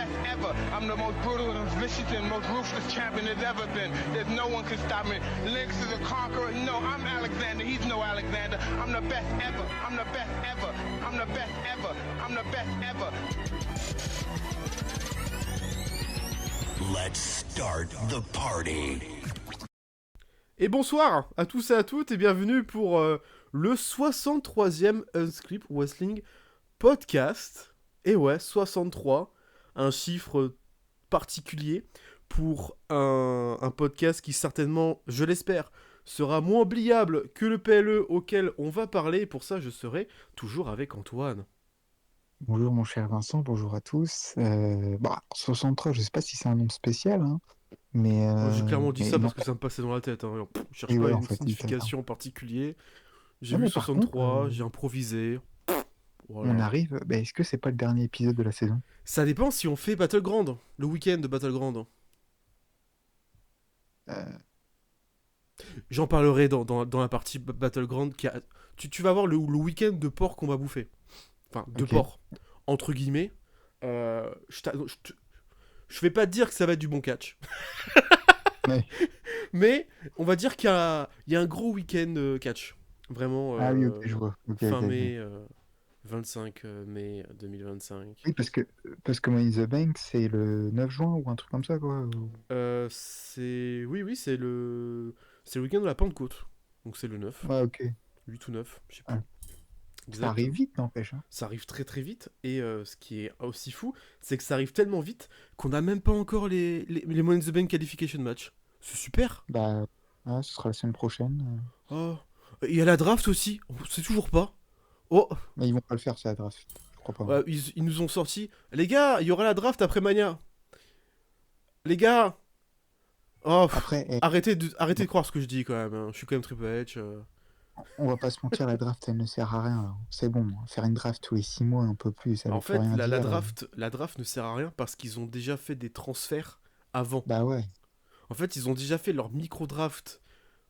best ever. I'm the most brutal and vicious and most ruthless champion there's ever been. There's no one can stop me. Lynx is a conqueror. No, I'm Alexander. He's no Alexander. I'm the best ever. I'm the best ever. I'm the best ever. I'm the best ever. Let's start the party. Et bonsoir à tous et à toutes et bienvenue pour le 63e Unscript Wrestling Podcast. Et ouais, 63, un chiffre particulier pour un podcast qui certainement, je l'espère, sera moins oubliable que le PLE auquel on va parler. Et pour ça, je serai toujours avec Antoine. Bonjour mon cher Vincent, bonjour à tous. 63, je sais pas si c'est un nom spécial, hein, mais... J'ai clairement dit ça non. parce que ça me passait dans la tête. Hein. Je cherche Et pas ouais, une en fait, signification particulière. J'ai Non, vu mais par 63, contre, j'ai improvisé. Voilà. On arrive, est-ce que c'est pas le dernier épisode de la saison? Ça dépend si on fait Battleground, le week-end de Battleground. J'en parlerai dans la partie Battleground. Tu vas voir le week-end de porc qu'on va bouffer. Enfin, de Ok. porc, entre guillemets. Je vais pas te dire que ça va être du bon catch. Ouais. Mais on va dire qu'il y a un gros week-end catch. Vraiment. Ah oui, ok, je vois. Ok, fin ok, ok. mai, 25 mai 2025. Oui, parce que Money in the Bank, c'est le 9 juin ou un truc comme ça, quoi. Oui, c'est le week-end de la Pentecôte. Donc c'est le 9. Ouais, ok. 8 ou 9, je sais plus. Ah. Ça Exact. arrive vite, n'empêche. Hein. Ça arrive très très vite. Et ce qui est aussi fou, c'est que ça arrive tellement vite qu'on n'a même pas encore les Money in the Bank Qualification Match. C'est super. Bah, ouais, ce sera la semaine prochaine. Oh. Il y a la draft aussi. On sait toujours pas. Oh. Mais ils vont pas le faire, ça, la draft. Je crois pas. Ouais, ils nous ont sorti. Les gars, il y aura la draft après Mania. Les gars. Oh. Après, Arrêtez de croire ce que je dis quand même. Hein. Je suis quand même Triple H. on va pas se mentir, la draft, elle ne sert à rien. Alors. C'est bon, faire une draft tous les 6 mois, un peu plus, ça veut En plus fait, rien la dire. draft ne sert à rien parce qu'ils ont déjà fait des transferts avant. Bah ouais. En fait, ils ont déjà fait leur micro-draft,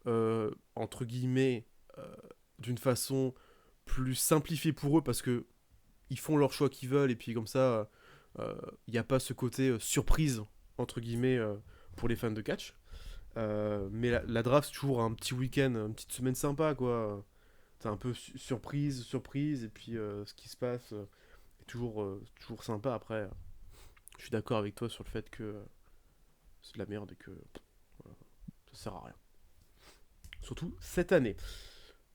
entre guillemets, d'une façon plus simplifiée pour eux parce que ils font leur choix qu'ils veulent et puis comme ça, il n'y a pas ce côté surprise, entre guillemets, pour les fans de catch. Mais la draft, c'est toujours un petit week-end, une petite semaine sympa, quoi. C'est un peu surprise, et puis ce qui se passe est toujours sympa. Après, je suis d'accord avec toi sur le fait que c'est de la merde et que voilà, ça sert à rien. Surtout cette année.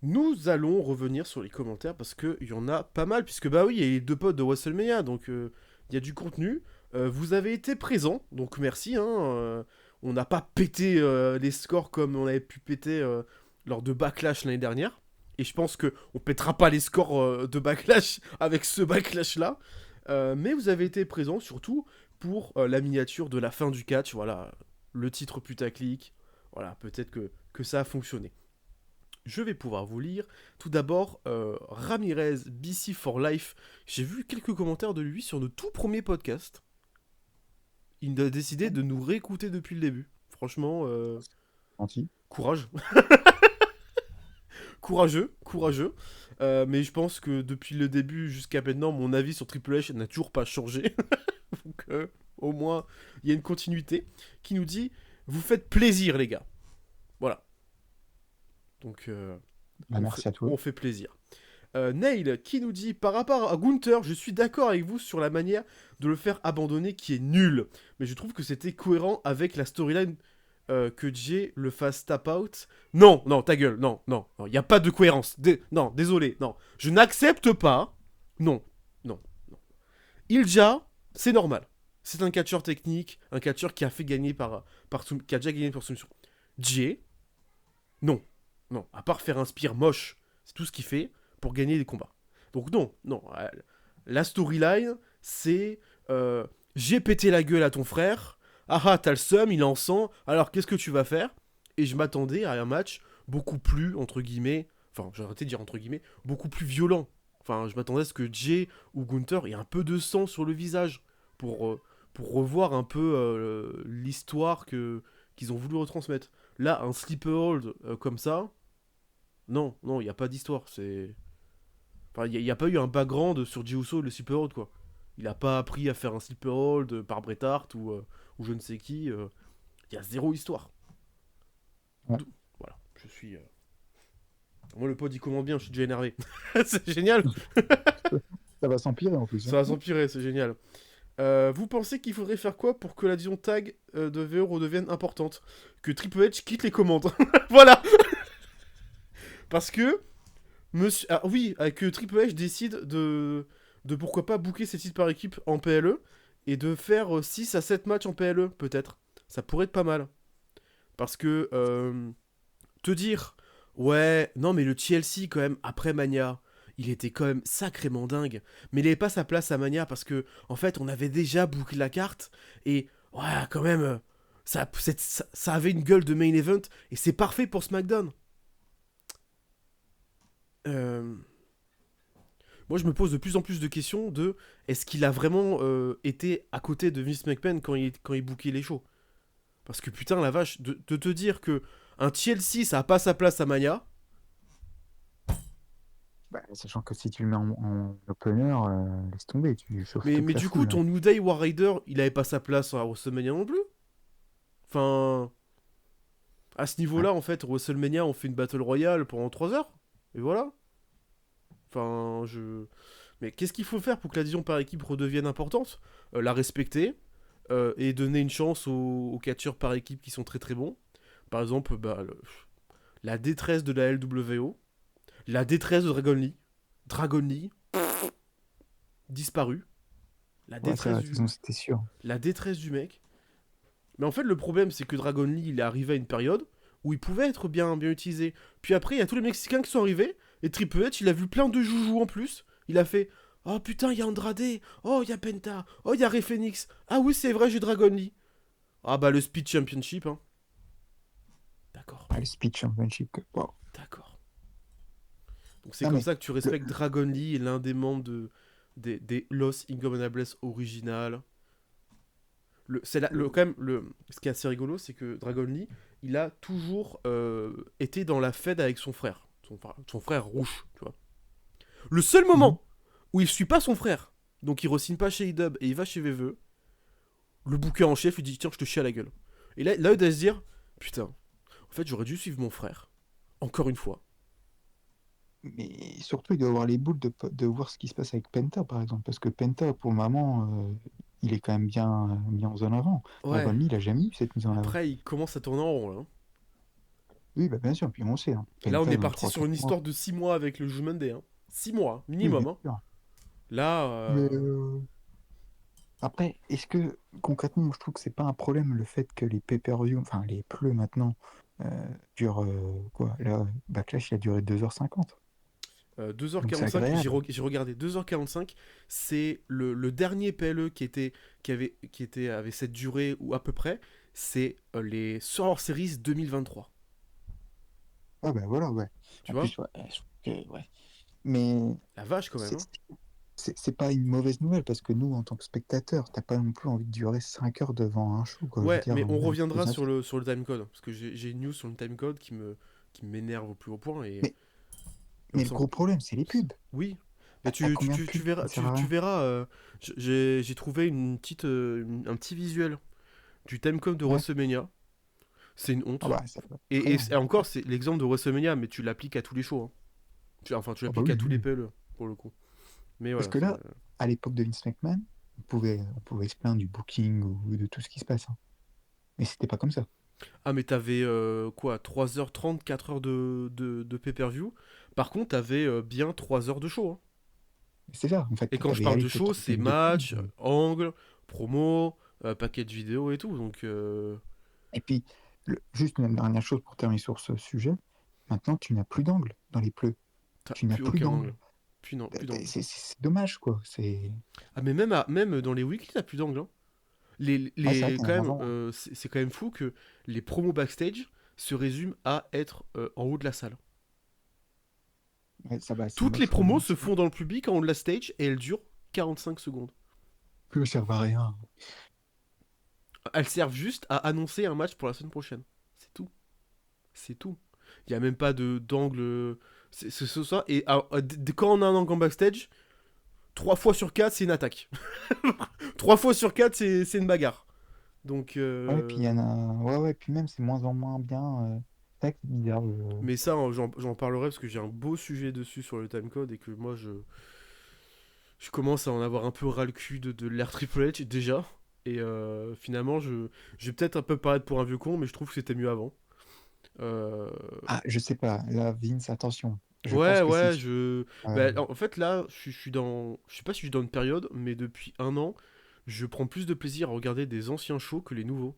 Nous allons revenir sur les commentaires parce qu'il y en a pas mal, puisque bah oui, il y a les deux potes de WrestleMania, donc il y a du contenu. Vous avez été présents, donc merci. Hein, on n'a pas pété les scores comme on avait pu péter lors de Backlash l'année dernière. Et je pense qu'on pètera pas les scores de Backlash avec ce Backlash-là. Mais vous avez été présents surtout pour la miniature de la fin du catch. Voilà, le titre putaclic. Voilà, peut-être que ça a fonctionné. Je vais pouvoir vous lire. Tout d'abord, Ramirez, BC for Life. J'ai vu quelques commentaires de lui sur notre tout premier podcast. Il a décidé de nous réécouter depuis le début. Franchement, Gentil. courage. courageux. Mais je pense que depuis le début jusqu'à maintenant, mon avis sur Triple H n'a toujours pas changé. Donc, au moins, il y a une continuité qui nous dit « Vous faites plaisir, les gars ». Voilà. Donc, Merci à toi. on fait plaisir. Nail qui nous dit par rapport à Gunther, je suis d'accord avec vous sur la manière de le faire abandonner qui est nulle, mais je trouve que c'était cohérent avec la storyline que Jay le fasse tap out. Non, ta gueule, non, il n'y a pas de cohérence. Non, désolé, non, je n'accepte pas. Non. Ilja, c'est normal. C'est un catcheur technique, un catcheur qui a fait gagner qui a déjà gagné par soumission. Jay, non, à part faire un spear moche, c'est tout ce qu'il fait pour gagner des combats. Donc non, la storyline, c'est j'ai pété la gueule à ton frère, t'as le seum, il est en sang, alors qu'est-ce que tu vas faire? Et je m'attendais à un match beaucoup plus, entre guillemets, enfin, j'ai arrêté de dire entre guillemets, beaucoup plus violent. Enfin, je m'attendais à ce que Jay ou Gunther aient un peu de sang sur le visage pour revoir un peu l'histoire qu'ils ont voulu retransmettre. Là, un sleeper hold comme ça, non, il n'y a pas d'histoire. Enfin, il n'y a pas eu un background sur Jey Uso, le sleeper hold, quoi. Il a pas appris à faire un sleeper hold par Bret Hart ou je ne sais qui. Il y a zéro histoire. Ouais. Voilà, je suis... Moi, le pod, il commande bien, je suis déjà énervé. C'est génial. Ça va s'empirer en plus. Ça va s'empirer, c'est génial. Vous pensez qu'il faudrait faire quoi pour que la division tag de VO redevienne importante? Que Triple H quitte les commandes. Voilà. Parce que... Monsieur... Ah, oui, que Triple H décide de pourquoi pas booker ses titres par équipe en PLE et de faire 6 à 7 matchs en PLE, peut-être. Ça pourrait être pas mal. Parce que te dire, ouais, non mais le TLC quand même, après Mania, il était quand même sacrément dingue. Mais il n'avait pas sa place à Mania parce que, en fait, on avait déjà bouclé la carte et, ouais, quand même, ça avait une gueule de main event et c'est parfait pour SmackDown. Moi, je me pose de plus en plus de questions de est-ce qu'il a vraiment été à côté de Vince McMahon quand il bookait les shows? Parce que putain, la vache, de te dire que un TLC, ça a pas sa place à Mania. Bah, sachant que si tu le mets en opener, laisse tomber, tu chauffes Mais toute la du coup, foule. ton New Day War Rider, il avait pas sa place à WrestleMania non plus. Enfin, à ce niveau-là, en fait, WrestleMania, on fait une Battle Royale pendant 3 heures. Et voilà. Enfin, Mais qu'est-ce qu'il faut faire pour que la division par équipe redevienne importante? La respecter et donner une chance aux catcheurs par équipe qui sont très très bons. Par exemple, la détresse de la LWO, la détresse de Dragon Lee. Dragon Lee, disparu. La Ouais, c'est détresse, vrai, de toute façon, c'était sûr. la détresse du mec. Mais en fait, le problème, c'est que Dragon Lee, il est arrivé à une période où il pouvait être bien utilisé. Puis après, il y a tous les Mexicains qui sont arrivés, et Triple H, il a vu plein de joujoux en plus. Il a fait « Oh putain, il y a Andrade. Oh, il y a Penta. Oh, il y a Rey Fenix. Ah oui, c'est vrai, j'ai Dragon Lee. » Ah bah, le Speed Championship, hein. D'accord, Ah, le Speed Championship, wow. d'accord. Donc c'est Non, comme mais ça que tu respectes Dragon Lee, l'un des membres des Los Ingobernables original. Quand même, ce qui est assez rigolo, c'est que Dragon Lee, il a toujours été dans la Fed avec son frère. Son frère rouge, tu vois. Le seul moment où il suit pas son frère, donc il re-signe pas chez EW et il va chez VVE, le booker en chef lui dit tiens, je te chie à la gueule. Et là il doit se dire putain, en fait j'aurais dû suivre mon frère, encore une fois. Mais surtout, il doit avoir les boules de voir ce qui se passe avec Penta, par exemple. Parce que Penta, pour le moment, il est quand même bien mis en zone avant. Ouais. Dragon Lee, il a jamais eu cette mise en avant. Après, il commence à tourner en rond là. Oui, bah, bien sûr, puis on sait. Hein. Et là, on Penta, est dans parti 3-4 sur une mois. histoire de 6 mois avec le Judgment Day. Hein. 6 mois, Oui, minimum. bien Hein. sûr. Là, Mais après, est-ce que concrètement, moi, je trouve que c'est pas un problème le fait que les pay-per-view, enfin les pleux maintenant, durent quoi? Là, Backlash, il a duré 2h50. Donc c'est 2h45, agréable. j'ai regardé 2h45, c'est le dernier PLE avait cette durée, ou à peu près, c'est les Survivor Series 2023. Ah ben voilà, ouais. Tu En vois? plus, ouais, je trouve que, ouais. Mais La vache quand même. c'est Hein. c'est pas une mauvaise nouvelle parce que nous, en tant que spectateurs, t'as pas non plus envie de durer 5 heures devant un show, quoi. Je veux Ouais, dire, mais on on a reviendra besoin sur le timecode, parce que j'ai une news sur le timecode qui m'énerve au plus haut point. Et Mais, mais le gros problème, c'est les pubs. Oui, mais T'as combien de pubs? verras, Ça sert à tu rien. verras. J'ai trouvé un petit visuel du timecode de Ouais. WrestleMania. C'est une Ah honte. bah, ça va très Et bien. encore, c'est l'exemple de WrestleMania, mais tu l'appliques à tous les shows. Hein. Tu Ah bah l'appliques oui, à tous les oui. PLE, pour le coup. Mais Parce voilà. que là, à l'époque de Vince McMahon, on pouvait se plaindre du booking ou de tout ce qui se passe. Hein. Mais c'était pas comme ça. Ah, mais t'avais quoi, 3h30, 4 heures de pay-per-view. Par contre, t'avais bien 3 heures de show. Hein. C'est ça, en fait. Et quand je T'avais parle de Alex show, qui fait c'est une de match, pub. angle, promo, paquet de vidéos et tout. Donc, Et puis, juste une dernière chose pour terminer sur ce sujet. Maintenant, tu n'as plus d'angle dans les pleux. t'as Tu n'as plus plus aucun d'angle. angle. Plus, non, plus d'angle. C'est dommage, quoi. Ah, mais même dans les weekly, t'as plus d'angle. Hein. Ouais, c'est vrai qu'il y en Quand avait même, avant. Hein. c'est quand même fou que les promos backstage se résument à être en haut de la salle. Ouais, ça va, c'est Toutes les moche, promos ouais. se font dans le public en haut de la stage et elles durent 45 secondes. Plus ça servent à rien. Elles servent juste à annoncer un match pour la semaine prochaine. C'est tout. C'est tout. Il n'y a même pas d'angle. C'est ça. Et quand on a un angle en backstage, 3 fois sur 4, c'est une attaque. 3 fois sur 4, c'est une bagarre. Donc, Ouais, puis il y en a. Ouais, puis même c'est moins en moins bien. C'est vrai que c'est bizarre. mais ça, hein, j'en parlerai parce que j'ai un beau sujet dessus sur le timecode et que moi, je commence à en avoir un peu ras le cul de l'ère Triple H déjà. Et finalement, je vais peut-être un peu paraître pour un vieux con, mais je trouve que c'était mieux avant. Euh, Ah, je sais pas. Là, Vince, attention. Je pense Ouais, que ouais, c'est. bah, en fait, là, je suis dans... Je sais pas si je suis dans une période, mais depuis un an, je prends plus de plaisir à regarder des anciens shows que les nouveaux.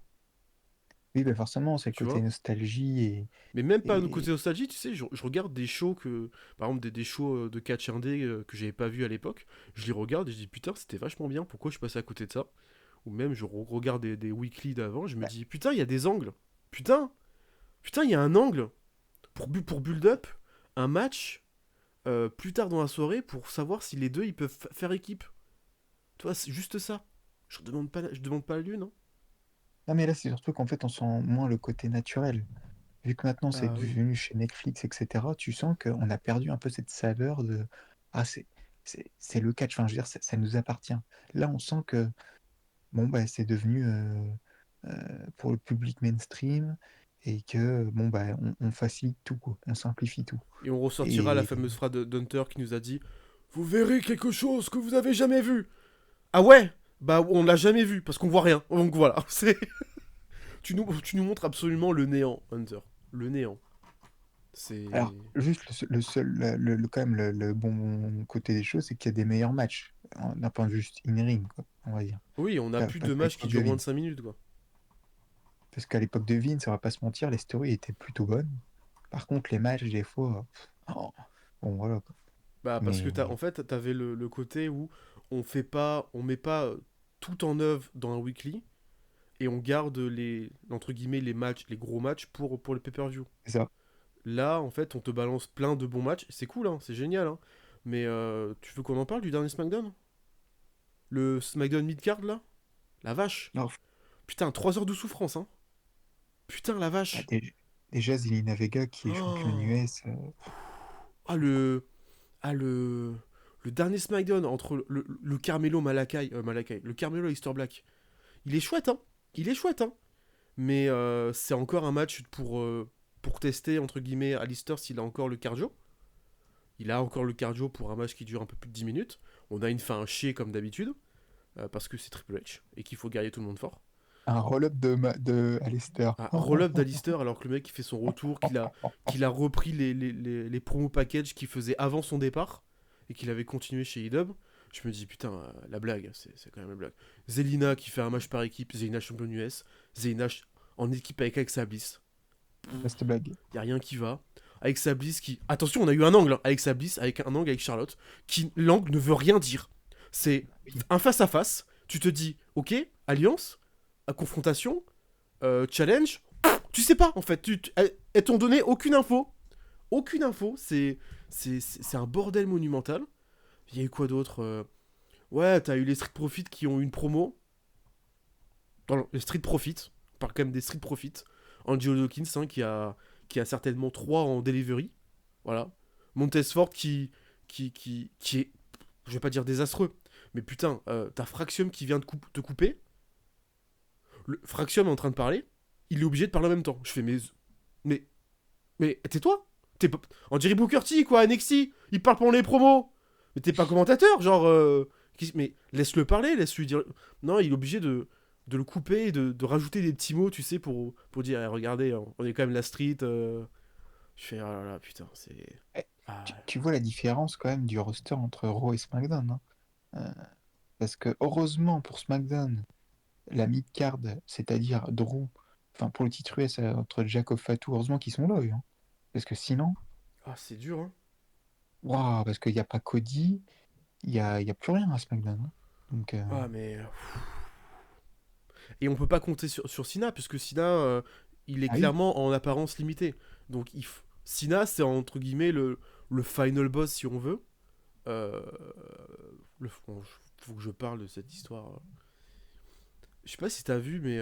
Oui, bah forcément, c'est le Tu côté vois? nostalgie Mais même pas de et... côté nostalgie, tu sais, je regarde des shows que... Par exemple, des shows de catch indé que j'avais pas vu à l'époque. Je les regarde et je dis, putain, c'était vachement bien, pourquoi je suis passé à côté de ça? Ou même, je regarde des weekly d'avant, je me Bah, dis, putain, il y a des angles. Putain, putain, il y a un angle pour build-up un match plus tard dans la soirée pour savoir si les deux ils peuvent faire équipe. Toi, c'est juste ça. Je demande pas la lune, hein. non, mais là, c'est surtout qu'en fait, on sent moins le côté naturel. Vu que maintenant, c'est Ah oui. devenu chez Netflix, etc., tu sens qu'on a perdu un peu cette saveur de... Ah, c'est le catch, enfin, je veux dire, ça nous appartient. Là, on sent que, bon, bah, c'est devenu pour le public mainstream et que, bon, bah, on facilite tout, quoi. On simplifie tout. Et on ressortira la Et fameuse phrase d'Hunter qui nous a dit: Vous verrez quelque chose que vous avez jamais vu. Ah ouais. Bah, on l'a jamais vu parce qu'on voit rien. Donc voilà. C'est. Tu nous montres absolument le néant, Hunter. Le néant. C'est. alors, juste le seul, quand même, le bon côté des choses, c'est qu'il y a des meilleurs matchs, d'un point de vue juste in-ring, quoi, on va dire. Oui, on a Pas, plus pas de qu'à matchs qui l'époque de durent moins de Vince. 5 minutes, quoi. Parce qu'à l'époque de Vince, on va pas se mentir, les stories étaient plutôt bonnes. Par contre, les matchs, des fois, oh, bon, voilà, quoi. Bah, parce que Mais en fait, t'avais le côté où on met pas tout en œuvre dans un weekly et on garde entre guillemets, les matchs, les gros matchs pour le pay-per-view. c'est ça. Là, en fait, on te balance plein de bons matchs. C'est cool, hein, c'est génial, hein. Mais tu veux qu'on en parle du dernier SmackDown? Le SmackDown mid-card, là? La vache. Non, Putain, 3 heures de souffrance, hein. Putain, la bah, vache. déjà, Zelina Vega, qui est championne Oh. US, Ah, le... Ah, le dernier SmackDown entre le Carmelo Malakai... Malakai. Le Carmelo Aleister Black. Il est chouette, hein. Il est chouette, hein. Mais c'est encore un match pour tester, entre guillemets, Aleister s'il a encore le cardio. Il a encore le cardio pour un match qui dure un peu plus de 10 minutes. On a une fin à chier comme d'habitude, parce que c'est Triple H, et qu'il faut guerrier tout le monde fort. un roll-up de Alistair. Un roll-up d'Alistair alors que le mec il fait son retour, qu'il a repris les promo packages qu'il faisait avant son départ, et qu'il avait continué chez EW. Je me dis putain, la blague, c'est quand même la blague. Zelina qui fait un match par équipe, Zelina champion US, Zelina en équipe avec Alexa Bliss. Cette blague. Y a rien qui va. Alexa Bliss qui... Attention, on a eu un angle, hein. Alexa Bliss avec un angle avec Charlotte, qui l'angle ne veut rien dire. C'est un face-à-face, tu te dis, ok, alliance, à confrontation, challenge, tu sais pas en fait, elles t'ont donné aucune info. Aucune info, c'est un bordel monumental. Il y a eu quoi d'autre? Ouais, t'as eu les Street Profits qui ont eu une promo. Dans les Street Profits, on parle quand même des Street Profits. Angelo Dawkins, hein, qui a certainement 3 en delivery. Voilà. Montesfort qui est, je vais pas dire désastreux, mais putain, t'as Fraxium qui vient te couper. Fraxium est en train de parler, il est obligé de parler en même temps. Je fais, mais tais-toi. On dirait Booker T, quoi, NXT. Il parle pendant les promos. Mais t'es pas commentateur, genre... Mais laisse-le parler, laisse-lui dire... Non, il est obligé de le couper et de rajouter des petits mots, tu sais, pour dire, eh, regardez, on est quand même la street. Je fais, oh là là, putain, c'est... Eh, Ah, tu vois la différence quand même du roster entre Raw et SmackDown, hein. Parce que heureusement pour SmackDown, la mid-card, c'est-à-dire Drew, enfin pour le titre US entre Jacob Fatou, heureusement qu'ils sont là, eux, hein. Parce que sinon, c'est dur, hein. waouh, parce qu'il n'y a pas Cody, il y a plus rien à SmackDown, hein. Donc, Ah, mais... Et on peut pas compter sur Sina, puisque Sina, il est ah oui, clairement en apparence limité. Donc Sina, c'est entre guillemets le final boss, si on veut. Bon, faut que je parle de cette histoire. Je sais pas si t'as vu, mais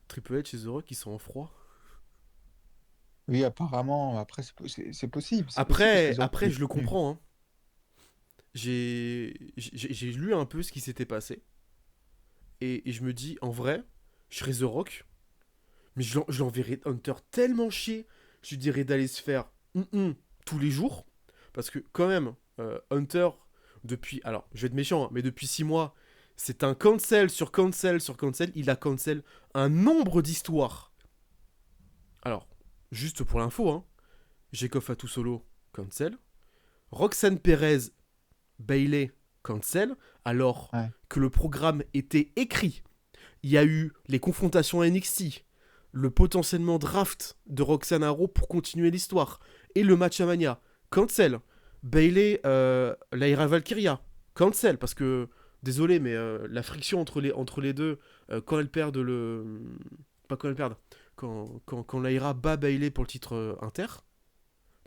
Triple H et The Rock, ils sont en froid. oui, apparemment, après, c'est possible, parce que Après, The Rock, il est je le connu. comprends, hein. j'ai lu un peu ce qui s'était passé. Et je me dis, en vrai, je serais The Rock, mais je l'enverrais Hunter tellement chier, je lui dirais d'aller se faire tous les jours. Parce que, quand même, Hunter, depuis. Alors, je vais être méchant, hein, mais depuis 6 mois, c'est un cancel sur cancel sur cancel. Il a cancel un nombre d'histoires. Alors, juste pour l'info, hein, Jacob Fatou Solo, cancel. Roxane Perez, Bailey, cancel. Alors Ouais. que le programme était écrit. Il y a eu les confrontations NXT, le potentiellement draft de Roxanne Haro pour continuer l'histoire, et le match à Mania. Cancel. Bailey, Lyra Valkyria. Cancel, parce que, désolé, mais la friction entre les deux, quand elles perdent le... Pas quand elles perdent. Quand Lyra bat Bailey pour le titre inter,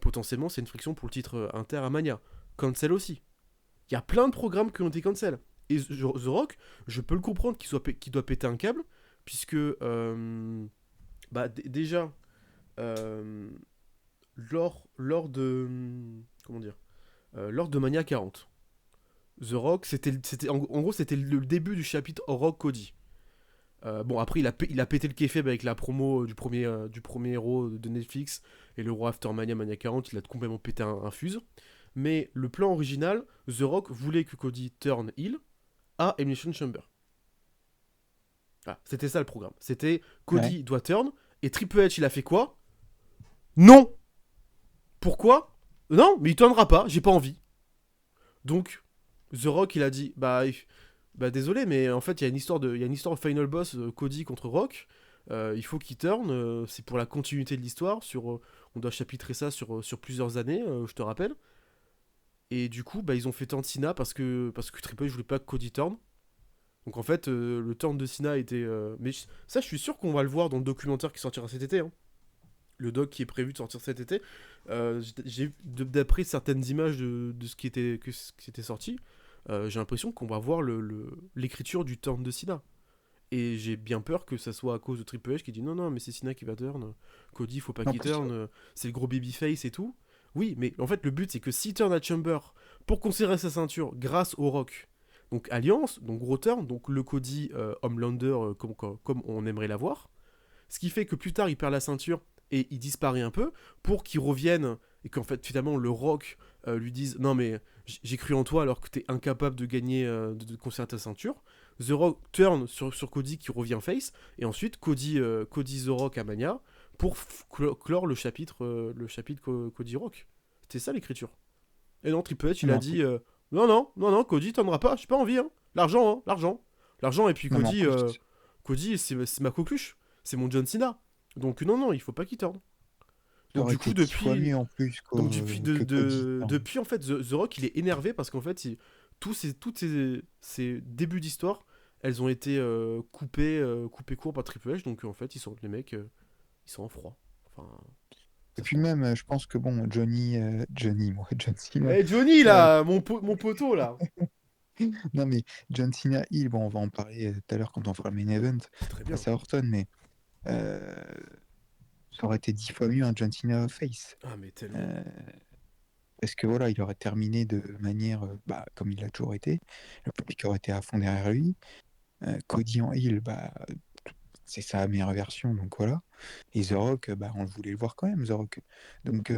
potentiellement c'est une friction pour le titre inter à Mania. Cancel aussi. Il y a plein de programmes qui ont été cancel. Et The Rock, je peux le comprendre qu'il doit péter un câble, puisque déjà, euh, lors de... Comment dire, lors de Mania 40, The Rock, en gros, c'était le début du chapitre Rock Cody. Bon, après, il a pété le kayfabe avec la promo du premier héros de Netflix et le roi After Mania 40, il a complètement pété un fuse. Mais le plan original, The Rock voulait que Cody turn heel à Elimination Chamber. Ah, c'était ça le programme. C'était Ouais. Cody doit turn, et Triple H, il a fait quoi? Non. Pourquoi? Non, mais il turnera pas, j'ai pas envie. Donc, The Rock, il a dit, bah désolé, mais en fait, il y a une histoire de Final Boss, Cody contre Rock. Il faut qu'il turn, c'est pour la continuité de l'histoire. On doit chapitrer ça sur plusieurs années, je te rappelle. Et du coup, ils ont fait turn Cena parce que Triple H voulait pas que Cody turn. Donc en fait, le turn de Cena était... Mais ça, je suis sûr qu'on va le voir dans le documentaire qui sortira cet été. Hein. Le doc qui est prévu de sortir cet été. D'après certaines images de ce qui était sorti, j'ai l'impression qu'on va voir l'écriture du turn de Cena. Et j'ai bien peur que ça soit à cause de Triple H qui dit non, non, mais c'est Cena qui va turn. Cody, faut pas Non, qu'il parce que turn. C'est le gros babyface et tout. Oui, mais en fait, le but, c'est que s'il turn à Chamber pour conserver sa ceinture grâce au Rock, donc Alliance, donc gros turn, donc le Cody Homelander comme on aimerait l'avoir. Ce qui fait que plus tard, il perd la ceinture et il disparaît un peu pour qu'il revienne et qu'en fait, finalement, le Rock lui dise non, mais j'ai cru en toi alors que t'es incapable de gagner, de conserver ta ceinture. The Rock turn sur Cody qui revient face, et ensuite Cody The Rock à Mania pour clore le chapitre Cody Rock. C'était ça l'écriture. Et non, Triple H il mais a en dit plus, non, non, non, non, Cody t'en pas, j'ai pas envie, hein. L'argent, hein, l'argent. L'argent, et puis non, mais en plus, Cody c'est ma coqueluche, c'est mon John Cena. Donc non, non, il faut pas qu'il turn. ça Donc aurait du été coup, 10 fois mieux en plus que Cody. Enfin, depuis en fait, The Rock, il est énervé parce qu'en fait, toutes ces débuts d'histoire, elles ont été coupées court par Triple H. Donc en fait, les mecs, ils sont en froid. Enfin, et ça se puis comprend. même, je pense que bon, moi, John Cena. Eh Johnny euh, là, mon poteau là. non, mais John Cena, bon, on va en parler tout à l'heure quand on fera le main event Très bien. face à Orton, mais euh, ça aurait été 10 fois mieux un John Cena face. Ah mais tellement. Euh, Parce que voilà, il aurait terminé de manière comme il l'a toujours été. Le public aurait été à fond derrière lui. Cody en heel, c'est sa meilleure version, donc voilà. Et The Rock, on voulait le voir quand même, The Rock. Donc,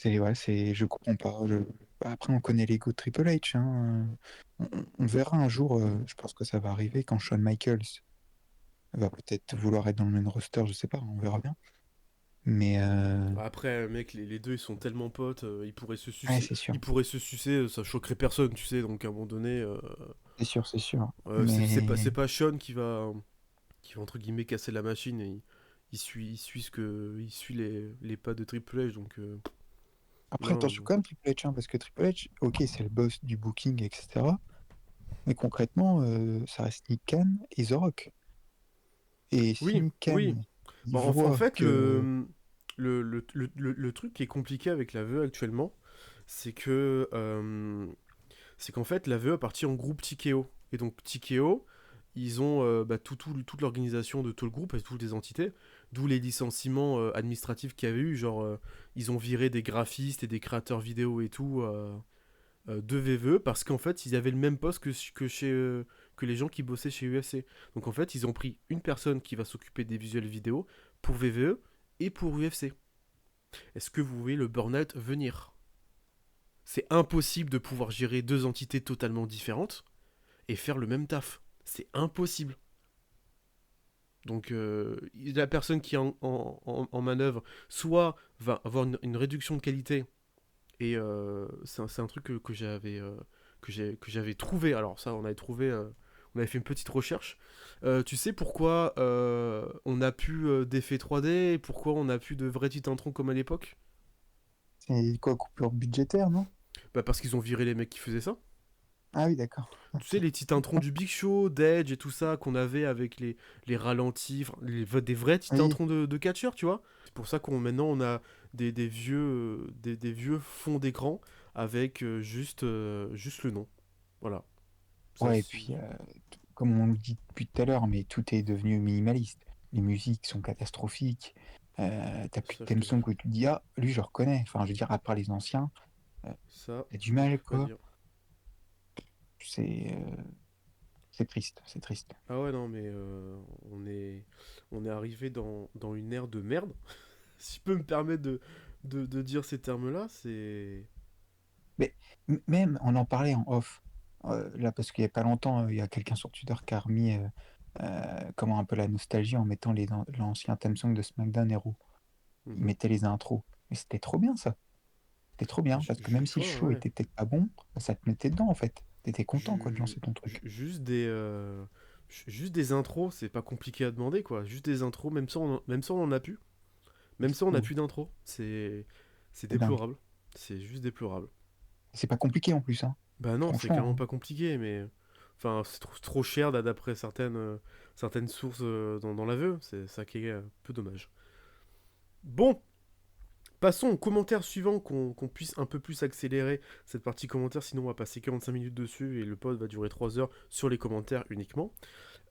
je comprends pas. Après, on connaît l'ego de Triple H. Hein. On verra un jour, je pense que ça va arriver quand Shawn Michaels va peut-être vouloir être dans le main roster, je sais pas, on verra bien. Mais, Après, mec, les deux ils sont tellement potes, ouais, c'est sûr, ils pourraient se sucer, ça choquerait personne, tu sais. Donc à un moment donné, c'est sûr, c'est sûr. c'est Mais, pas Sean qui va entre guillemets casser la machine, et il suit les pas de Triple H. Donc après, non, attention quand même, Triple H, hein, parce que Triple H, ok, c'est le boss du booking, etc. Mais concrètement, ça reste Nick Khan et The Rock. Et si oui, Nick Khan, oui. il Bon, en voit fait, que... le truc qui est compliqué avec la VE actuellement, c'est que c'est qu'en fait la VE est partie en groupe TKO. Et donc TKO, ils ont toute l'organisation de tout le groupe et toutes les entités, d'où les licenciements administratifs qu'il y avait eu, genre ils ont viré des graphistes et des créateurs vidéo et tout de VVE parce qu'en fait ils avaient le même poste que les gens qui bossaient chez UFC. Donc en fait ils ont pris une personne qui va s'occuper des visuels vidéo pour VVE et pour UFC. Est-ce que vous voyez le burn-out venir? C'est impossible de pouvoir gérer deux entités totalement différentes et faire le même taf. C'est impossible. Donc la personne qui est en manœuvre soit va avoir une réduction de qualité et c'est un truc que j'avais trouvé. Alors ça on avait trouvé, on avait fait une petite recherche. Tu sais pourquoi on n'a plus d'effets 3D et pourquoi on n'a plus de vrais titantrons comme à l'époque? C'est quoi, coupure budgétaire, non? Bah parce qu'ils ont viré les mecs qui faisaient ça. Ah oui, d'accord. Tu sais, les titantrons du Big Show, d'Edge et tout ça qu'on avait avec les ralentis, enfin, des vrais Oui, titantrons de catcheurs, tu vois. C'est pour ça qu'on maintenant on a des vieux fonds d'écran avec juste le nom. Voilà. Ça, ouais, et puis, comme on le dit depuis tout à l'heure, mais tout est devenu minimaliste. Les musiques sont catastrophiques. T'as plus de ça, je theme peux song dire. que tu te dis, ah, lui, je reconnais. Enfin, je veux dire, à part les anciens, euh, Ça, t'as du je mal, peux pas quoi. dire. C'est euh, c'est triste, c'est triste. Ah ouais, non, mais on est arrivé dans une ère de merde. Si je peux me permettre de dire ces termes-là, c'est... Mais même, on en parlait en off. Là, parce qu'il y a pas longtemps, il y a quelqu'un sur Twitter qui a remis comment un peu la nostalgie en mettant l'ancien theme song de SmackDown Hero. Il Mhm. mettait les intros. Mais c'était trop bien, ça. C'était trop bien, parce que même si le Ouais, show ouais. était peut-être pas bon, bah, ça te mettait dedans, en fait. T'étais content, quoi, de Ju- lancer ton truc. juste des intros, c'est pas compliqué à demander, quoi. Juste des intros, même ça on en a plus. Même ça on a Ouh, plus d'intro. C'est c'est dingue. déplorable. C'est juste déplorable. C'est pas compliqué en plus, hein. Bah non, c'est Franchement, carrément hein. pas compliqué, mais... Enfin, c'est trop cher d'après certaines sources dans l'aveu. C'est ça qui est un peu dommage. Bon, passons au commentaire suivant, qu'on puisse un peu plus accélérer cette partie commentaire, sinon on va passer 45 minutes dessus et le pod va durer 3 heures sur les commentaires uniquement.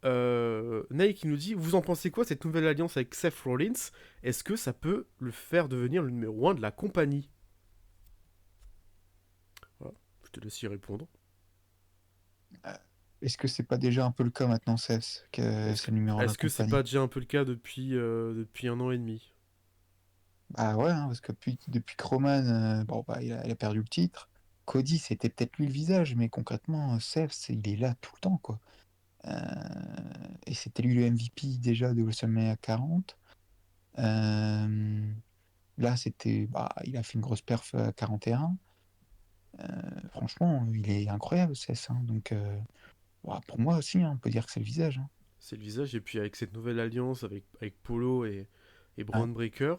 Nike qui nous dit: vous en pensez quoi cette nouvelle alliance avec Seth Rollins? Est-ce que ça peut le faire devenir le numéro 1 de la compagnie? Voilà, je te laisse y répondre. Est-ce que c'est pas déjà un peu le cas maintenant, Cess, que Est-ce c'est que le numéro de la est-ce que c'est pas compagnie? déjà un peu le cas depuis 1 an et demi? Bah ouais, hein, parce que depuis que Roman, bon, bah, il a perdu le titre. Cody, c'était peut-être lui le visage, mais concrètement, Seth, il est là tout le temps, quoi. Euh, et c'était lui le MVP déjà de WrestleMania 40. Euh, Là, bah, il a fait une grosse perf à 41. Franchement, il est incroyable, Seth, hein. Donc, bah, pour moi aussi, hein, on peut dire que c'est le visage, hein. C'est le visage, et puis avec cette nouvelle alliance avec Polo et Ouais, Braun Breaker,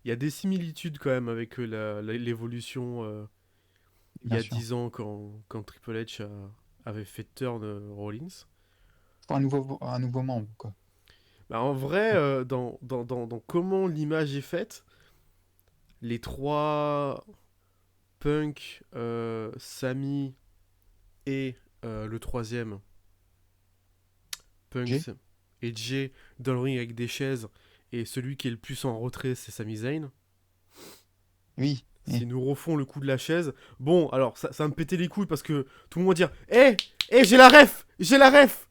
il y a des similitudes quand même avec l'évolution il y bien a sûr. 10 ans quand Triple H avait fait turn Rollins. Faut un nouveau membre, quoi. Bah, en vrai, dans comment l'image est faite, les trois Punk, Sami et le troisième, Punk J'ai? et Jay, dans le ring avec des chaises, et celui qui est le plus en retrait, c'est Sami Zayn. Oui. S'ils nous refont le coup de la chaise, bon, alors ça va me pétait les couilles parce que tout le monde va dire: hé, j'ai la ref! J'ai la ref!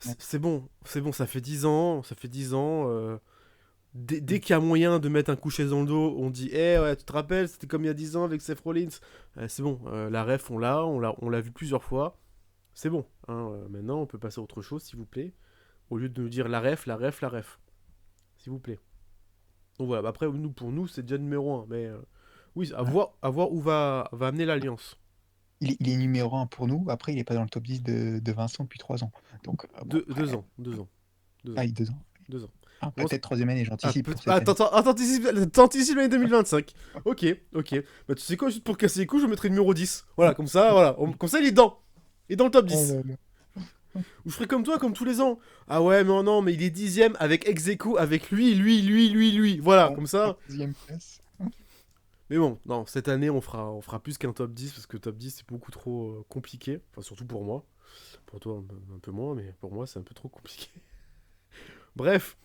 Ouais. C'est bon, ça fait 10 ans, dès qu'il y a moyen de mettre un coup de chaise dans le dos, on dit: ouais, tu te rappelles, c'était comme il y a 10 ans avec Seth Rollins. C'est bon, la ref, on l'a vu plusieurs fois. C'est bon, hein, maintenant on peut passer à autre chose, s'il vous plaît. Au lieu de nous dire la ref, la ref, la ref. S'il vous plaît. Donc voilà, après, pour nous, c'est déjà numéro 1. Mais oui, Ouais. à voir où va amener l'Alliance. Il est numéro 1 pour nous. Après, il est pas dans le top 10 de Vincent depuis 3 ans. Donc, bon, Deux après, ans, 2 ans, 2 ans, ah, il 2 ans. 2 ans. Ah, Bon, peut-être troisième année, j'anticipe pour cette attends, année. t'anticipes l'année 2025. Ok, ok. Bah, tu sais quoi, juste pour casser les couilles, je mettrai numéro 10. Voilà, comme ça, voilà. Comme ça, il est dedans. Il est dans le top Oh 10. là là. Ou je ferai comme toi, comme tous les ans. Ah ouais, mais non, mais il est 10ème avec ex aequo avec lui. Voilà, Bon, comme ça. 15e place. Mais bon, non, cette année, on fera plus qu'un top 10 parce que top 10, c'est beaucoup trop compliqué. Enfin, surtout pour moi. Pour toi, un peu moins, mais pour moi, c'est un peu trop compliqué. Bref,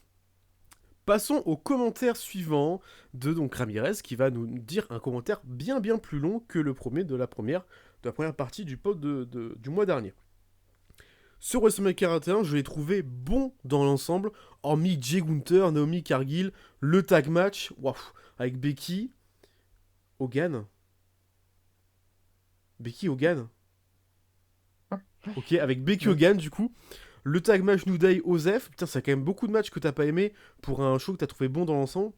passons au commentaire suivant de donc Ramirez qui va nous dire un commentaire bien bien plus long que le premier de la première partie du pod du mois dernier. Sur WrestleMania 41, je l'ai trouvé bon dans l'ensemble, hormis Jay Gunther, Naomi Cargill, le tag match, waouh, avec Becky Hogan. Becky Hogan. Ok, avec Becky Hogan du coup. Le tag match New Day Osef. Putain, c'est quand même beaucoup de matchs que t'as pas aimé pour un show que t'as trouvé bon dans l'ensemble.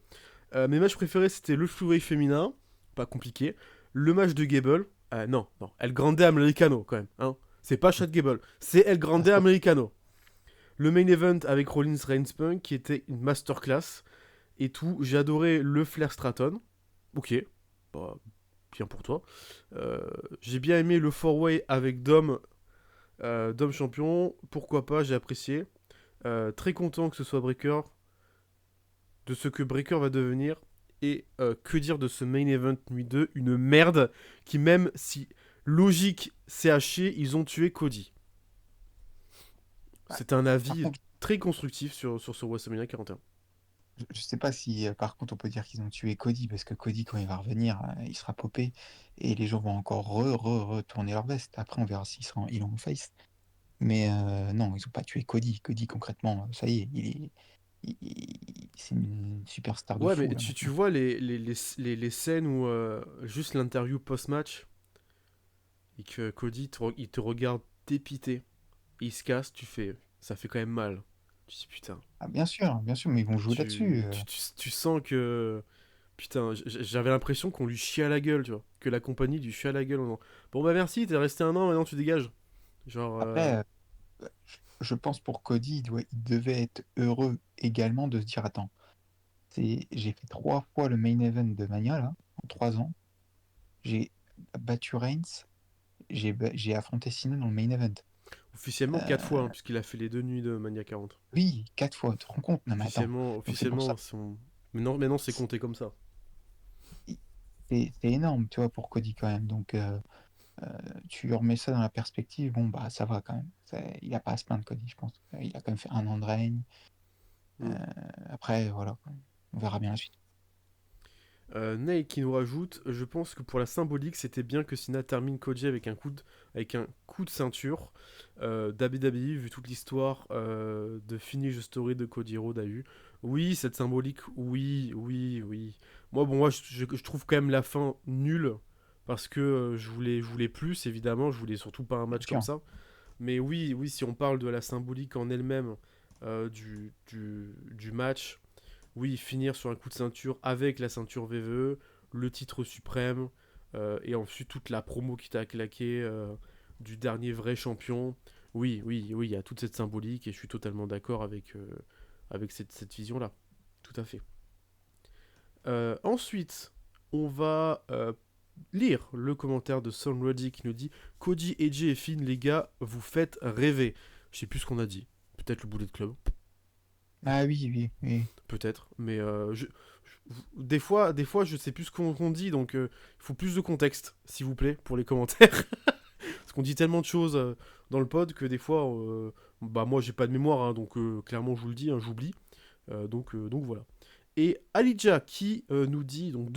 Mes matchs préférés c'était le Freeway féminin, pas compliqué. Le match de Gable. Non, El Grande Americano quand même. Hein. C'est pas Chad Gable, c'est El Grande Americano. Le main event avec Rollins Reigns Punk qui était une masterclass et tout. J'ai adoré le Flair Stratton. Ok, bah, bien pour toi. J'ai bien aimé le 4-way avec Dom champion. Pourquoi pas, j'ai apprécié. Très content que ce soit Breaker, de ce que Breaker va devenir. Et que dire de ce main event nuit 2, une merde qui, même si logique c'est haché, ils ont tué Cody. C'est un Par avis contre, très constructif sur ce WrestleMania 41. je sais pas si par contre on peut dire qu'ils ont tué Cody, parce que Cody, quand il va revenir, il sera popé et les gens vont encore retourner leur veste. Après, on verra il est en face. Mais non, ils ont pas tué Cody. Cody, concrètement, ça y est, c'est une superstar de Ouais, mais fou là tu maintenant. vois les scènes où juste l'interview post-match et que Cody il te regarde dépité, il se casse, ça fait quand même mal. Tu te dis putain, Ah, bien sûr, mais ils vont jouer là-dessus. tu sens que putain, j'avais l'impression qu'on lui chiait à la gueule, tu vois, que la compagnie lui chiait à la gueule. Bon bah merci, t'es resté un an, maintenant tu dégages. Genre, Après, je pense pour Cody, il devait être heureux également de se dire, attends, j'ai fait 3 fois le main event de Mania là, en 3 ans. J'ai battu Reigns, j'ai affronté Cena dans le main event. officiellement 4 fois, hein, Euh, puisqu'il a fait les 2 nuits de Mania 40. oui, 4 fois, tu te rends compte? Non mais attends. Donc c'est pour ça. Officiellement, mais non, c'est compté comme ça. C'est énorme, tu vois, pour Cody quand même. Donc tu remets ça dans la perspective, bon bah ça va quand même. Il a pas à se plaindre, Cody, je pense. Il a quand même fait un an de règne. Euh, Hmm. Après, voilà, quoi. On verra bien la suite. Ney qui nous rajoute, je pense que pour la symbolique, c'était bien que Cena termine Cody avec un coup de ceinture. WWE, vu toute l'histoire de Finish Story de Cody Rhodes a eu. Oui, cette symbolique, oui, oui, oui. Moi, je trouve quand même la fin nulle parce que je voulais plus, évidemment. Je voulais surtout pas un Bien match comme sûr. ça. Mais oui, oui, si on parle de la symbolique en elle-même du match. Oui, finir sur un coup de ceinture avec la ceinture VVE, le titre suprême, et ensuite toute la promo qui t'a claqué du dernier vrai champion. Oui, oui, oui, il y a toute cette symbolique et je suis totalement d'accord avec cette vision-là. Tout à fait. Ensuite, on va lire le commentaire de Son Ruddy qui nous dit Cody, AJ et Finn, les gars, vous faites rêver. Je sais plus ce qu'on a dit. Peut-être le Bullet Club. Ah oui, oui, oui. Peut-être, mais des fois, je sais plus ce qu'on dit, donc il faut plus de contexte, s'il vous plaît, pour les commentaires. Parce qu'on dit tellement de choses dans le pod que des fois, bah moi j'ai pas de mémoire, hein, donc clairement je vous le dis, hein, j'oublie. Donc voilà. Et Alidja qui nous dit donc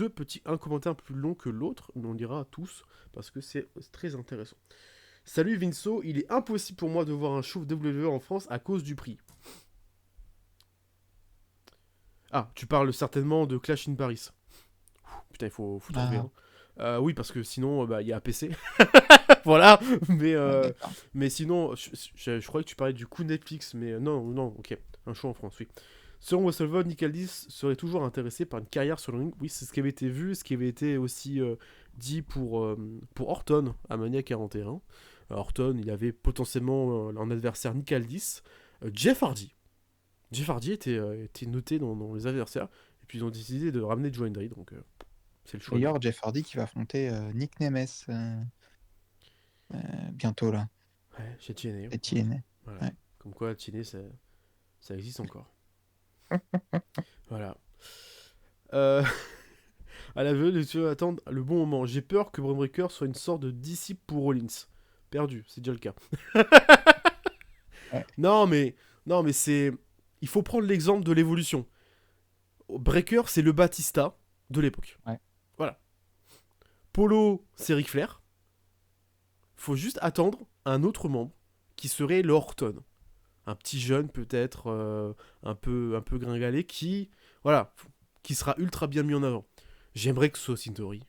un commentaire plus long que l'autre, mais on lira tous parce que c'est très intéressant. Salut Vinceau, il est impossible pour moi de voir un show WWE en France à cause du prix. Ah, tu parles certainement de Clash in Paris. Putain, il faut trouver. Ah, Hein. Oui, parce que sinon, il y a APC. Voilà. Mais, ouais, euh, d'accord. mais sinon, je croyais que tu parlais du coup Netflix. Mais non, non, ok. Un show en France, oui. Selon Wesselvold, Nick Aldis serait toujours intéressé par une carrière sur le ring. Oui, c'est ce qui avait été vu, ce qui avait été aussi dit pour Orton à Mania 41. Orton, il avait potentiellement en adversaire Nick Aldis. Jeff Hardy. Jeff Hardy était noté dans les adversaires. Et puis ils ont décidé de ramener Joe Hendry, donc c'est le choix de. D'ailleurs, Jeff Hardy qui va affronter Nick Nemes bientôt là, Ouais, chez TNA. et TNA. Voilà. Ouais. Comme quoi, TNA, ça existe encore. Voilà. Euh, À l'aveugle, tu vas attendre le bon moment. J'ai peur que Bron Breakker soit une sorte de disciple pour Rollins. Perdu, c'est déjà le cas. Ouais. Non, mais c'est... Il faut prendre l'exemple de l'évolution. Breakker, c'est le Batista de l'époque. Ouais. Voilà. Polo, c'est Ric Flair. Faut juste attendre un autre membre qui serait le Orton. Un petit jeune peut-être, un peu gringalé, qui sera ultra bien mis en avant. J'aimerais que ce soit Austin Theory,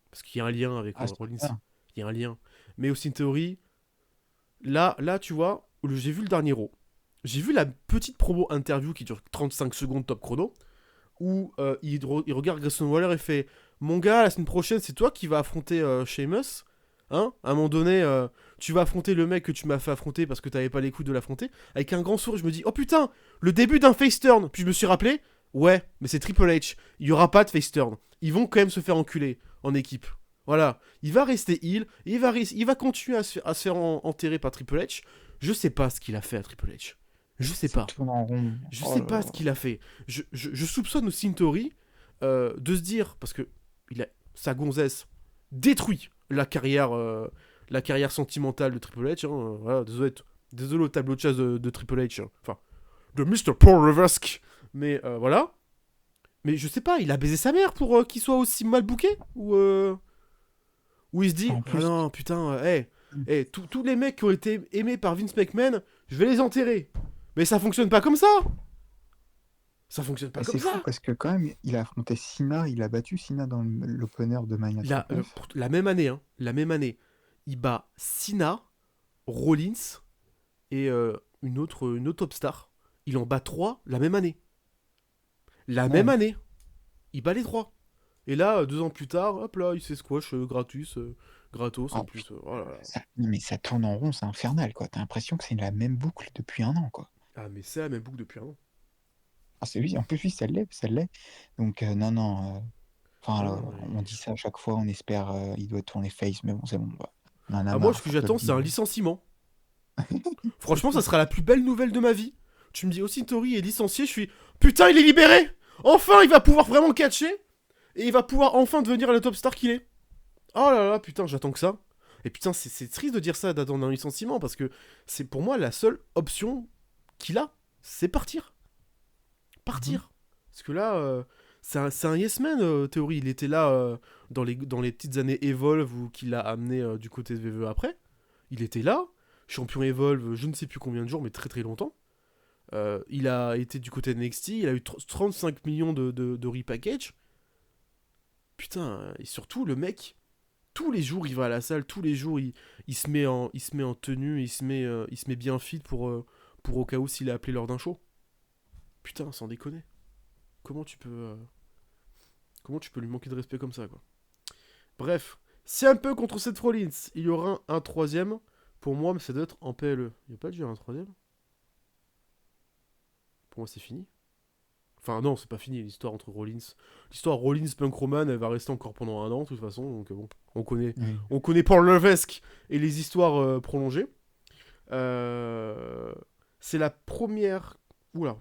parce qu'il y a un lien avec C'est Rollins. ça. Il y a un lien. Mais Austin Theory, là, tu vois, j'ai vu le dernier Raw. J'ai vu la petite promo interview qui dure 35 secondes top chrono, où il regarde Grayson Waller et fait « Mon gars, la semaine prochaine, c'est toi qui vas affronter Sheamus. Hein, à un moment donné, tu vas affronter le mec que tu m'as fait affronter parce que t'avais pas les couilles de l'affronter. » Avec un grand sourire, je me dis « Oh putain, le début d'un face turn !» Puis je me suis rappelé « Ouais, mais c'est Triple H. Il y aura pas de face turn. Ils vont quand même se faire enculer en équipe. » Voilà. Il va rester heal, et il va continuer à se faire enterrer par Triple H. Je sais pas ce qu'il a fait à Triple H. Je sais pas. Ça tourne en rond. Je Oh sais là pas là. ce qu'il a fait. Je soupçonne Austin Theory de se dire, parce que sa gonzesse détruit la carrière sentimentale de Triple H. Voilà, désolé au tableau de chasse de Triple H. Enfin, de Mr. Paul Levesque. Mais voilà. Mais je sais pas, il a baisé sa mère pour qu'il soit aussi mal booké. Ou il se dit, En ah plus, non, putain, tous les mecs qui ont été aimés par Vince McMahon, je vais les enterrer. Mais ça fonctionne pas comme ça. Ça fonctionne pas mais comme c'est fou ça. parce que quand même, il a affronté Cena, il a battu Cena dans l'opener de Mania 39. La même année, il bat Cena, Rollins et une autre top star. Il en bat 3 la même année. La même Ouais. année. Il bat les 3. Et là, 2 ans plus tard, hop là, il s'est squash gratos en Oh, plus. Oh là là. non, mais ça tourne en rond, c'est infernal, quoi. T'as l'impression que c'est la même boucle depuis un an, quoi. Ah, mais c'est la même boucle depuis un an. Ah, c'est lui, en plus, lui, ça l'est, ça l'est. Donc, non, non. Enfin, Ah, alors, on dit ça à chaque fois, on espère, il doit tourner face, mais bon, c'est bon, bah, on en a Ah, moi, marre, ce que faut te le j'attends, c'est dire. un licenciement. Franchement, ça sera la plus belle nouvelle de ma vie. Tu me dis, Austin Theory est licencié, je suis... Putain, il est libéré. Enfin, il va pouvoir vraiment catcher. Et il va pouvoir enfin devenir le top star qu'il est. Oh là là, putain, j'attends que ça. Et putain, c'est triste de dire ça, d'attendre un licenciement, parce que c'est pour moi la seule option qu'il a, c'est partir. Partir. Parce que là, c'est un yes man, Theory. Il était là dans les petites années Evolve ou qu'il l'a amené du côté de VVE après. Il était là, champion Evolve, je ne sais plus combien de jours, mais très très longtemps. Il a été du côté de NXT, il a eu 35 millions de repackage. Putain, et surtout le mec, tous les jours il va à la salle, tous les jours il se met en tenue, il se met bien fit pour au cas où s'il est appelé lors d'un show. Putain, sans déconner. Comment tu peux lui manquer de respect comme ça, quoi. Bref, si un peu contre Seth Rollins, il y aura un troisième. Pour moi, mais ça doit être en PLE. Il n'y a pas déjà un troisième? Pour moi, c'est fini. Enfin, non, c'est pas fini, l'histoire entre Rollins. L'histoire Rollins-Punk Roman, elle va rester encore pendant un an, de toute façon. Donc, bon, on connaît Paul Levesque et les histoires prolongées. C'est la première... Oula,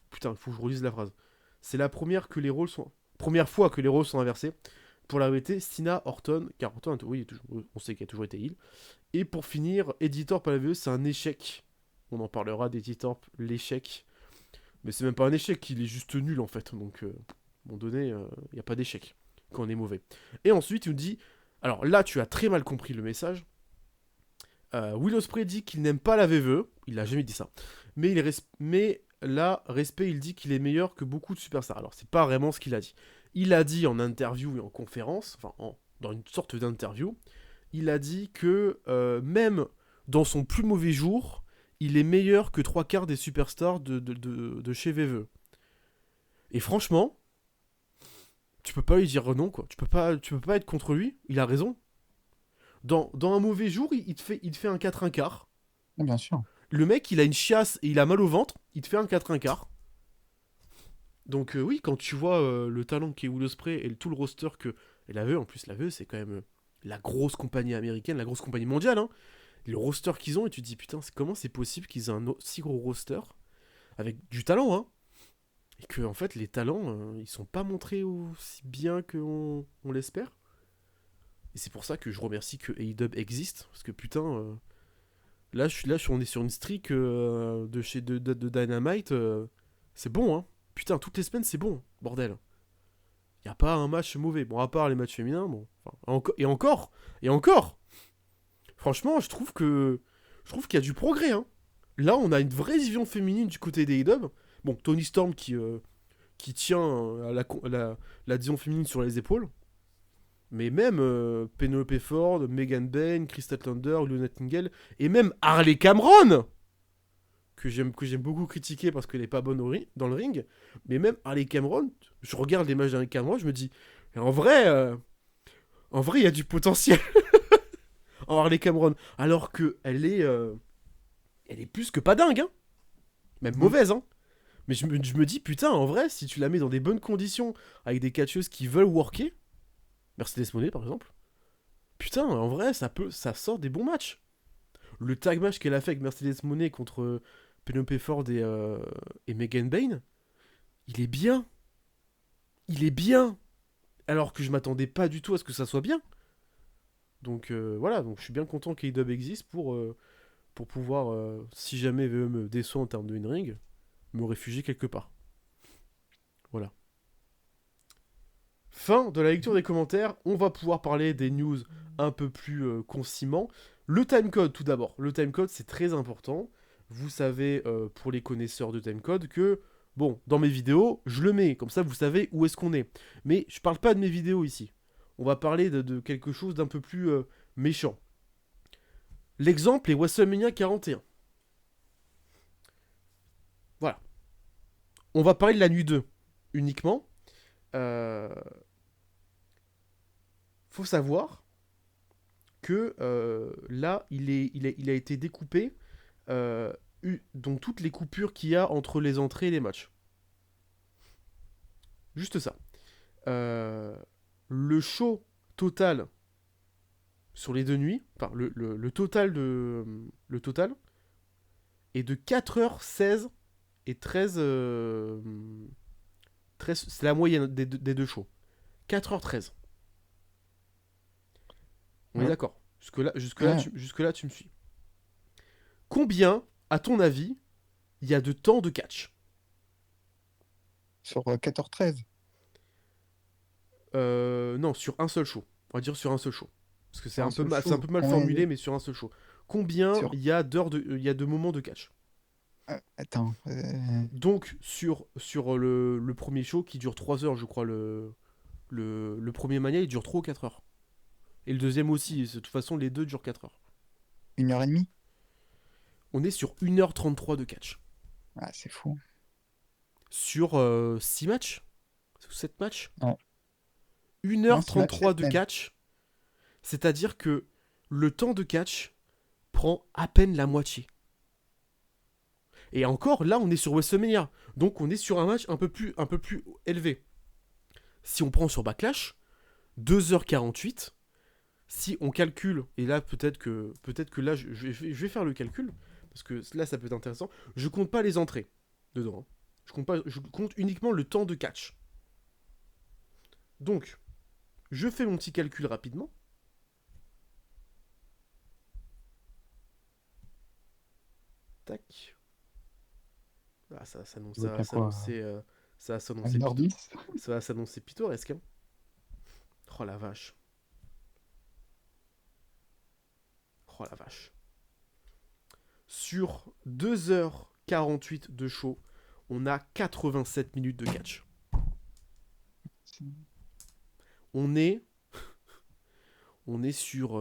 putain, il faut que je relise la phrase. C'est la première fois que les rôles sont inversés. Pour la vérité, Cena, Orton, car Orton, oui, on sait qu'il a toujours été heel. Et pour finir, Eddie Thorpe à la VE, c'est un échec. On en parlera d'Eddie Thorpe, l'échec. Mais c'est même pas un échec, il est juste nul en fait. Donc, à un moment donné, il n'y a pas d'échec quand on est mauvais. Et ensuite, il nous dit... Alors là, tu as très mal compris le message. Will Ospreay dit qu'il n'aime pas la VVE. Il a jamais dit ça. Mais là, respect, il dit qu'il est meilleur que beaucoup de superstars. Alors, c'est pas vraiment ce qu'il a dit. Il a dit en interview et en conférence, enfin, dans une sorte d'interview, il a dit que même dans son plus mauvais jour, il est meilleur que 3/4 des superstars de chez VVE. Et franchement, tu peux pas lui dire non, quoi. Tu peux pas être contre lui, il a raison. Dans un mauvais jour, il te fait un 4/1/4. Bien sûr. Le mec, il a une chiasse et il a mal au ventre, il te fait un 4/1/4. Donc oui, quand tu vois le talent qu'est Will Ospreay et tout le roster que... Et la VE, en plus, la VE, c'est quand même la grosse compagnie américaine, la grosse compagnie mondiale, hein. Le roster qu'ils ont, et tu te dis, putain, comment c'est possible qu'ils aient un si gros roster avec du talent, hein. Et que, en fait, les talents, ils sont pas montrés aussi bien qu'on l'espère. Et c'est pour ça que je remercie que AEW existe. Parce que putain, on est sur une streak de Dynamite. C'est bon, hein. Putain, toutes les semaines, c'est bon, bordel. Y a pas un match mauvais. Bon, à part les matchs féminins, bon. Enfin, et encore. Et encore. Franchement, je trouve qu'il y a du progrès, hein. Là, on a une vraie vision féminine du côté des AEW. Bon, Tony Storm qui tient la division féminine sur les épaules. Mais même Penelope Ford, Megan Bayne, Crystal Thunder, Lou Nightingale, et même Harley Cameron, que j'aime beaucoup critiquer parce qu'elle n'est pas bonne dans le ring. Mais même Harley Cameron, je regarde les matchs d'Harley Cameron, je me dis, en vrai, il y a du potentiel en Harley Cameron. Alors que elle est plus que pas dingue, hein. Même mauvaise, hein. Mais je me dis, putain, en vrai, si tu la mets dans des bonnes conditions, avec des catcheuses qui veulent worker, Mercedes Moné par exemple, putain, en vrai, ça sort des bons matchs. Le tag match qu'elle a fait avec Mercedes Moné contre Penelope Ford et Megan Bayne, il est bien. Il est bien. Alors que je m'attendais pas du tout à ce que ça soit bien. Donc voilà, donc je suis bien content qu'AEW existe pour pouvoir, si jamais VE me déçoit en termes de in-ring, me réfugier quelque part. Voilà. Fin de la lecture des commentaires, on va pouvoir parler des news un peu plus concisément. Le timecode tout d'abord. Le timecode c'est très important. Vous savez, pour les connaisseurs de timecode, que, bon, dans mes vidéos, je le mets, comme ça vous savez où est-ce qu'on est. Mais je parle pas de mes vidéos ici. On va parler de quelque chose d'un peu plus méchant. L'exemple est WrestleMania 41. Voilà. On va parler de la nuit 2 uniquement. Faut savoir que là, il a été découpé, donc toutes les coupures qu'il y a entre les entrées et les matchs. Juste ça. Le show total sur les 2 nuits, enfin le total est de 4h16 et 13, 13, c'est la moyenne des deux shows. 4h13. On est d'accord. Jusque-là, tu me suis. Combien, à ton avis, il y a de temps de catch Sur 14-13. Non, sur un seul show. On va dire sur un seul show. Parce que c'est un peu mal Ouais, formulé, mais sur un seul show. Combien sur... il y a de moments de catch Attends. Donc, sur le premier show, qui dure 3 heures, je crois, le premier Mania, il dure 3 ou 4 heures. Et le deuxième aussi. De toute façon, les deux durent 4 heures. 1h30. On est sur 1h33 de catch. Ah, c'est fou. Sur 6 matchs 7 matchs Non. 1h33 de semaine. catch. C'est-à-dire que le temps de catch prend à peine la moitié. Et encore, là, on est sur WrestleMania. Donc, on est sur un match un peu plus élevé. Si on prend sur Backlash, 2h48. Si on calcule, et là, peut-être que là, je vais faire le calcul, parce que là, ça peut être intéressant. Je compte pas les entrées dedans. Hein. Je compte uniquement le temps de catch. Donc, je fais mon petit calcul rapidement. Tac. Ah, ça va s'annoncer. Ça va s'annoncer. 1h10. Ça va s'annoncer pittoresque. Hein. Oh la vache. Oh la vache. Sur 2h48 de show, on a 87 minutes de catch. On est sur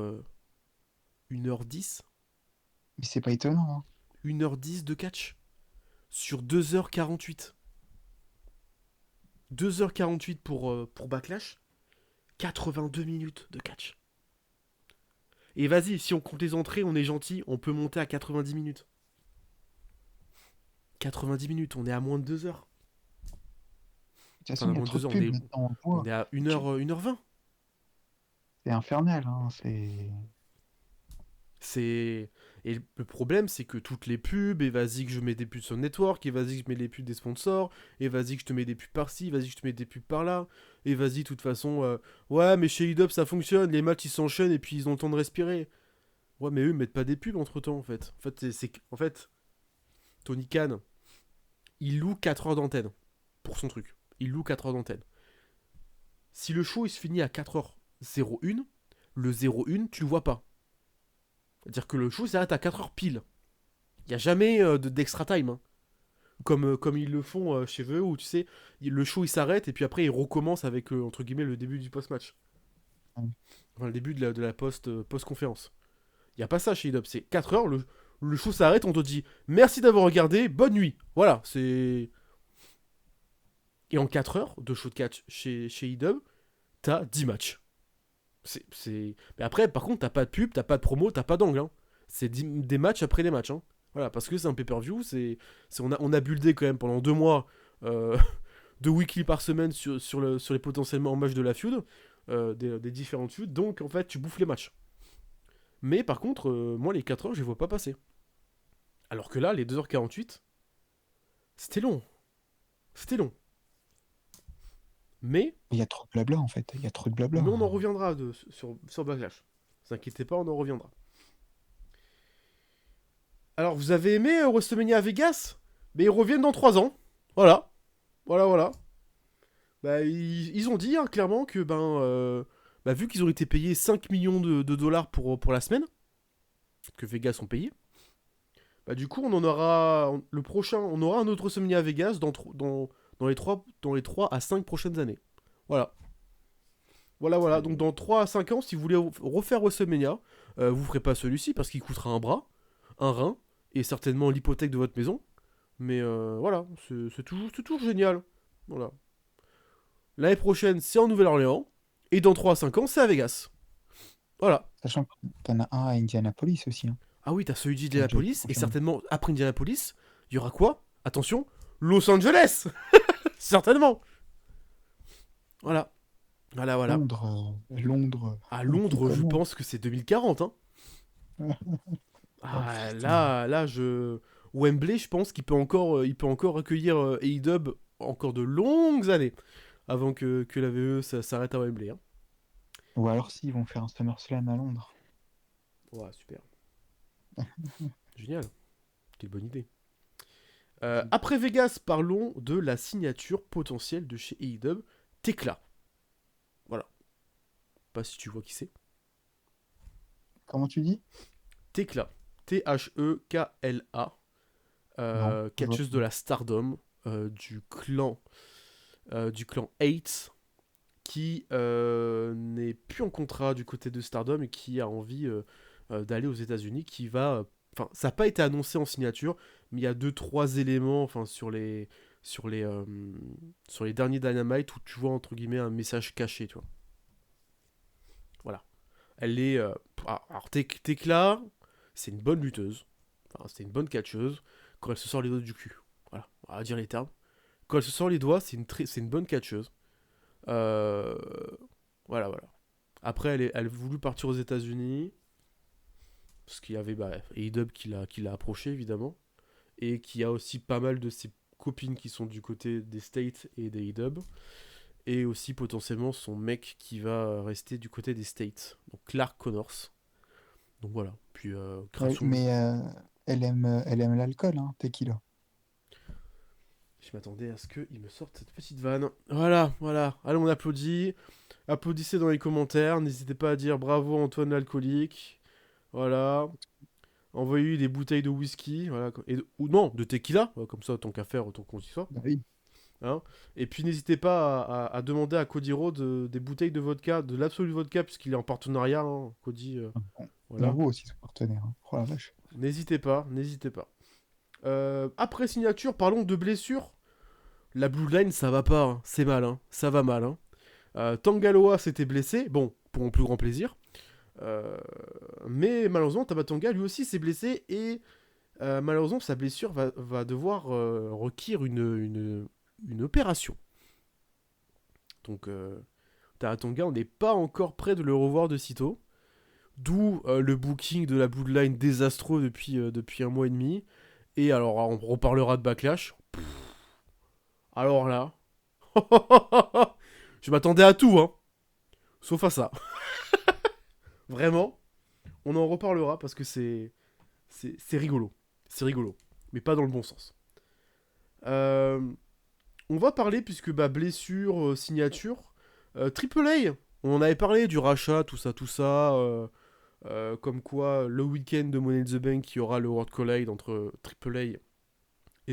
1h10. Mais c'est pas étonnant. Hein. 1h10 de catch. Sur 2h48. 2h48 pour Backlash. 82 minutes de catch. Et vas-y, si on compte les entrées, on est gentil, on peut monter à 90 minutes. 90 minutes, on est à moins de 2 heures. De toute façon, il y a trop de pubs maintenant, on est à 1h20. C'est infernal, hein, c'est... C'est... Et le problème, c'est que toutes les pubs, et vas-y que je mets des pubs sur le network, et vas-y que je mets les pubs des sponsors, et vas-y que je te mets des pubs par-ci, vas-y que je te mets des pubs par-là, et vas-y, de toute façon, ouais, mais chez eDub ça fonctionne, les matchs ils s'enchaînent et puis ils ont le temps de respirer. Ouais, mais eux, ils mettent pas des pubs entre temps, en fait. En fait, Tony Khan, il loue 4 heures d'antenne pour son truc. Il loue 4 heures d'antenne. Si le show il se finit à 4h01, le 01, tu le vois pas. C'est-à-dire que le show s'arrête à 4h pile. Il n'y a jamais d'extra time. Hein. Comme ils le font chez eux, où tu sais, le show il s'arrête et puis après il recommence avec, entre guillemets, le début du post-match. Mm. Enfin, le début de la post-conférence. Il n'y a pas ça chez eDub. C'est 4 heures, le show s'arrête, on te dit merci d'avoir regardé, bonne nuit. Voilà, c'est. Et en 4 heures de show de catch chez eDub, t'as 10 matchs. Mais après, par contre, t'as pas de pub, t'as pas de promo, t'as pas d'angle. Hein. C'est des matchs après des matchs. Hein. Voilà, parce que c'est un pay-per-view, on a buildé quand même pendant 2 mois de weekly par semaine sur les potentiellement matchs de la feud, des différentes feuds, donc en fait, tu bouffes les matchs. Mais par contre, moi, les 4 heures, je les vois pas passer. Alors que là, les 2h48, c'était long. C'était long. Mais Il y a trop de blabla en fait. Il y a trop de blabla. on en reviendra sur Backlash. Ne vous inquiétez pas, on en reviendra. Alors, vous avez aimé WrestleMania à Vegas? Mais ils reviennent dans 3 ans. Voilà. Voilà. Bah, ils ont dit hein, clairement que, vu qu'ils ont été payés 5 millions de dollars pour la semaine, que Vegas ont payé, bah, du coup, on en aura. Le prochain, on aura un autre WrestleMania à Vegas dans les 3 à 5 prochaines années. Voilà. Voilà. Donc, dans 3 à 5 ans, si vous voulez refaire WrestleMania, vous ferez pas celui-ci parce qu'il coûtera un bras, un rein et certainement l'hypothèque de votre maison. Mais voilà, c'est toujours génial. Voilà. L'année prochaine, c'est en Nouvelle-Orléans. Et dans 3 à 5 ans, c'est à Vegas. Voilà. Sachant que t'en as un à Indianapolis aussi. Hein. Ah oui, t'as celui Qui a déjà été d'Indianapolis. Et confirmé. certainement, après Indianapolis, il y aura quoi? Attention, Los Angeles. Certainement. Voilà. Londres. À Londres, je Comment pense que c'est 2040. Hein. Oh, Ah, putain. Wembley, je pense il peut encore accueillir AEW encore de longues années avant que la VE s'arrête à Wembley. Hein. Ou alors s'ils vont faire un SummerSlam à Londres. Ouais, super. Génial. Quelle bonne idée. Après Vegas, parlons de la signature potentielle de chez AEW, Tekla. Voilà. Pas si tu vois qui c'est. Comment tu dis? Tekla. Thekla. Non. Je vois Catcheuse de la Stardom du clan 8 qui n'est plus en contrat du côté de Stardom et qui a envie d'aller aux États-Unis, qui va. Enfin, ça n'a pas été annoncé en signature, mais il y a 2-3 éléments, enfin, sur les derniers Dynamite où tu vois entre guillemets un message caché, tu vois. Voilà. Elle est. Alors Tekla, c'est une bonne lutteuse. Enfin, c'est une bonne catcheuse quand elle se sort les doigts du cul. Voilà, on va dire les termes. Quand elle se sort les doigts, c'est une bonne catcheuse. Euh, Voilà. Après, elle a voulu partir aux États-Unis. Parce qu'il y avait AEW qui l'a approché, évidemment. Et qui a aussi pas mal de ses copines qui sont du côté des States et des AEW. Et aussi potentiellement son mec qui va rester du côté des States. Donc Clark Connors. Donc voilà. Puis grâce au... Mais elle aime l'alcool, hein, Tequila. Je m'attendais à ce qu'il me sorte cette petite vanne. Voilà. Allez, on applaudit. Applaudissez dans les commentaires. N'hésitez pas à dire bravo Antoine l'alcoolique. Voilà. Envoyez-lui des bouteilles de whisky. Voilà. Ou non, de tequila. Comme ça, tant qu'à faire, autant qu'on s'y soit. Bah oui. Hein. Et puis n'hésitez pas à demander à Cody Rhodes des bouteilles de vodka, de l'absolu vodka, puisqu'il est en partenariat. Hein, Cody. On Voilà. avoue aussi son partenaire. Hein. Oh la vache. N'hésitez pas. Après signature, parlons de blessures. La Bloodline, ça va pas. Hein. C'est mal. Hein. Ça va mal. Hein. Tangaloa s'était blessé. Bon, pour mon plus grand plaisir. Mais malheureusement, Tamatanga lui aussi s'est blessé et malheureusement sa blessure va devoir requérir une opération. Donc Tamatanga, on n'est pas encore prêt de le revoir de sitôt. D'où le booking de la Bloodline désastreux depuis un mois et demi. Et alors, on reparlera de Backlash. Alors là... je m'attendais à tout, hein. Sauf à ça. Vraiment, on en reparlera parce que c'est rigolo. C'est rigolo. Mais pas dans le bon sens. On va parler, puisque blessure, signature. Triple A, on en avait parlé du rachat, tout ça. Comme quoi, le week-end de Money in the Bank, il y aura le World Collide entre Triple A et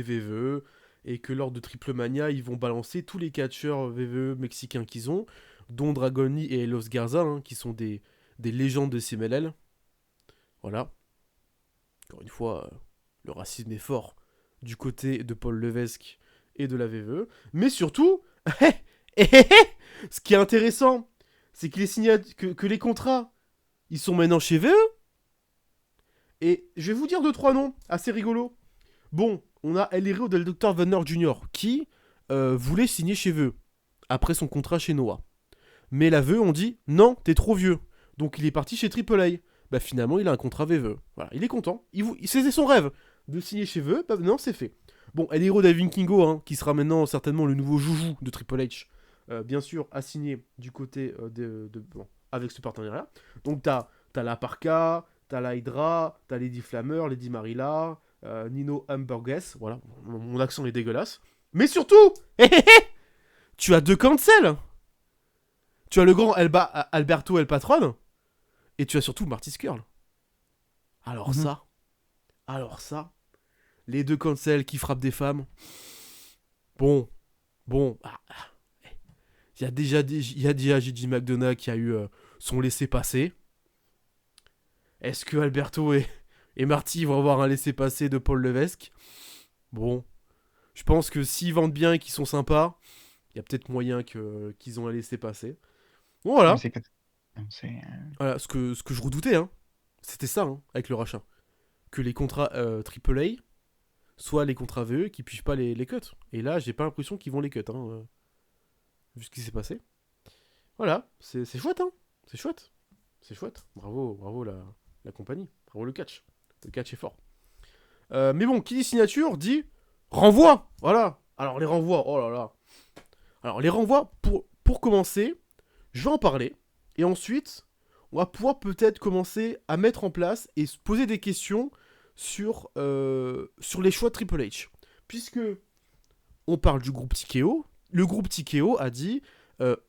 VVE. Et que lors de Triple Mania, ils vont balancer tous les catcheurs VVE mexicains qu'ils ont, dont Dragon Lee et Los Garza, hein, qui sont des légendes de CMLL. Voilà. Encore une fois, le racisme est fort du côté de Paul Levesque et de la VVE. Mais surtout, ce qui est intéressant, c'est que les contrats, ils sont maintenant chez VVE. Et je vais vous dire 2-3 noms assez rigolos. Bon, on a El Hero del Dr. Vanner Jr. qui voulait signer chez VVE après son contrat chez Noah. Mais la VVE ont dit non, t'es trop vieux. Donc il est parti chez AAA. Bah finalement, il a un contrat VVE. Voilà, il est content. C'était son rêve de signer chez VVE. Bah non, c'est fait. Bon, El Hero del Vikingo, hein, qui sera maintenant certainement le nouveau joujou de Triple H, bien sûr, a signé du côté avec ce partenariat. Donc t'as la Parka, t'as la Hydra, t'as Lady Flammer, Lady Marilla, Nino Hamburgues. Voilà, mon accent est dégueulasse. Mais surtout, tu as 2 cancels. Tu as le grand Alberto El Patron. Et tu as surtout Marty Scurll. Alors ça, les 2 cancels qui frappent des femmes. Bon, il y a déjà Gigi McDonough qui a eu son laissez-passer. Est-ce que Alberto et Marty vont avoir un laissez-passer de Paul Levesque? Bon, je pense que s'ils vendent bien et qu'ils sont sympas, il y a peut-être moyen qu'ils ont un laissez-passer. Bon, voilà. Voilà, ce que je redoutais, hein. C'était ça, hein, avec le rachat. Que les contrats AAA soient les contrats VE qui puissent pas les cut. Et là, j'ai pas l'impression qu'ils vont les cut, hein, vu ce qui s'est passé. Voilà, c'est chouette, hein. C'est chouette. C'est chouette. Bravo la compagnie. Bravo le catch. Le catch est fort. Mais bon, qui dit signature dit renvoi. Voilà. Alors les renvois, oh là là. Alors les renvois, pour commencer, je vais en parler. Et ensuite, on va pouvoir peut-être commencer à mettre en place et se poser des questions sur les choix de Triple H. Puisque on parle du groupe TKO. Le groupe TKO a dit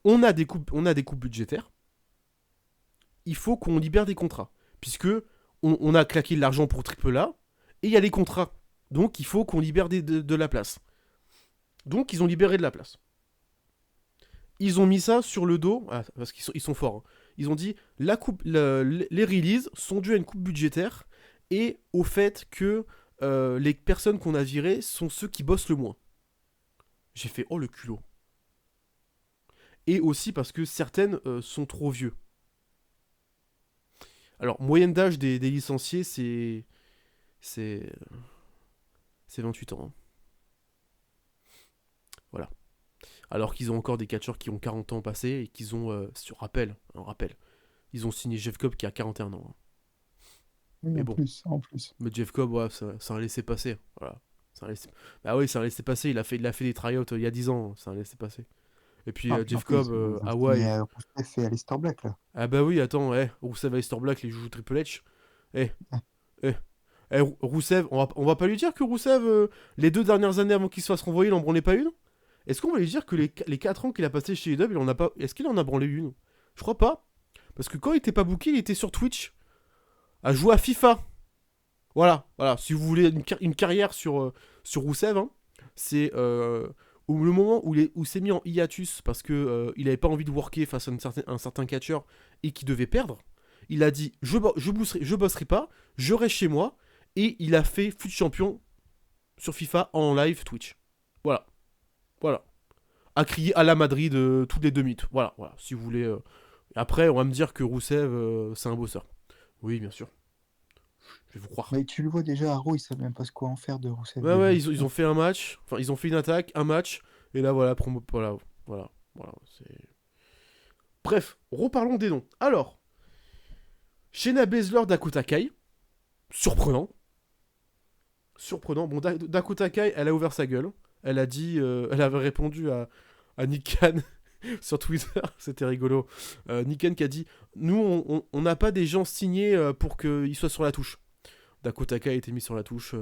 on a des coupes budgétaires. Il faut qu'on libère des contrats. Puisque on a claqué de l'argent pour AAA et il y a les contrats. Donc il faut qu'on libère de la place. Donc ils ont libéré de la place. Ils ont mis ça sur le dos, parce qu'ils sont forts. Hein. Ils ont dit les releases sont dues à une coupe budgétaire et au fait que les personnes qu'on a virées sont ceux qui bossent le moins. J'ai fait oh le culot. Et aussi parce que certaines sont trop vieux. Alors, moyenne d'âge des licenciés, c'est 28 ans. Hein. Voilà. Alors qu'ils ont encore des catcheurs qui ont 40 ans passés et qu'ils ont, rappel, ils ont signé Jeff Cobb qui a 41 ans. Hein. Oui, mais en plus. Mais Jeff Cobb, ouais, c'est un laissez-passer. Voilà. Bah oui, c'est un laissez-passer. Il a fait des tryouts il y a 10 ans. C'est un laissez-passer. Et puis Jeff Cobb, Hawaii. Rousseff et Aleister Black, là. Ah bah oui, attends, Rousseff et Aleister Black, les jouent Triple H. Rousseff, on va pas lui dire que Rousseff, les 2 dernières années avant qu'il se fasse renvoyer, il en branlait pas une? Est-ce qu'on va lui dire que les 4 ans qu'il a passé chez UW, il en a pas... Est-ce qu'il en a branlé une? Je crois pas. Parce que quand il était pas booké, il était sur Twitch. À jouer à FIFA. Voilà. Si vous voulez une carrière sur Rousseff, hein, c'est le moment où s'est mis en hiatus parce que il avait pas envie de worker face à un certain catcheur et qu'il devait perdre. Il a dit je bosserai pas, je reste chez moi, et il a fait fut champion sur FIFA en live Twitch. Voilà. À crier à la Madrid toutes les 2 minutes. Voilà. Si vous voulez. Après, on va me dire que Rousseff, c'est un bosseur. Oui, bien sûr. Je vais vous croire. Mais tu le vois déjà, Arrow, ils savent même pas quoi en faire de Rousseff. Ouais, ils ont fait un match. Enfin, ils ont fait une attaque, un match. Et là, voilà, voilà. C'est... Bref, reparlons des noms. Alors, Shayna Baszler, Dakota Kai. Surprenant. Bon, Dakota Kai, elle a ouvert sa gueule. Elle a dit, elle avait répondu à Nick Khan sur Twitter, c'était rigolo. Nick Khan qui a dit, nous, on n'a pas des gens signés pour qu'ils soient sur la touche. Dakota Kai a été mise sur la touche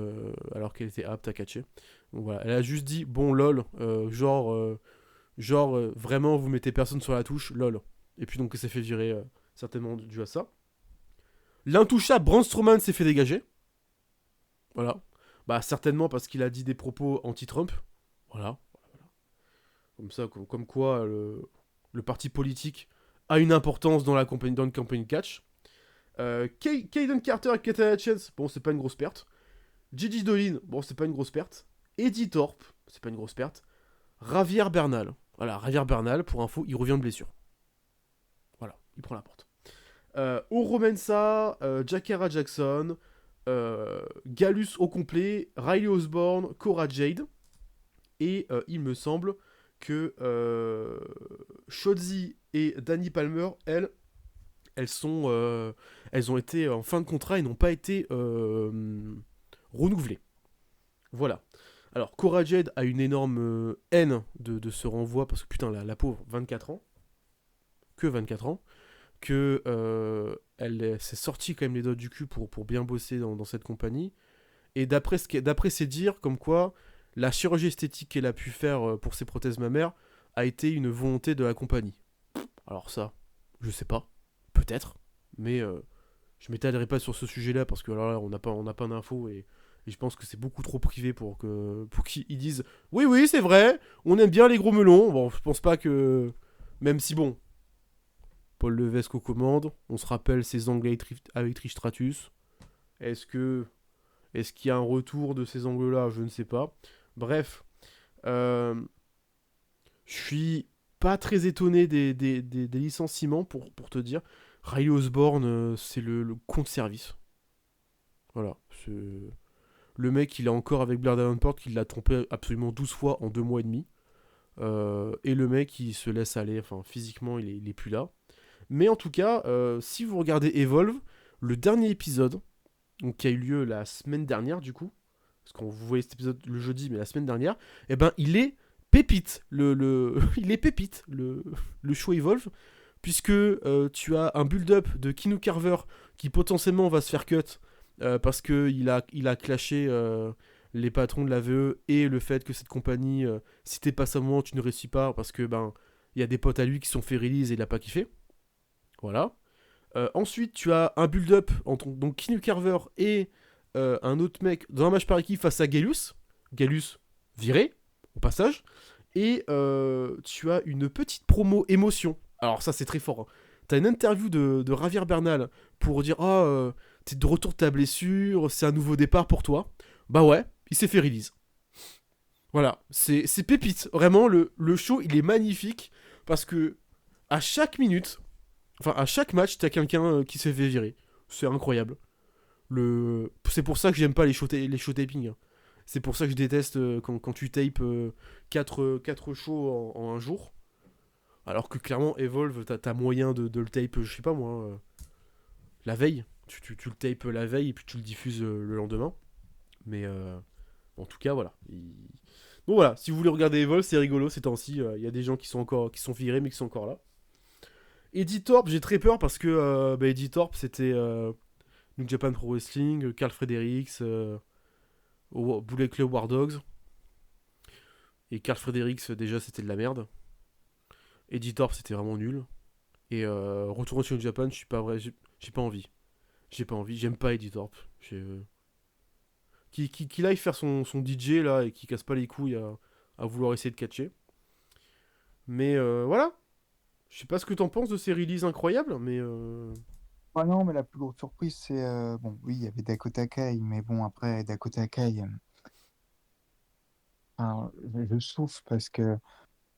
alors qu'elle était apte à catcher. Donc voilà, elle a juste dit, bon lol, vraiment vous mettez personne sur la touche, lol. Et puis donc elle s'est fait virer certainement dû à ça. L'intouchable Braun Strowman s'est fait dégager. Voilà. Bah certainement parce qu'il a dit des propos anti-Trump. Voilà. Comme ça, comme quoi le parti politique a une importance dans une campagne catch. Kaden Carter et Katana Chance, bon c'est pas une grosse perte. Gigi Dolin, bon c'est pas une grosse perte. Eddie Thorpe, c'est pas une grosse perte. Javier Bernal, voilà, Javier Bernal, pour info, il revient de blessure. Voilà, il prend la porte. Oro Mensah, Jakara Jackson, Gallus au complet, Riley Osborne, Cora Jade, et il me semble que Shotzi et Danny Palmer, elles ont été en fin de contrat et n'ont pas été renouvelées. Voilà. Alors, Cora Jade a une énorme haine de ce renvoi, parce que putain, la pauvre, 24 ans. Que 24 ans. Elle s'est sortie quand même les doigts du cul pour bien bosser dans cette compagnie. Et d'après ses dires, comme quoi, la chirurgie esthétique qu'elle a pu faire pour ses prothèses mammaires a été une volonté de la compagnie. Alors ça, je sais pas. Peut-être. Mais je m'étalerai pas sur ce sujet-là, parce que là, on n'a pas d'infos et je pense que c'est beaucoup trop privé pour qu'ils disent « Oui, c'est vrai, on aime bien les gros melons. » Bon, je pense pas que... Même si bon... Paul Levesque aux commandes, on se rappelle ses angles avec Trish Stratus. Est-ce qu'il y a un retour de ces angles-là? Je ne sais pas. Bref, je suis pas très étonné des licenciements, pour te dire. Riley Osborne, c'est le compte service. Voilà. Le mec, il est encore avec Blair Davenport, qui l'a trompé absolument 12 fois en 2 mois et demi. Et le mec, il se laisse aller. Enfin, physiquement, il est plus là. Mais en tout cas, si vous regardez Evolve, le dernier épisode, donc, qui a eu lieu la semaine dernière, du coup, parce qu'on vous voyez cet épisode le jeudi, mais la semaine dernière, eh ben, il est pépite, il est pépite, le show Evolve, puisque tu as un build-up de Keanu Carver qui potentiellement va se faire cut, parce qu'il a clashé les patrons de la VE, et le fait que cette compagnie, si t'es pas ça moment, tu ne réussis pas, parce que ben il y a des potes à lui qui sont fait release et il a pas kiffé. Voilà. Ensuite, tu as un build-up entre donc Keanu Carver et un autre mec dans un match par équipe face à Gallus. Gallus viré, au passage. Et tu as une petite promo émotion. Alors ça, c'est très fort. Hein. T'as une interview de Javier Bernal pour dire « Ah, t'es de retour de ta blessure, c'est un nouveau départ pour toi. » Bah ouais, il s'est fait release. Voilà, c'est pépite. Vraiment, le show, il est magnifique parce que à chaque minute... Enfin, à chaque match, t'as quelqu'un qui s'est fait virer. C'est incroyable. C'est pour ça que j'aime pas les show taping. Hein. C'est pour ça que je déteste quand tu tapes 4 shows en un jour. Alors que clairement, Evolve, t'as moyen de le tape, je sais pas moi, la veille. Tu le tapes la veille et puis tu le diffuses le lendemain. Mais en tout cas, voilà. Donc voilà, si vous voulez regarder Evolve, c'est rigolo ces temps-ci. Il y a des gens qui sont virés mais qui sont encore là. Eddie Thorpe, j'ai très peur parce que Eddie Thorpe, c'était New Japan Pro Wrestling, Carl Fredericks, Bullet Club War Dogs. Et Carl Fredericks, déjà, c'était de la merde. Eddie Thorpe, c'était vraiment nul. Et retourner sur New Japan, je suis pas vrai, j'ai pas envie. J'aime pas Eddie Thorpe. Qu'il aille faire son DJ là et qu'il casse pas les couilles à vouloir essayer de catcher. Mais voilà. Je sais pas ce que t'en penses de ces releases incroyables, mais... Ah non, mais la plus grosse surprise, c'est... bon, oui, il y avait Dakota Kai, mais bon, après, Dakota Kai... alors, je souffre parce que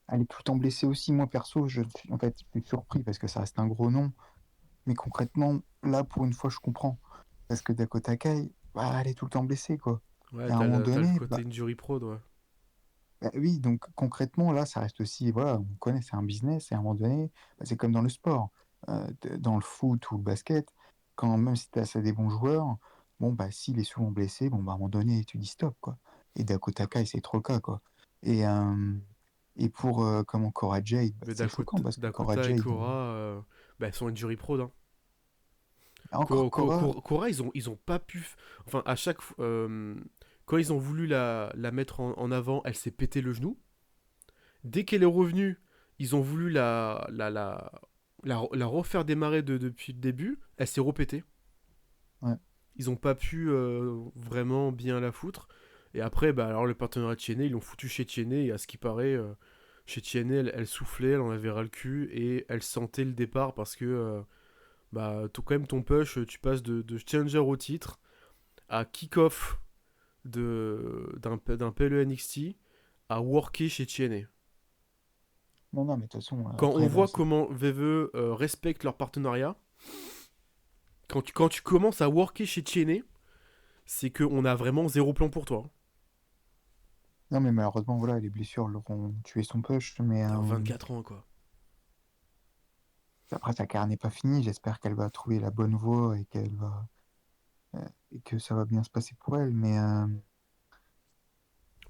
elle est tout le temps blessée aussi. Moi, perso, en fait, je suis surpris parce que ça reste un gros nom. Mais concrètement, là, pour une fois, je comprends. Parce que Dakota Kai, bah, elle est tout le temps blessée, quoi. Ouais, Et à un t'as moment le donné, côté injury prod, ouais. oui, donc concrètement, là, ça reste aussi, voilà, on connaît, c'est un business, et à un moment donné, bah, c'est comme dans le sport, dans le foot ou le basket, quand même si tu as des bons joueurs, bon, bah, s'il est souvent blessé, bon, bah, à un moment donné, tu dis stop, quoi. Et Dakota Kai, c'est trop le cas, quoi. Et, euh, et pour comment Cora Jade, bah, Mais c'est choquant parce que Cora Dakota et Jade, Cora, bah, elles sont injury prone, hein. encore Cora, Cora, ils ont pas pu. Enfin, à chaque fois. Quand ils ont voulu la mettre en avant, elle s'est pété le genou. Dès qu'elle est revenue, ils ont voulu la refaire démarrer depuis le début. Elle s'est repétée. ouais. Ils ont pas pu vraiment bien la foutre. Et après, bah, alors le partenariat de Cheney, ils l'ont foutu chez Cheney. Et à ce qui paraît, chez Cheney, elle soufflait, elle en avait ras le cul. Et elle sentait le départ parce que, bah, quand même, ton push, tu passes de challenger au titre à kick-off d'un PLE NXT à worker chez Cheney. Non, non, mais de toute façon, Quand on après, là, voit comment VVE respecte leur partenariat, quand tu commences à worker chez Cheney, c'est qu'on a vraiment zéro plan pour toi. non, mais malheureusement, voilà, les blessures leur ont tué son push, mais T'as 24 ans, quoi. après, sa carrière n'est pas finie. J'espère qu'elle va trouver la bonne voie et qu'elle va et que ça va bien se passer pour elle. Mais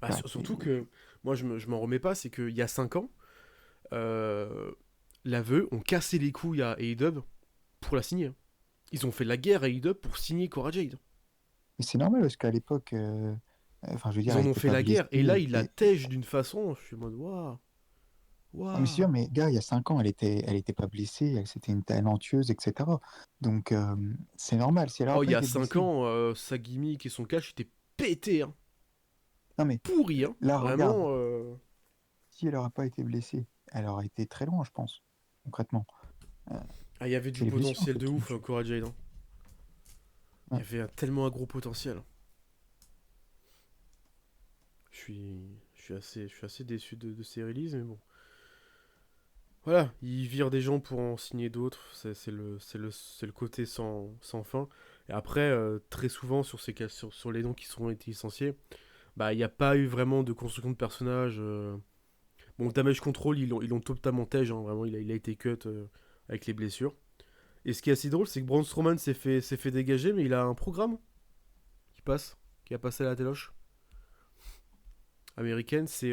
Bah, bah, surtout que, moi, je m'en remets pas, c'est qu'il y a 5 ans, euh, la VE ont cassé les couilles à AEW pour la signer. Ils ont fait la guerre à AEW pour signer Cora Jade. c'est normal parce qu'à l'époque, enfin, je veux dire, Ils elle en ont était fait pas la blessée. guerre, et là, ils la tègent d'une façon, je suis en mode, waouh, Non, mais c'est sûr, waouh. mais gars, il y a 5 ans, elle était pas blessée, c'était une talentueuse, etc. Donc, c'est normal. Si elle n'aurait Oh, il pas y a été 5 blessée, ans, sa gimmick et son cash étaient pétés, hein. non, mais Pourri, hein. là, regarde, Vraiment. si elle n'aurait pas été blessée, elle aurait été très loin, je pense, concrètement. Euh, Ah, il y avait c'est du les blessures, en potentiel fait, de qui nous ouf, tuent. Cora Jade, hein. Il y Ouais. avait tellement un gros potentiel. Je suis assez déçu de ces releases, mais bon. Voilà, ils virent des gens pour en signer d'autres. C'est le côté sans fin. Et après, très souvent, sur les noms qui seront été licenciés, bah, il n'y a pas eu vraiment de construction de personnages. Bon, Damage Control, ils l'ont totalement tège, hein, vraiment, il a été cut avec les blessures. Et ce qui est assez drôle, c'est que Braun Strowman s'est fait dégager, mais il a un programme qui passe, qui a passé à la téloche américaine. C'est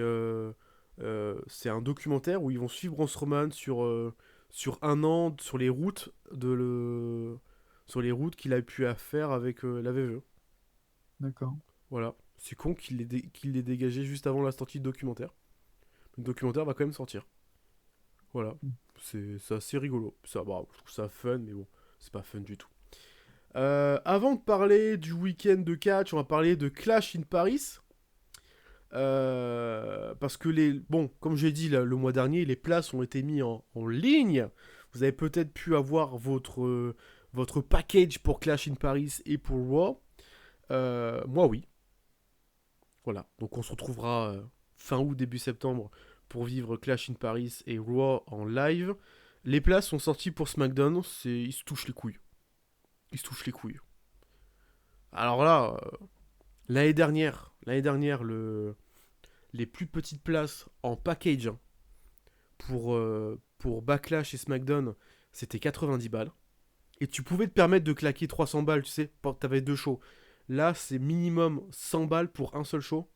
un documentaire où ils vont suivre Braun Strowman sur un an sur les routes sur les routes qu'il a pu faire avec la VVE. D'accord. Voilà. C'est con qu'il l'ait dégagé juste avant la sortie de documentaire. Le documentaire va quand même sortir. Voilà. C'est assez rigolo. Ça, bah, je trouve ça fun, mais bon, c'est pas fun du tout. Avant de parler du week-end de catch, on va parler de Clash in Paris. Parce que bon, comme j'ai dit le mois dernier, les places ont été mises en ligne. Vous avez peut-être pu avoir votre package pour Clash in Paris et pour Raw. Moi, oui. Voilà. Donc, on se retrouvera fin août, début septembre pour vivre Clash in Paris et Raw en live. Les places sont sorties pour SmackDown. Ils se touchent les couilles. Ils se touchent les couilles. Alors là, l'année dernière, les plus petites places en package, hein, pour Backlash et SmackDown, c'était 90 balles. Et tu pouvais te permettre de claquer 300 balles, tu sais, t'avais deux shows. Là, c'est minimum 100 balles pour un seul show.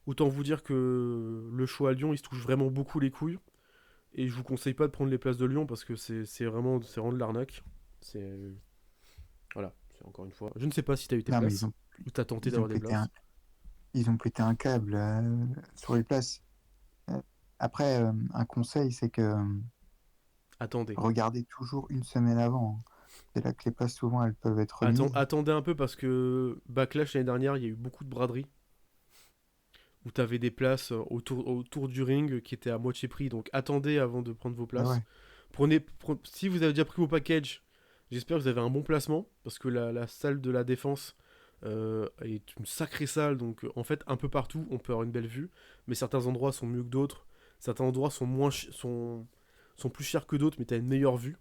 Autant vous dire que le show à Lyon, il se touche vraiment beaucoup les couilles. Et je vous conseille pas de prendre les places de Lyon parce que c'est vraiment de l'arnaque. C'est. Voilà, c'est encore une fois. Je ne sais pas si t'as eu tes Non, mais places ou t'as tenté ils ont d'avoir des pété places. ils ont pété un câble sur les places. Euh, Après, un conseil, c'est que Attendez. regardez toujours une semaine avant, hein. C'est là que les places, souvent, elles peuvent être remises. Attendez un peu parce que Backlash l'année dernière, il y a eu beaucoup de braderies. Où t'avais des places autour du ring qui étaient à moitié prix. Donc attendez avant de prendre vos Ah places. ouais, Si vous avez déjà pris vos packages, j'espère que vous avez un bon placement. Parce que la salle de la défense est une sacrée salle. Donc en fait, un peu partout, on peut avoir une belle vue. Mais certains endroits sont mieux que d'autres. Certains endroits sont, sont plus chers que d'autres, mais t'as une meilleure vue.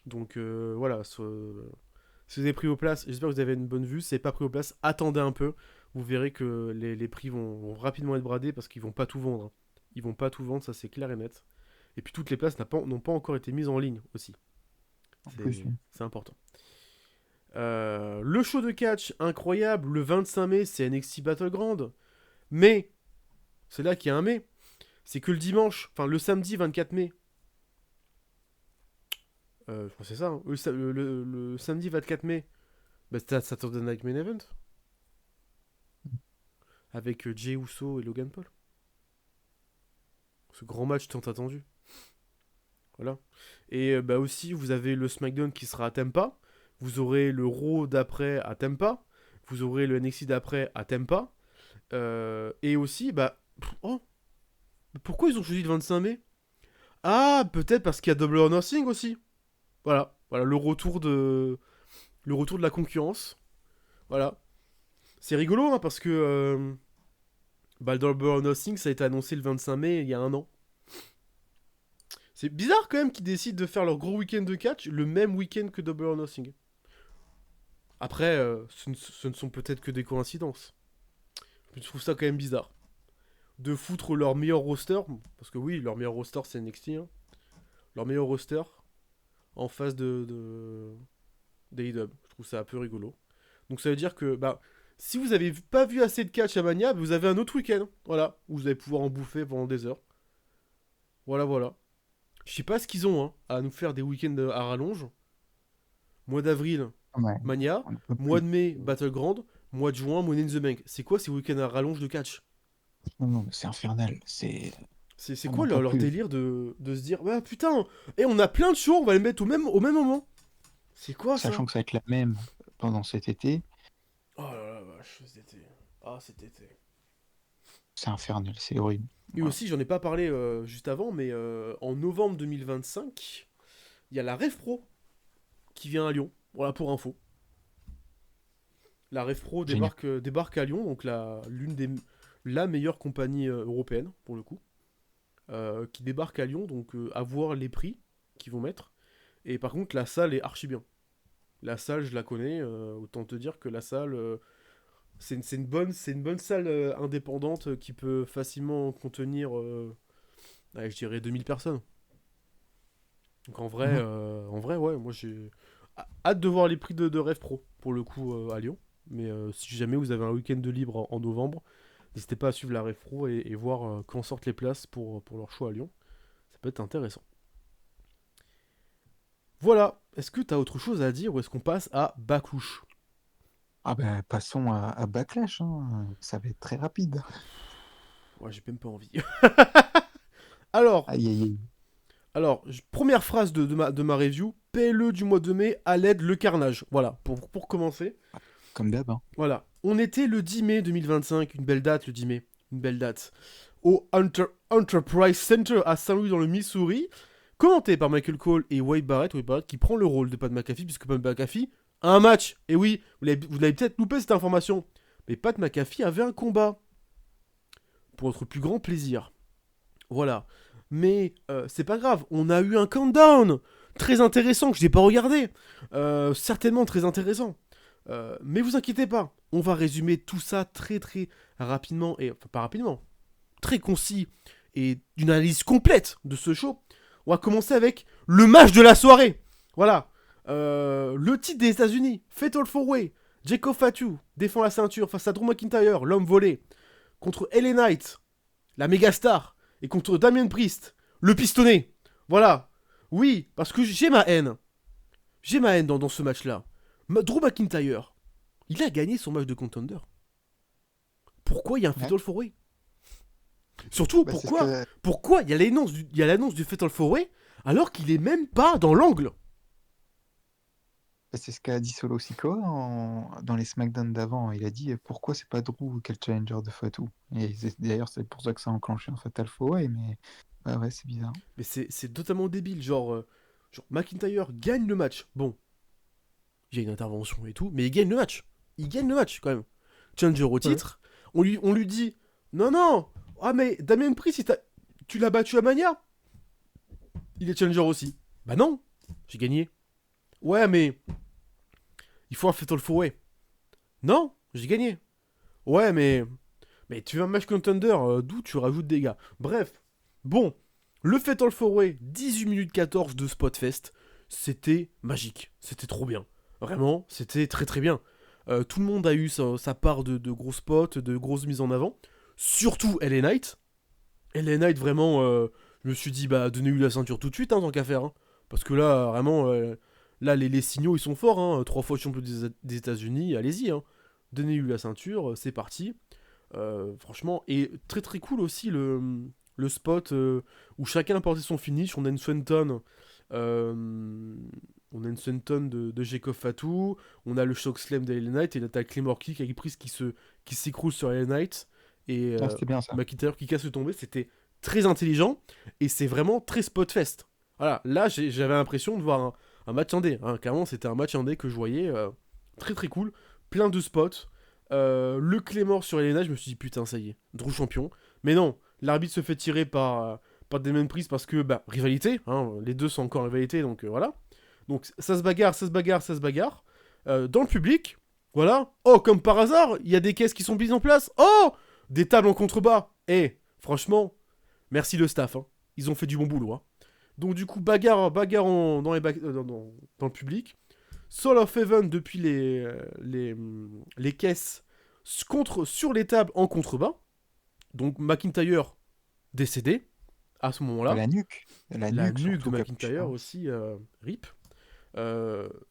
Donc voilà, si vous avez pris vos places, j'espère que vous avez une bonne vue. Si vous n'avez pas pris vos places, attendez un peu. Vous verrez que les prix vont rapidement être bradés parce qu'ils vont pas tout vendre, hein. Ils vont pas tout vendre, ça c'est clair et net. Et puis toutes les places n'ont pas encore été mises en ligne aussi. en plus, oui. C'est important. Le show de catch, incroyable. Le 25 mai, c'est NXT Battleground. Mais, c'est là qu'il y a un mais. C'est que le dimanche, enfin le samedi 24 mai. Je crois que c'est ça. Hein. Le samedi 24 mai, bah, c'était Saturday Night Main Event. Avec Jey Uso et Logan Paul. Ce grand match tant attendu. Voilà. Et bah aussi, vous avez le SmackDown qui sera à Tampa. Vous aurez le Raw d'après à Tampa. Vous aurez le NXT d'après à Tampa. Et aussi, bah... Oh, pourquoi ils ont choisi le 25 mai? Ah, peut-être parce qu'il y a Double or Nothing aussi. Voilà, le retour de la concurrence. Voilà. C'est rigolo, hein, parce que Double or Nothing, ça a été annoncé le 25 mai, il y a un an. C'est bizarre quand même qu'ils décident de faire leur gros week-end de catch le même week-end que Double or Nothing. Après, ce ne sont peut-être que des coïncidences. Je trouve ça quand même bizarre. De foutre leur meilleur roster, parce que oui, leur meilleur roster c'est NXT, hein. Leur meilleur roster en face d'AEW. Je trouve ça un peu rigolo. Donc ça veut dire que, bah, si vous avez pas vu assez de catch à Mania, vous avez un autre week-end, voilà, où vous allez pouvoir en bouffer pendant des heures. Voilà. Je sais pas ce qu'ils ont, hein, à nous faire des week-ends à rallonge. Mois d'avril, Ouais, Mania. on ne peut Mois plus. de mai, Battleground. Mois de juin, Money in the Bank. C'est quoi ces week-ends à rallonge de catch? Non, mais c'est infernal. C'est On quoi n'en peut leur plus. délire de se dire, bah putain, on a plein de shows, on va les mettre au même moment. C'est quoi ça? Sachant que ça va être la même pendant cet été, Oh là là, vache, cet été. Ah, cet été. c'est infernal, c'est horrible. Et Voilà. aussi, j'en ai pas parlé juste avant, mais en novembre 2025, il y a la Rev Pro qui vient à Lyon. Voilà pour info. La Rev Pro Génial. débarque à Lyon, donc la meilleure compagnie européenne, pour le coup, qui débarque à Lyon, donc à voir les prix qu'ils vont mettre. Et par contre, la salle est archi bien. La salle, je la connais, autant te dire que la salle, c'est une bonne salle indépendante qui peut facilement contenir, allez, je dirais 2000 personnes. Donc Mhm. en vrai, ouais, moi j'ai hâte de voir les prix de Rev Pro, pour le coup, à Lyon. Mais si jamais vous avez un week-end de libre en novembre, n'hésitez pas à suivre la Rev Pro et voir quand sortent les places pour leur show à Lyon. Ça peut être intéressant. Voilà, est-ce que t'as autre chose à dire ou est-ce qu'on passe à Backlash? Ah ben, passons à Backlash, hein. Ça va être très rapide. Ouais, j'ai même pas envie. Alors, Aïe, aïe, aïe. première phrase de ma review, PLE du mois de mai à l'aide le carnage. Voilà, pour commencer. Comme d'hab, hein. Voilà, on était le 10 mai 2025, une belle date le 10 mai, une belle date, au Enterprise Center à Saint-Louis dans le Missouri, commenté par Michael Cole et Wade Barrett qui prend le rôle de Pat McAfee, puisque Pat McAfee a un match. Et oui, vous l'avez peut-être loupé cette information, mais Pat McAfee avait un combat, pour notre plus grand plaisir. Voilà. Mais c'est pas grave, on a eu un countdown très intéressant que je n'ai pas regardé. Certainement très intéressant. Mais vous inquiétez pas, on va résumer tout ça très très rapidement, et enfin pas rapidement, très concis et d'une analyse complète de ce show. On va commencer avec le match de la soirée. Voilà. Le titre des États-Unis, Fatal 4-Way. Jacob Fatu défend la ceinture face à Drew McIntyre, l'homme volé, contre LA Knight, la méga star, et contre Damien Priest, le pistonné. Voilà. Oui, parce que j'ai ma haine. J'ai ma haine dans ce match-là. Drew McIntyre, il a gagné son match de contender. Pourquoi il y a un Ouais. Fatal 4-Way? Surtout, Bah, c'est ce pourquoi que... Pourquoi il y a l'annonce du Fatal 4-Way alors qu'il est même pas dans l'angle? bah, c'est ce qu'a dit Solo Sikoa dans les SmackDown d'avant. Il a dit pourquoi c'est pas Drew qui est le challenger de Fatou. Et d'ailleurs, c'est pour ça que ça a enclenché un Fatal 4-Way, mais bah ouais, c'est bizarre. Mais c'est totalement débile. Genre, McIntyre gagne le match. Bon, il y a une intervention et tout, mais il gagne le match. Il gagne le match quand même. Challenger au Ouais. titre. On lui dit non, non. Ah, mais Damien Priest, tu l'as battu à Mania. Il est challenger aussi. Bah non, j'ai gagné. Ouais, mais il faut un Fatal 4-Way. Non, j'ai gagné. Ouais, mais tu veux un match contender, d'où tu rajoutes des gars. Bref, bon, le Fatal 4-Way, 18 minutes 14 de Spotfest, c'était magique, c'était trop bien. Vraiment, c'était très très bien. Tout le monde a eu sa part de gros spots, de grosses mises en avant. Surtout LA Knight. LA Knight, vraiment, je me suis dit, bah, donnez-lui la ceinture tout de suite, hein, tant qu'à faire. Hein. Parce que là, vraiment, là, les signaux, ils sont forts. Hein. 3 fois champion des États-Unis, allez-y. Hein. Donnez-lui la ceinture, c'est parti. Franchement, et très très cool aussi le spot où chacun a porté son finish. On a une Swenton. De Jacob Fatou, on a le Shock Slam de LA Knight et là t'as le Claymore Kick avec prise qui s'écroule sur LA Knight et Ah, c'était bien ça. McIntyre qui casse le tombé. C'était très intelligent et c'est vraiment très spot fest. Voilà, là j'avais l'impression de voir un match indé. Hein. Clairement, c'était un match indé que je voyais très très cool, plein de spots. Le Claymore sur LA Knight, je me suis dit putain, ça y est, Drew champion. Mais non, l'arbitre se fait tirer par Damien Priest parce que, bah, rivalité, hein, les deux sont encore en rivalité, donc voilà. Donc ça se bagarre, ça se bagarre, ça se bagarre. Dans le public, voilà. Oh, comme par hasard, il y a des caisses qui sont mises en place. Oh, des tables en contrebas. Eh, franchement, merci le staff. Hein. Ils ont fait du bon boulot. Hein. Donc du coup, bagarre dans le public. Soul of Heaven depuis les caisses sur les tables en contrebas. Donc McIntyre décédé à ce moment-là. La nuque. La nuque surtout, de McIntyre aussi, rip.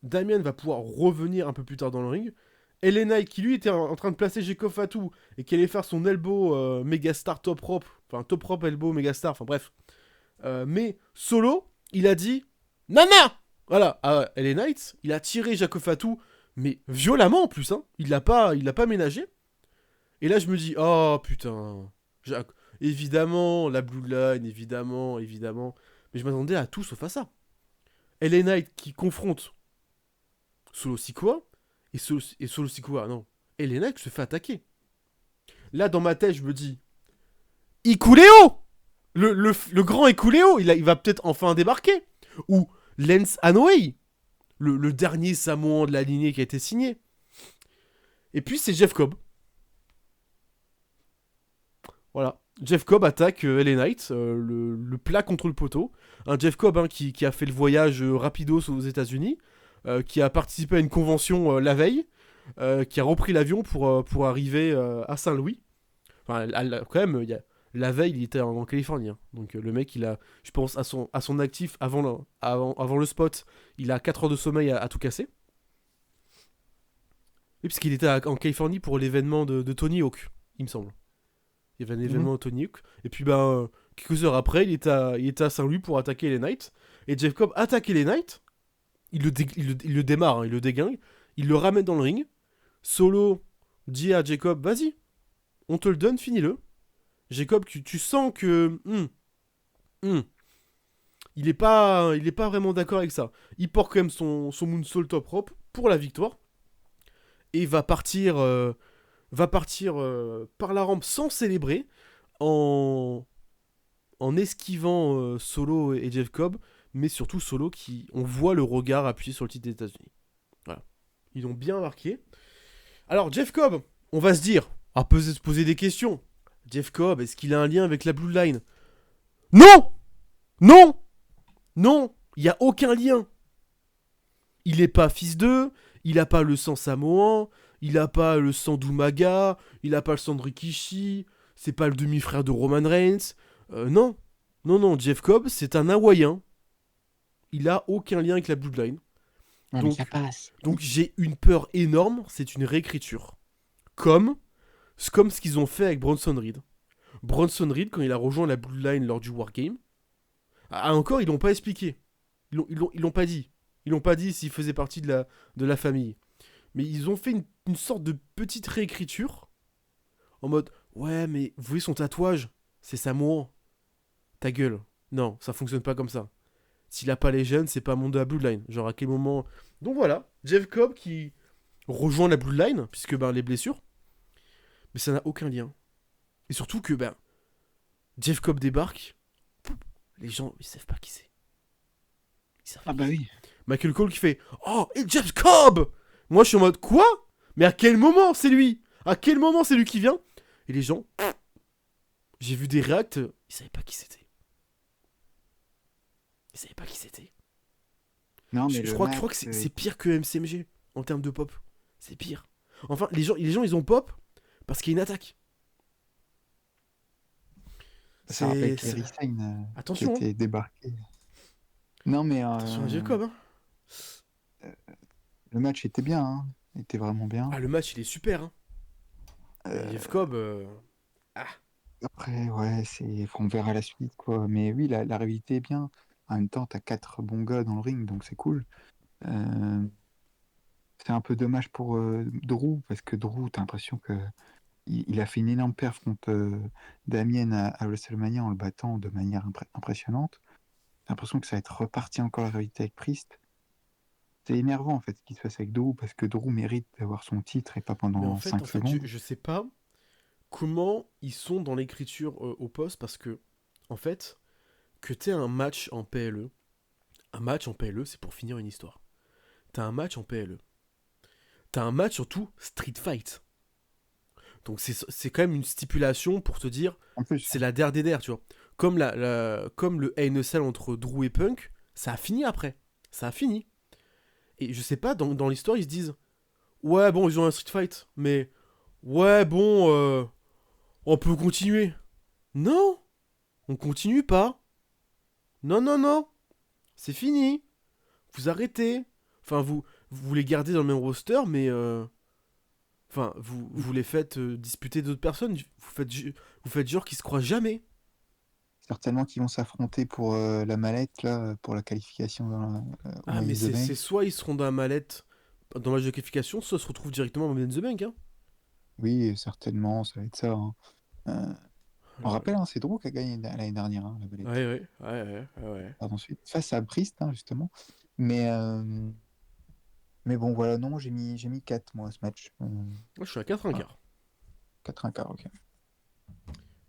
Damien va pouvoir revenir un peu plus tard dans le ring. LA Knight qui lui était en train de placer Jacob Fatou et qui allait faire son elbow Megastar top rope, enfin top rope elbow Megastar, enfin bref. Mais Solo, il a dit Nana. Voilà, LA Knight, il a tiré Jacob Fatou, mais violemment en plus, hein. Il l'a pas ménagé. Et là je me dis oh putain, évidemment la Bloodline, évidemment. Mais je m'attendais à tout sauf à ça. LA Knight qui confronte Solo Sikoa et Solo Sikoa, non. LA Knight se fait attaquer. Là, dans ma tête, je me dis Ikuléo le grand Ikuléo, il va peut-être enfin débarquer. Ou Lance Anoa'i, le dernier Samoan de la lignée qui a été signé. Et puis, c'est Jeff Cobb. Voilà. Jeff Cobb attaque LA Knight, le plat contre le poteau. Un Jeff Cobb hein, qui a fait le voyage rapidos aux États-Unis, qui a participé à une convention la veille, qui a repris l'avion pour arriver à Saint-Louis. Enfin, quand même, la veille, il était en Californie. Hein. Donc le mec, il a, je pense, à son actif avant le spot, il a 4 heures de sommeil à tout casser. Oui, parce qu'il était en Californie pour l'événement de Tony Hawk, il me semble. Il y avait un événement à Tony Hawk. Et puis, quelques heures après, il était à Saint-Louis pour attaquer les Knights. Et Jeff Cobb attaque les Knights. Il le démarre, hein, il le déglingue. Il le ramène dans le ring. Solo dit à Jacob, vas-y, on te le donne, finis-le. Jacob, tu sens que... il est pas vraiment d'accord avec ça. Il porte quand même son moonsault top rope pour la victoire. Et va partir par la rampe sans célébrer en esquivant Solo et Jeff Cobb, mais surtout Solo on voit le regard appuyé sur le titre des États-Unis. Voilà. Ils l'ont bien marqué. Alors Jeff Cobb, on va se poser des questions. Jeff Cobb, est-ce qu'il a un lien avec la Bloodline ? Non, il n'y a aucun lien. Il n'est pas fils d'eux, il n'a pas le sang samoan, il n'a pas le sang d'Umaga, il n'a pas le sang de Rikishi, c'est pas le demi-frère de Roman Reigns. Non, Jeff Cobb, c'est un Hawaïen. Il a aucun lien avec la Bloodline. Non, mais ça passe. Donc j'ai une peur énorme, c'est une réécriture. Comme ce qu'ils ont fait avec Bronson Reed. Bronson Reed, quand il a rejoint la Bloodline lors du Wargame, encore, ils l'ont pas expliqué. Ils l'ont pas dit. Ils l'ont pas dit s'il faisait partie de la famille. Mais ils ont fait une sorte de petite réécriture. En mode, ouais, mais vous voyez son tatouage, c'est Samoan. Ta gueule. Non, ça fonctionne pas comme ça. S'il a pas les gènes, c'est pas un monde de la Bloodline. Genre à quel moment... Donc voilà, Jeff Cobb qui rejoint la Bloodline, puisque les blessures. Mais ça n'a aucun lien. Et surtout que Jeff Cobb débarque. Les gens, ils savent pas qui c'est. Oui. Michael Cole qui fait oh, et Jeff Cobb. Moi je suis en mode quoi? Mais à quel moment c'est lui? À quel moment c'est lui qui vient? Et les gens, j'ai vu des réacts, ils savaient pas qui c'était. Non, mais Je crois que c'est pire que MCMG. en termes de pop. C'est pire. Enfin, les gens, ils ont pop parce qu'il y a une attaque. Ça rappelle C'est... Kerry Sane qui Attention, hein. était débarqué. Non, mais Attention à Jacob, hein. le match était bien, hein. Il était vraiment bien. Ah, le match, il est super, hein. Euh, Jacob, Après, ouais, on verra la suite, quoi. Mais oui, la réalité est bien. En même temps, t'as 4 bons gars dans le ring, donc c'est cool. Euh, c'est un peu dommage pour Drew, parce que Drew, t'as l'impression que il a fait une énorme perf contre Damien à WrestleMania en le battant de manière impressionnante. T'as l'impression que ça va être reparti encore la réalité avec Priest. C'est énervant, en fait, ce qui se passe avec Drew, parce que Drew mérite d'avoir son titre et pas mais pendant 5 secondes. je sais pas comment ils sont dans l'écriture au poste parce que, en fait, que t'aies un match en PLE, c'est pour finir une histoire. T'as un match en PLE. T'as un match surtout Street Fight. Donc c'est quand même une stipulation pour te dire, En plus, c'est la der des der, tu vois. Comme, comme le Hell in a Cell entre Drew et Punk, ça a fini après. Ça a fini. Et je sais pas, dans l'histoire, ils se disent, ouais, bon, ils ont un Street Fight, mais ouais, bon, on peut continuer. Non, on continue pas. Non, non, non, c'est fini. Vous arrêtez. Enfin, vous les gardez dans le même roster, mais enfin, vous les faites disputer d'autres personnes. Vous faites genre qu'ils se croient jamais. certainement qu'ils vont s'affronter pour la mallette, là, pour la qualification au Ah, mais Money in the c'est Bank. soit ils seront dans la mallette dans la qualification, soit ils se retrouvent directement au Money in the Bank. Hein. Oui, certainement, ça va être ça, hein. Euh, Oh on là rappelle, hein, c'est Drew qui a gagné l'année dernière, hein, la là. mallette. Ouais. Ensuite, face à Priest, hein, justement. Mais, euh, mais bon, voilà, non, j'ai mis 4, moi, à ce match. Moi, je suis à 4 1 Ah, quart. 4 1 quart, ok.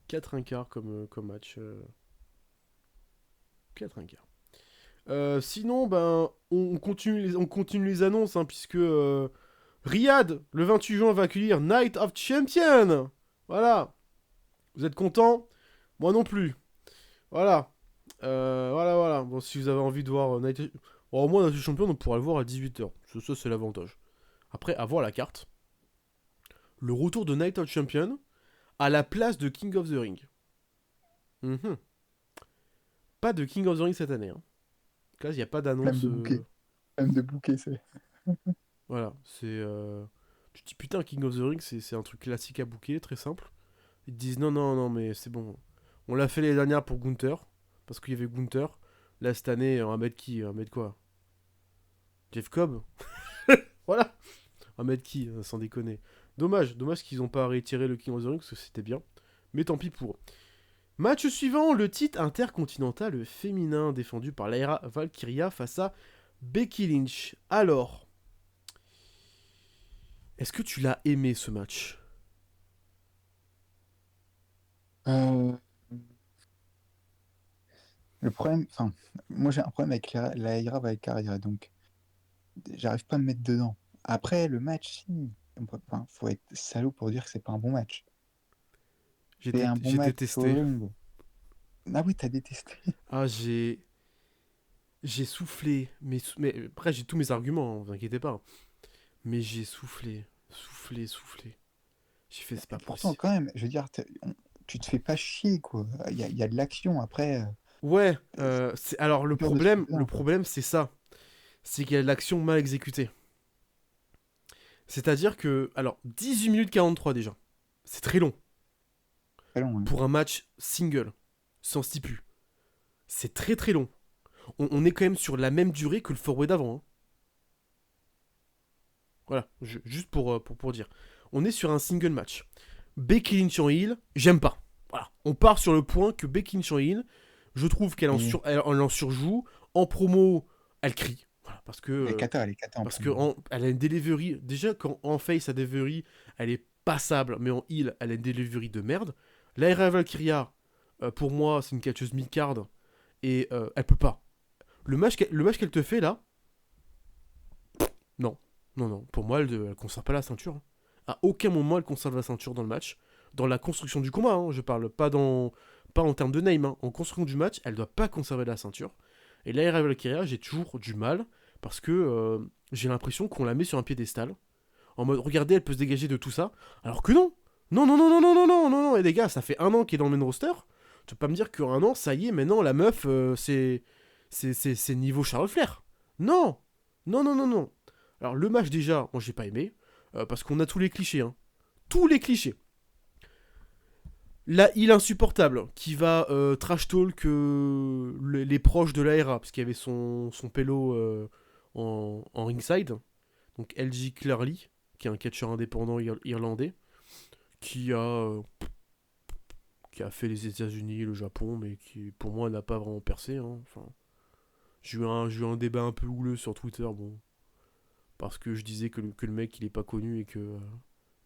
4 1 quart comme match. 4 1 quart. Sinon, ben, on continue les annonces, hein, puisque Riyad, le 28 juin, va accueillir Night of Champions. Voilà. Vous êtes contents? Moi non plus. Voilà. Voilà. Bon, si vous avez envie de voir Night of... Bon, au moins, Night of Champions, on pourra le voir à 18h. Ça c'est l'avantage. Après, à voir la carte. Le retour de Night of Champions à la place de King of the Ring. Mhm. Pas de King of the Ring cette année. Hein. Là, il n'y a pas Même d'annonce. de bouquet. Même de bouquet, c'est. Voilà, c'est. Tu te dis putain, King of the Ring, c'est un truc classique à booker, très simple. Ils te disent non, mais c'est bon. On l'a fait l'année dernière pour Gunther, parce qu'il y avait Gunther. Là, cette année, on va mettre qui? On va mettre quoi? Jeff Cobb. Voilà. On va mettre qui? Sans déconner. Dommage qu'ils n'ont pas retiré le King of the Ring, parce que c'était bien. Mais tant pis pour eux. Match suivant, le titre intercontinental féminin défendu par Lyra Valkyria face à Becky Lynch. Alors, est-ce que tu l'as aimé ce match? Euh, le problème, enfin, moi j'ai un problème avec la Hydra Valkyria, donc j'arrive pas à me mettre dedans. Après, le match, si. Enfin, faut être salaud pour dire que c'est pas un bon match. C'est un bon J'ai match sur le détesté. ring. Ah oui, t'as détesté. Ah, j'ai soufflé. Mais après, j'ai tous mes arguments, hein, vous inquiétez pas. Mais j'ai soufflé. J'ai fait, c'est pas Pourtant, possible. quand même, je veux dire, tu te fais pas chier, quoi. Il y a de l'action. Après, Ouais, alors c'est dur de suivre le là. problème c'est ça. C'est qu'il y a de l'action mal exécutée. C'est-à-dire que, alors, 18 minutes 43 déjà. C'est très long. Très long, hein. Pour un match single, sans stipu. C'est très très long. On est quand même sur la même durée que le four-way d'avant. Hein. Voilà, juste pour dire. On est sur un single match. Becky Lynch en heel, j'aime pas. Voilà, on part sur le point que Becky Lynch en heel, je trouve qu'elle Et elle en surjoue. En promo, elle crie. Voilà, elle est cata en parce que promo. elle a une delivery. Déjà, quand en face, sa delivery, elle est passable, mais en heel, elle a une delivery de merde. Lyra Valkyria, pour moi, c'est une catcheuse mid-card et elle peut pas. Le match qu'elle te fait là, non. Non. Pour moi, elle conserve pas la ceinture. Hein. À aucun moment, elle conserve la ceinture dans le match. Dans la construction du combat, hein, je parle pas en termes de name. Hein. En construction du match, elle doit pas conserver la ceinture. Et là, Lyra Valkyria, j'ai toujours du mal parce que j'ai l'impression qu'on la met sur un piédestal. En mode, regardez, elle peut se dégager de tout ça. Alors que non. Non, non, non, non, non, non, non, non, non. Et les gars, ça fait 1 an qu'il est dans le main roster. Tu peux pas me dire qu'en 1 an, ça y est, maintenant, la meuf, c'est niveau Charles Flair. Non. Non, non, non, non. Alors, le match, déjà, moi, j'ai pas aimé. Parce qu'on a tous les clichés, hein. Tous les clichés. La heal insupportable qui va trash talk les proches de l'ARA, parce qu'il y avait son pélo en ringside. Donc LG Clearly, qui est un catcheur indépendant irlandais, qui a fait les États-Unis et le Japon, mais qui pour moi n'a pas vraiment percé. Hein. Enfin, j'ai eu un débat un peu houleux sur Twitter, bon, parce que je disais que le mec il est pas connu et que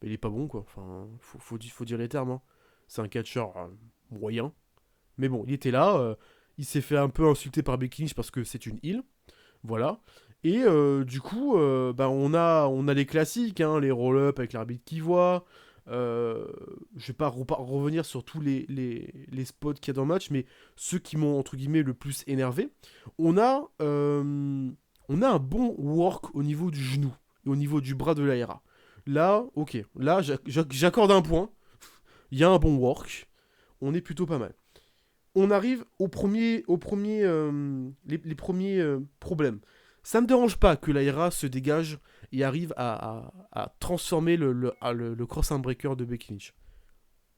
il est pas bon quoi. Enfin, faut dire les termes. Hein. C'est un catcheur moyen, mais bon, il était là. Il s'est fait un peu insulter par Becky Lynch parce que c'est une heel. Voilà. Et du coup, on a les classiques, hein, les roll-up avec l'arbitre qui voit. Je vais pas revenir sur tous les spots qu'il y a dans le match, mais ceux qui m'ont, entre guillemets, le plus énervé. On a un bon work au niveau du genou et au niveau du bras de l'ARA. Là, ok. Là, j'accorde un point. Il y a un bon work. On est plutôt pas mal. On arrive les premiers problèmes. Ça me dérange pas que l'ARA se dégage et arrive à transformer le cross breaker de Becky Lynch.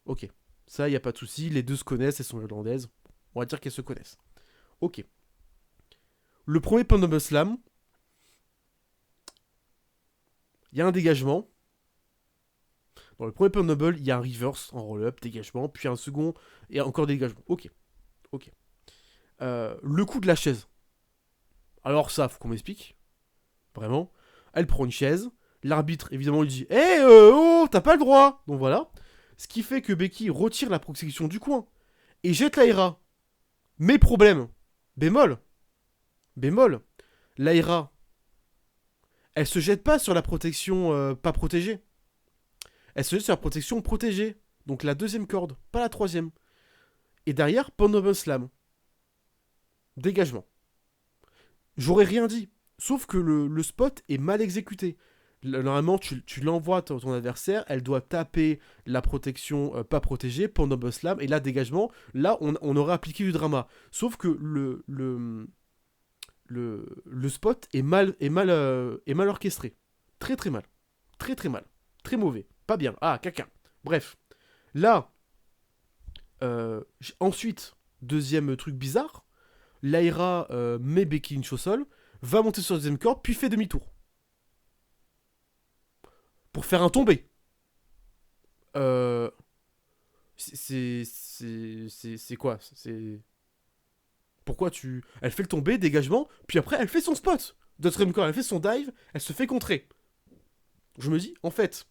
Ok, ça y a pas de souci, les deux se connaissent, elles sont irlandaises. On va dire qu'elles se connaissent. Ok. Le premier Pendable Slam, il y a un dégagement. Dans le premier Pendable, il y a un reverse en roll-up, dégagement, puis un second et encore dégagement. Ok. Le coup de la chaise. Alors ça, faut qu'on m'explique. Vraiment. Elle prend une chaise. L'arbitre, évidemment, lui dit oh, t'as pas le droit. Donc voilà. Ce qui fait que Becky retire la protection du coin. Et jette l'ARA. Mais problème. Bémol. L'ARA. Elle se jette pas sur la protection pas protégée. Elle se jette sur la protection protégée. Donc la deuxième corde, pas la troisième. Et derrière, Pendable Slam. Dégagement. J'aurais rien dit. Sauf que le spot est mal exécuté. Normalement, tu l'envoies à ton adversaire, elle doit taper la protection pas protégée, Pendable Slam, et là, dégagement, là, on aurait appliqué du drama. Sauf que le spot est mal orchestré. Très très mal. Très mal. Très mauvais. Pas bien. Ah, caca. Bref. Là, ensuite, deuxième truc bizarre, l'ARA met Becky Lynch au sol, va monter sur la deuxième corde, puis fait demi-tour. Pour faire un tombé. C'est quoi? Pourquoi tu... Elle fait le tombé, dégagement, puis après elle fait son spot. De deuxième corde, elle fait son dive, elle se fait contrer. Je me dis, en fait...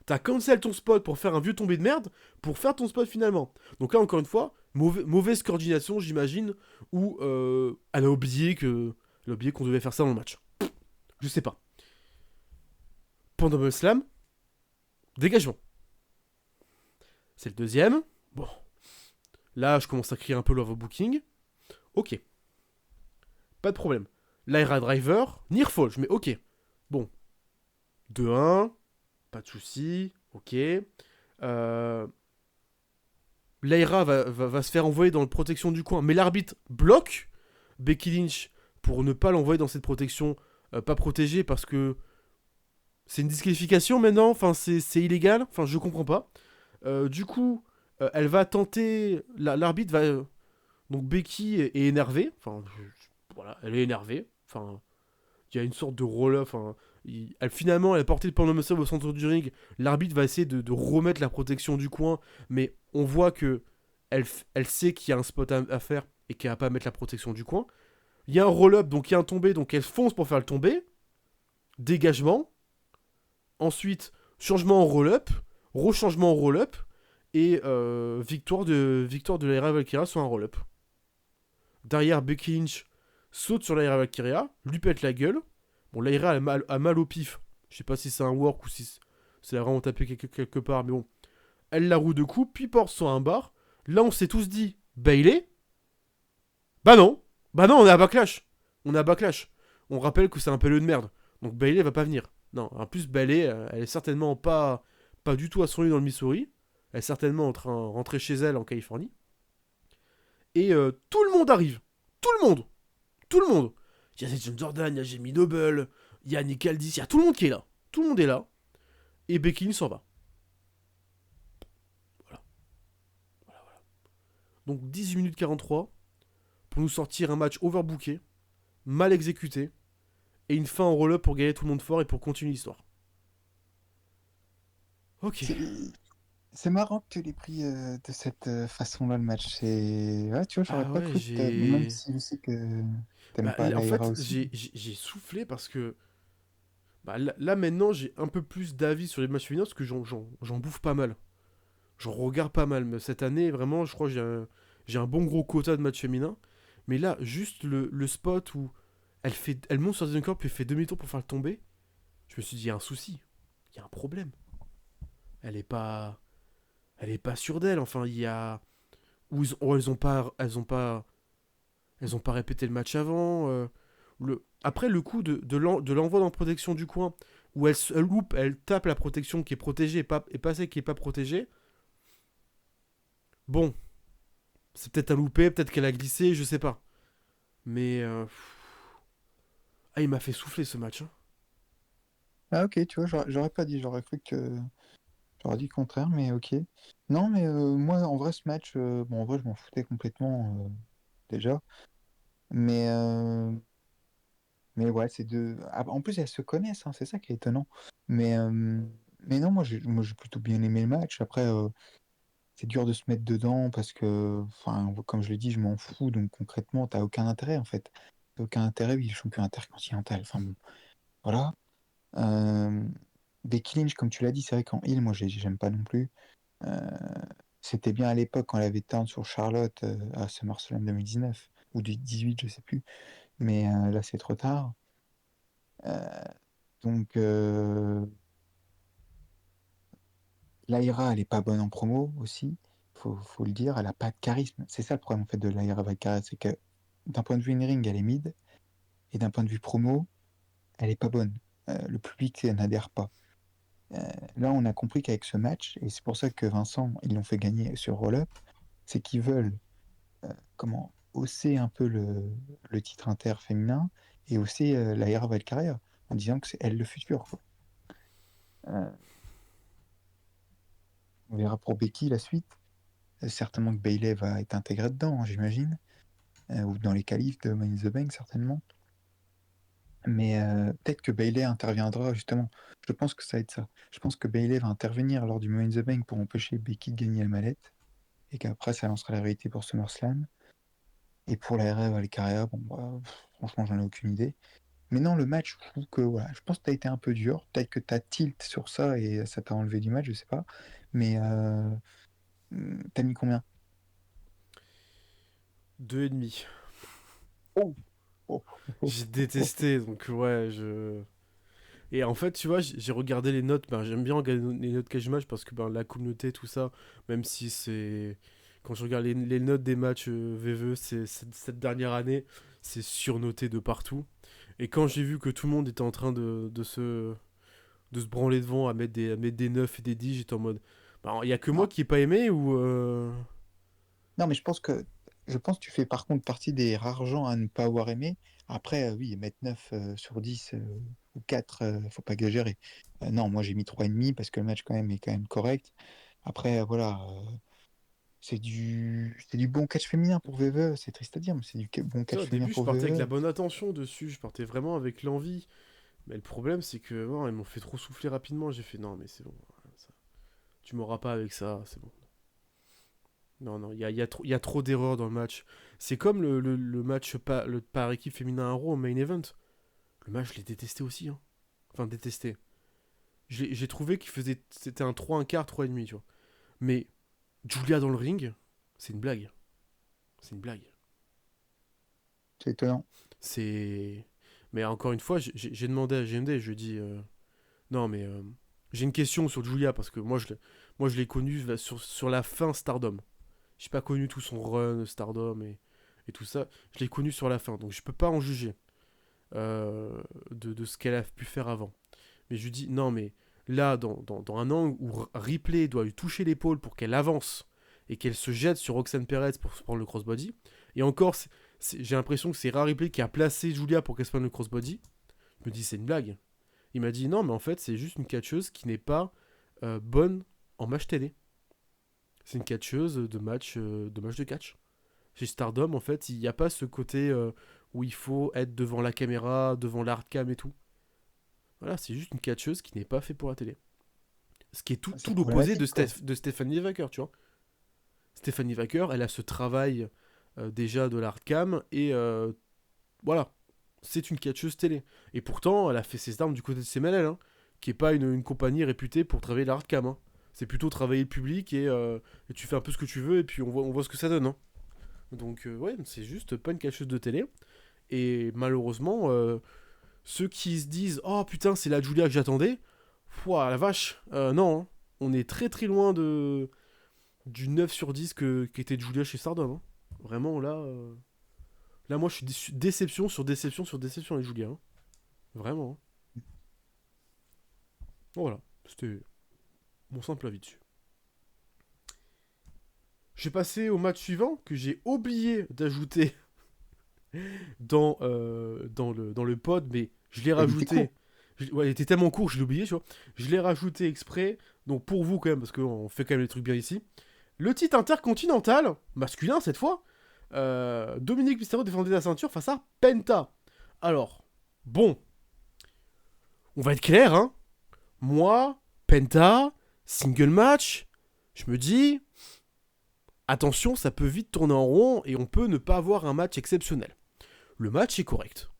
T'as cancel ton spot pour faire un vieux tombé de merde, pour faire ton spot finalement. Donc là, encore une fois, mauvaise coordination, j'imagine, ou elle a oublié qu'on devait faire ça dans le match. Je sais pas. Pendable Slam, dégagement. C'est le deuxième. Bon. Là, je commence à crier un peu l'overbooking. Ok. Pas de problème. L'Aira Driver, Nearfall, je mets ok. Bon. 2-1. Pas de soucis, ok. L'Aira va se faire envoyer dans la protection du coin, mais l'arbitre bloque Becky Lynch pour ne pas l'envoyer dans cette protection pas protégée parce que c'est une disqualification maintenant, enfin c'est illégal, enfin je comprends pas. Du coup, elle va tenter, l'arbitre va... donc Becky est énervée, enfin voilà, elle est énervée, enfin il y a une sorte de roll-up, enfin... Finalement, elle a porté le Pendable Slam au centre du ring. L'arbitre va essayer de remettre la protection du coin, mais on voit que elle sait qu'il y a un spot à faire et qu'elle va pas mettre la protection du coin. Il y a un roll-up, donc il y a un tombé, donc elle fonce pour faire le tombé. Dégagement. Ensuite, changement en roll-up, rechangement en roll-up, et victoire de l'Aira Valkyria sur un roll-up. Derrière, Becky Lynch saute sur l'Aira Valkyria, lui pète la gueule. Bon, l'Aira a mal au pif. Je sais pas si c'est un work ou si c'est vraiment tapé quelque part, mais bon. Elle la roue de coups, puis porte sur un bar. Là, on s'est tous dit, Bayley. Bah non, on est à backlash. on rappelle que c'est un peleux de merde. Donc Bayley va pas venir. Non, en plus Bayley, elle est certainement pas du tout à son lit dans le Missouri. Elle est certainement en train de rentrer chez elle en Californie. Et tout le monde arrive. Tout le monde. Tout le monde. Il y a John Jordan, il y a Jamie Noble, il y a Nick Aldis, il y a tout le monde qui est là. Tout le monde est là. Et Becky Lynch s'en va. Voilà. Donc 18 minutes 43 pour nous sortir un match overbooké, mal exécuté, et une fin en roll-up pour gagner tout le monde fort et pour continuer l'histoire. Ok. C'est marrant que tu l'aies pris de cette façon-là, le match. Ouais, tu vois, j'aurais Ah pas ouais, cru que même si je sais que t'aimes Bah, pas en l'Aira fait, aussi. j'ai soufflé parce que bah, là maintenant j'ai un peu plus d'avis sur les matchs féminins parce que j'en bouffe pas mal. J'en regarde pas mal. Mais cette année, vraiment, je crois que j'ai un bon gros quota de matchs féminins. Mais là, juste le spot où elle monte sur le deuxième corps puis elle fait demi-tour pour faire le tomber, je me suis dit, il y a un souci. Il y a un problème. Elle est pas, elle est pas sûre d'elle. Enfin, il y a. Elles ont pas répété le match avant. Après, le coup de l'envoi dans la protection du coin, où elle loupe, elle tape la protection qui est protégée et pas celle qui est pas protégée. Bon, c'est peut-être un loupé, peut-être qu'elle a glissé, je sais pas. Mais. Ah, il m'a fait souffler ce match. Hein. Ah, ok, tu vois, j'aurais pas dit, j'aurais cru que. J'aurais dit le contraire, mais ok. Non, mais moi, en vrai, ce match, bon, en vrai, je m'en foutais complètement déjà. Mais, euh, mais ouais, c'est deux. Ah, en plus, elles se connaissent, hein, c'est ça qui est étonnant. Mais, euh, mais non, moi, j'ai plutôt bien aimé le match. Après, c'est dur de se mettre dedans parce que, enfin, comme je l'ai dit, je m'en fous. Donc concrètement, t'as aucun intérêt en fait. T'as aucun intérêt, oui, le champion intercontinental. Enfin bon, voilà. Euh, Becky Lynch, comme tu l'as dit, c'est vrai qu'en heel, moi, j'aime pas non plus. Euh, C'était bien à l'époque quand elle avait turn sur Charlotte à SummerSlam 2019 ou 2018, je sais plus. Mais là, c'est trop tard. Euh, donc, Lyra, elle est pas bonne en promo aussi. Faut le dire, elle a pas de charisme. C'est ça le problème en fait de Lyra Valkyria, c'est que d'un point de vue in-ring, elle est mid, et d'un point de vue promo, elle est pas bonne. Le public n'adhère pas. Euh, Là, on a compris qu'avec ce match, et c'est pour ça que Vincent, ils l'ont fait gagner sur Roll-Up, c'est qu'ils veulent comment hausser un peu le titre inter féminin et hausser Lyra Valkyria en disant que c'est elle le futur, quoi. Euh, on verra pour Becky la suite. Certainement que Bayley va être intégré dedans, hein, j'imagine. Ou dans les qualifs de Money in the Bank, certainement. Mais peut-être que Bayley interviendra, justement. Je pense que ça va être ça. Je pense que Bayley va intervenir lors du Money in the Bank pour empêcher Becky de gagner la mallette. Et qu'après, ça lancera la vérité pour SummerSlam. Et pour la RF Valkyria, bon, bah, franchement, j'en ai aucune idée. Mais non, le match, je trouve que, voilà, je pense que tu as été un peu dur. Peut-être que tu as tilt sur ça et ça t'a enlevé du match, je sais pas. Mais t'as mis combien? 2,5. Oh, oh, oh, J'ai oh, oh. détesté, donc ouais, je. Et en fait, tu vois, j'ai regardé les notes. Ben, j'aime bien regarder les notes Cage Match parce que ben, la communauté, tout ça, même si c'est. Quand je regarde les notes des matchs VVE, cette dernière année, c'est surnoté de partout. Et quand j'ai vu que tout le monde était en train de se branler devant à mettre des 9 et des 10, j'étais en mode. Ben, il y a que moi Non, qui ai pas aimé ou. non, mais je pense que tu fais par contre partie des rares gens à ne pas avoir aimé. Après, oui, mettre 9 sur 10 ou 4, faut pas exagérer. Non, moi j'ai mis 3,5 parce que le match quand même est quand même correct. Après, voilà, c'est du bon catch féminin pour VVE. C'est triste à dire, mais c'est du bon Tu sais, catch au féminin début, je pour partais avec la VVE. bonne attention dessus. Je partais vraiment avec l'envie. Mais le problème, c'est que non, ils m'ont fait trop souffler rapidement. J'ai fait non, mais c'est bon. Ça- Tu m'auras pas avec ça, c'est bon. Non, non, il y a trop d'erreurs dans le match. C'est comme le match par équipe féminin à Raw au main event. Le match, je l'ai détesté aussi. Hein. Enfin, détesté. J'ai trouvé qu'il faisait. C'était un 3 un quart, 3,5, tu vois. Mais Julia dans le ring, c'est une blague. C'est une blague. C'est étonnant. C'est. Mais encore une fois, j'ai demandé à GMD, je lui ai dit non, mais j'ai une question sur Julia parce que moi, je l'ai connue sur la fin Stardom. J'ai pas connu tout son run Stardom et tout ça. Je l'ai connu sur la fin, donc je peux pas en juger. de ce qu'elle a pu faire avant. Mais je lui dis, non, mais là, dans un angle où Ripley doit lui toucher l'épaule pour qu'elle avance et qu'elle se jette sur Roxanne Perez pour se prendre le crossbody, et encore, j'ai l'impression que c'est Rhea Ripley qui a placé Julia pour qu'elle se prenne le crossbody, je me dis, c'est une blague. Il m'a dit, non, mais en fait, c'est juste une catcheuse qui n'est pas bonne en match télé. C'est une catcheuse de match de catch. Chez Stardom, en fait, il n'y a pas ce côté où il faut être devant la caméra, devant l'hardcam et tout. Voilà, c'est juste une catcheuse qui n'est pas fait pour la télé. Ce qui est tout, C'est tout l'opposé de, problématique, quoi. de Stephanie Wacker, tu vois. Stephanie Wacker, elle a ce travail déjà de l'hardcam et voilà, c'est une catcheuse télé. Et pourtant, elle a fait ses armes du côté de CMLL, hein, qui est pas une compagnie réputée pour travailler l'hardcam. Hein. C'est plutôt travailler le public et tu fais un peu ce que tu veux et puis on voit ce que ça donne. Hein. Donc ouais, c'est juste pas une catcheuse de télé. Et malheureusement, ceux qui se disent oh putain c'est la Julia que j'attendais, pouah la vache, non, hein. On est très très loin du 9 sur 10 qu'était Julia chez Stardom. Hein. Vraiment là, là moi je suis déception sur déception sur déception avec Julia. Hein. Vraiment. Hein. Voilà, c'était mon simple avis dessus. Je vais passer au match suivant que j'ai oublié d'ajouter dans le pod, mais je l'ai Il était rajouté. court. Ouais, il était tellement court, je l'ai oublié, tu vois. Je l'ai rajouté exprès, donc pour vous quand même, parce qu'on fait quand même les trucs bien ici. Le titre intercontinental, masculin cette fois, Dominique Mysterio défendait la ceinture face à Penta. Alors, bon, on va être clair, hein. Moi, Penta, single match, je me dis, attention, ça peut vite tourner en rond et on peut ne pas avoir un match exceptionnel. Le match est correct.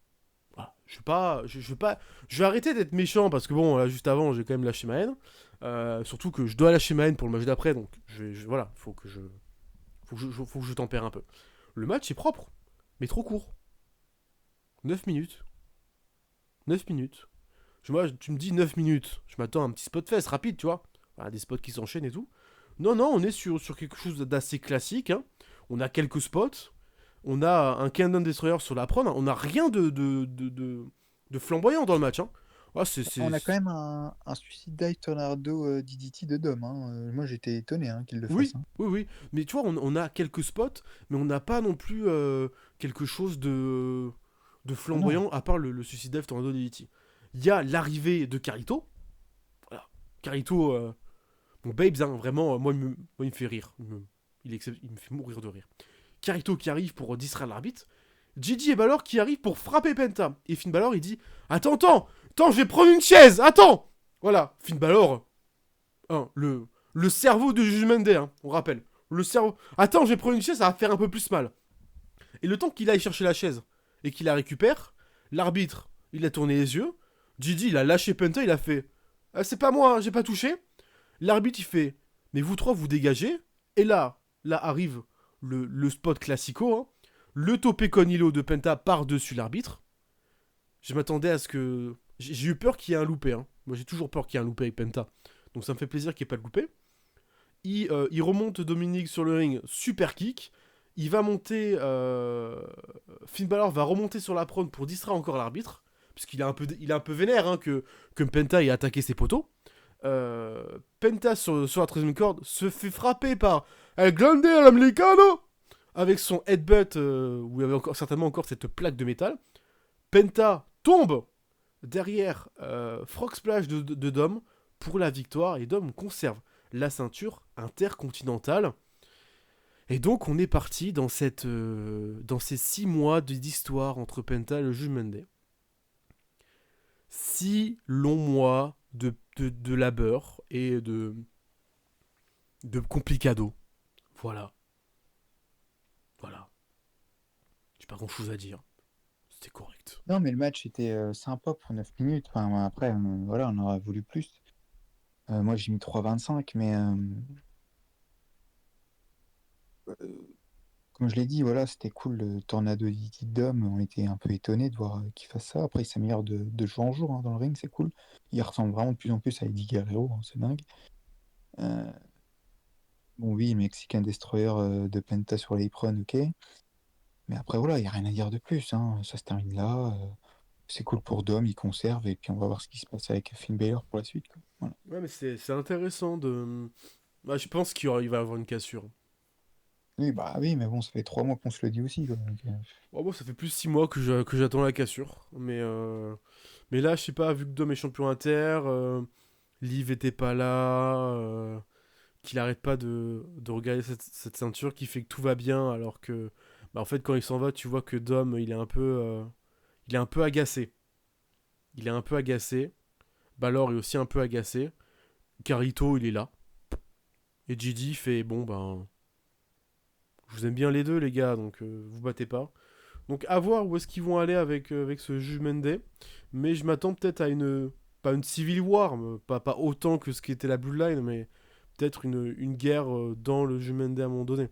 Voilà. Je vais arrêter d'être méchant parce que bon, là, juste avant, j'ai quand même lâché ma haine. Surtout que je dois lâcher ma haine pour le match d'après, donc voilà, faut que je tempère un peu. Le match est propre, mais trop court. 9 minutes. 9 minutes. Moi, tu me dis 9 minutes. Je m'attends à un petit spot fest rapide, tu vois. Voilà, des spots qui s'enchaînent et tout. Non, non, on est sur quelque chose d'assez classique. Hein. On a quelques spots. On a un Countdown Destroyer sur la prod. On n'a rien de flamboyant dans le match. Hein. Ouais, On a quand même un Suicide Dive Tornado DDT de Dom. Hein. Moi, j'étais étonné hein, qu'il le fasse. Oui, Hein. oui, oui. Mais tu vois, on a quelques spots, mais on n'a pas non plus quelque chose de Ah non. flamboyant à part le Suicide Dive Tornado DDT. Il y a l'arrivée de Carito. Voilà. Carito, bon, Babes, hein, vraiment, moi, il me fait rire. Il me fait mourir de rire. Carito qui arrive pour distraire l'arbitre. Gigi et Balor qui arrivent pour frapper Penta. Et Finn Balor, il dit attends, je vais prendre une chaise, attends. Voilà, Finn Balor, hein, le cerveau de Judgment Day, hein, on rappelle. Le cerveau. Attends, je vais prendre une chaise, ça va faire un peu plus mal. Et le temps qu'il aille chercher la chaise et qu'il la récupère, l'arbitre, il a tourné les yeux. Gigi, il a lâché Penta, il a fait c'est pas moi, hein, j'ai pas touché. L'arbitre, il fait mais vous trois, vous dégagez. Et là arrive le spot classico, hein. Le topé con hilo de Penta par-dessus l'arbitre. Je m'attendais à ce que. J'ai eu peur qu'il y ait un loupé. Hein. Moi, j'ai toujours peur qu'il y ait un loupé avec Penta. Donc, ça me fait plaisir qu'il n'y ait pas de loupé. Il remonte Dominique sur le ring, super kick. Il va monter. Finn Balor va remonter sur la prône pour distraire encore l'arbitre. Puisqu'il est un peu vénère hein, que Penta ait attaqué ses poteaux. Penta sur la 13e corde se fait frapper par El Grande Americano avec son headbutt où il y avait certainement encore cette plaque de métal. Penta tombe derrière Frog Splash de Dom pour la victoire et Dom conserve la ceinture intercontinentale. Et donc on est parti dans ces 6 mois d'histoire entre Penta et le Judgment Day. 6 longs mois de labeur et de complicado. Voilà. J'ai pas grand chose à dire. C'était correct. Non, mais le match était sympa pour 9 minutes. Enfin, après, voilà, on aurait voulu plus. Moi, j'ai mis 3,25, mais comme je l'ai dit, voilà, c'était cool. Le Tornado DDT de Dom, on était un peu étonnés de voir qu'il fasse ça. Après, il s'améliore de jour en jour hein, dans le ring, c'est cool. Il ressemble vraiment de plus en plus à Eddie Guerrero, hein, c'est dingue. Bon, oui, Mexican Destroyer de Penta sur l'apron, ok. Mais après, voilà, il n'y a rien à dire de plus. Hein. Ça se termine là. c'est cool pour Dom, il conserve, et puis on va voir ce qui se passe avec Finn Balor pour la suite, quoi. Voilà. Ouais, mais c'est intéressant de. Bah, je pense qu'il va y avoir une cassure. Oui, bah oui, mais bon, ça fait 3 mois qu'on se le dit aussi, quoi. Donc, Oh, bon, ça fait plus 6 mois que j'attends la cassure. Mais là, je sais pas, vu que Dom est champion inter, Liv était pas là, qu'il arrête pas de regarder cette ceinture qui fait que tout va bien, alors que, bah, en fait, quand il s'en va, tu vois que Dom, il est un peu agacé. Il est un peu agacé. Balor est aussi un peu agacé. Carito, il est là. Et JD fait, bon, ben, je vous aime bien les deux, les gars, donc vous battez pas. Donc à voir où est-ce qu'ils vont aller avec ce Judgment Day. Mais je m'attends peut-être à une. Pas une Civil War, pas autant que ce qui était la Bloodline, mais peut-être une guerre dans le Judgment Day à un moment donné.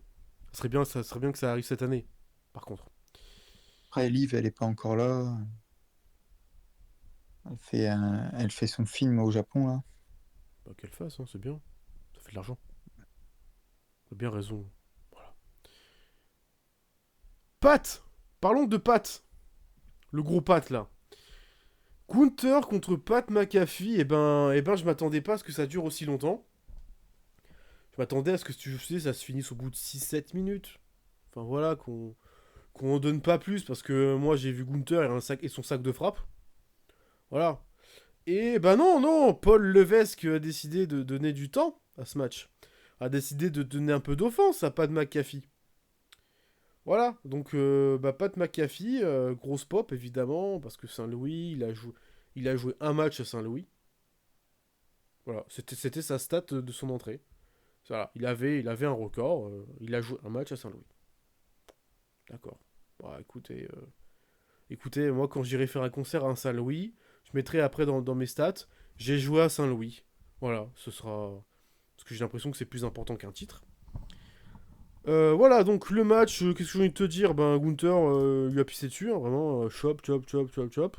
Ça serait bien que ça arrive cette année, par contre. après, Liv, elle est pas encore là. Elle fait son film au Japon, là. Bah, qu'elle fasse, hein, c'est bien. Ça fait de l'argent. T'as bien raison. Voilà. Pat. Parlons de Pat. Le gros Pat, là. Gunther contre Pat McAfee, et ben je m'attendais pas à ce que ça dure aussi longtemps. Je m'attendais à ce que tu sais, ça se finisse au bout de 6-7 minutes. Enfin voilà, qu'on en donne pas plus, parce que moi j'ai vu Gunther et son sac de frappe. Voilà. Et ben non, non, Paul Levesque a décidé de donner du temps à ce match. A décidé de donner un peu d'offense à Pat McAfee. Voilà, donc bah, Pat McAfee, grosse pop évidemment, parce que Saint-Louis, il a joué un match à Saint-Louis. Voilà, c'était sa stat de son entrée. Voilà, il avait un record, il a joué un match à Saint-Louis. D'accord. Bah, écoutez, moi quand j'irai faire un concert à Saint-Louis, je mettrai après dans mes stats, j'ai joué à Saint-Louis. Voilà, ce sera. Parce que j'ai l'impression que c'est plus important qu'un titre. Voilà, donc le match, qu'est-ce que j'ai envie de te dire? Ben, Gunther lui a pissé dessus, hein, vraiment, chop, chop, chop, chop, chop.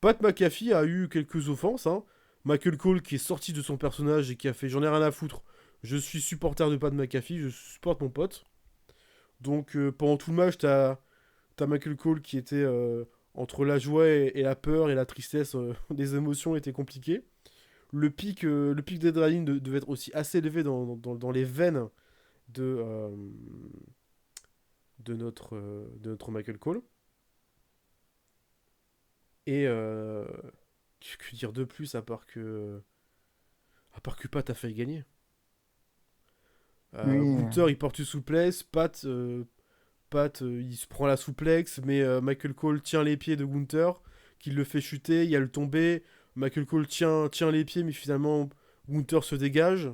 Pat McAfee a eu quelques offenses, hein. Michael Cole qui est sorti de son personnage et qui a fait j'en ai rien à foutre. Je suis supporter de Pat McAfee, je supporte mon pote. Donc pendant tout le match, t'as Michael Cole qui était entre la joie et la peur et la tristesse, les émotions étaient compliquées. Le pic d'adrénaline devait être aussi assez élevé dans les veines de, euh, de notre Michael Cole. Et que dire de plus à part que Pat a failli gagner. Oui, Gunther il porte une souplesse, Pat il se prend la souplexe, mais Michael Cole tient les pieds de Gunther, qui le fait chuter, il y a le tombé, Michael Cole tient les pieds, mais finalement Gunther se dégage.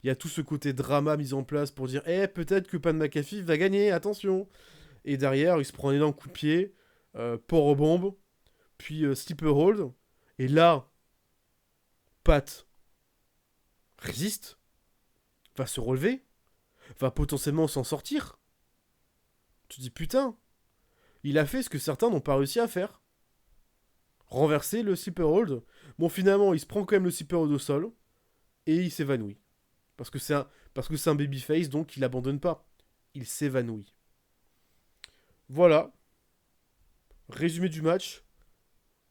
Il y a tout ce côté drama mis en place pour dire peut-être que Pat McAfee va gagner, attention. Et derrière, il se prend un énorme coup de pied, powerbomb, puis sleeper hold. Et là, Pat résiste, va se relever, va potentiellement s'en sortir. Tu te dis putain, il a fait ce que certains n'ont pas réussi à faire. Renverser le sleeper hold. Bon, finalement, il se prend quand même le sleeper hold au sol et il s'évanouit. Parce que c'est un babyface, donc il abandonne pas. Il s'évanouit. Voilà. Résumé du match.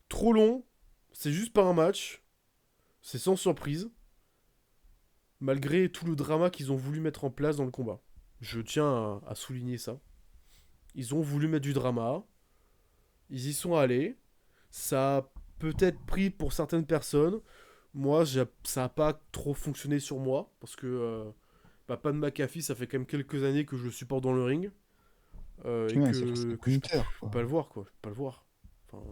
Trop long. C'est juste pas un match. C'est sans surprise. Malgré tout le drama qu'ils ont voulu mettre en place dans le combat. Je tiens à souligner ça. Ils ont voulu mettre du drama. Ils y sont allés. Ça a peut-être pris pour certaines personnes. Moi, ça n'a pas trop fonctionné sur moi. Parce que Pat McAfee, ça fait quand même quelques années que je le supporte dans le ring. Et ouais, c'est que je Gunther, peux quoi. pas le voir, quoi. Je peux pas le voir. Enfin,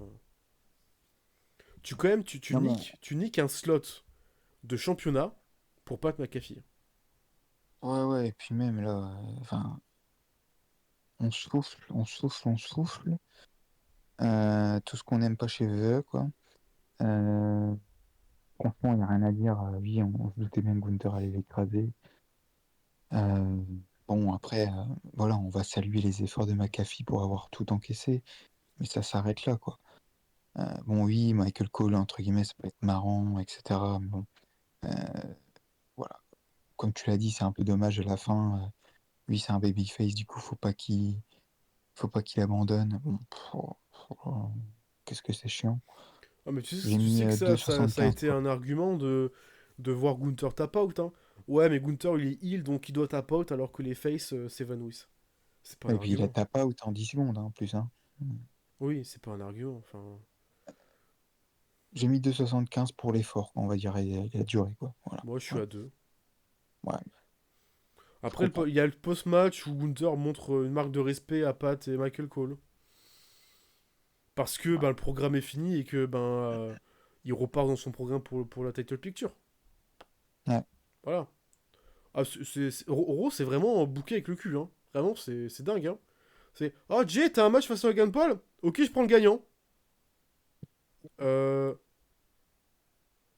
quand même, Non, mais tu niques un slot de championnat pour Pat McAfee. ouais, ouais, et puis même là, enfin, on souffle, on souffle, on souffle. Tout ce qu'on n'aime pas chez VE, quoi. Euh, Franchement, il n'y a rien à dire. Oui, on se doutait bien que Gunther allait l'écraser. Euh, bon, après, voilà, on va saluer les efforts de McAfee pour avoir tout encaissé, mais ça s'arrête là, quoi. Bon, oui, Michael Cole, entre guillemets, ça peut être marrant, etc. Mais bon, euh, voilà. Comme tu l'as dit, c'est un peu dommage à la fin. Oui, c'est un babyface, du coup, faut pas qu'il abandonne. Bon, qu'est-ce que c'est chiant. Ah, mais tu J'ai tu mis sais que ça a 2,75 été quoi. un argument de voir Gunther tap out, hein. Ouais, mais Gunther, il est heal, donc il doit tap out alors que les face s'évanouissent. C'est pas un Et puis il a argument. tap out en 10 secondes hein, en plus. Hein. Oui, c'est pas un argument. Enfin, J'ai mis 2,75 pour l'effort, on va dire, et la durée, quoi. Voilà. moi, je suis Ouais. à 2. Ouais, je Après, comprends. il y a le post-match où Gunther montre une marque de respect à Pat et Michael Cole. Parce que ben, le programme est fini et que il repart dans son programme pour la title picture. Ouais. Voilà. Ah, Oro, c'est vraiment bouqué avec le cul. Hein. Vraiment, c'est dingue. Hein. C'est oh, Jay, t'as un match face à Logan Paul. Ok, je prends le gagnant. Euh.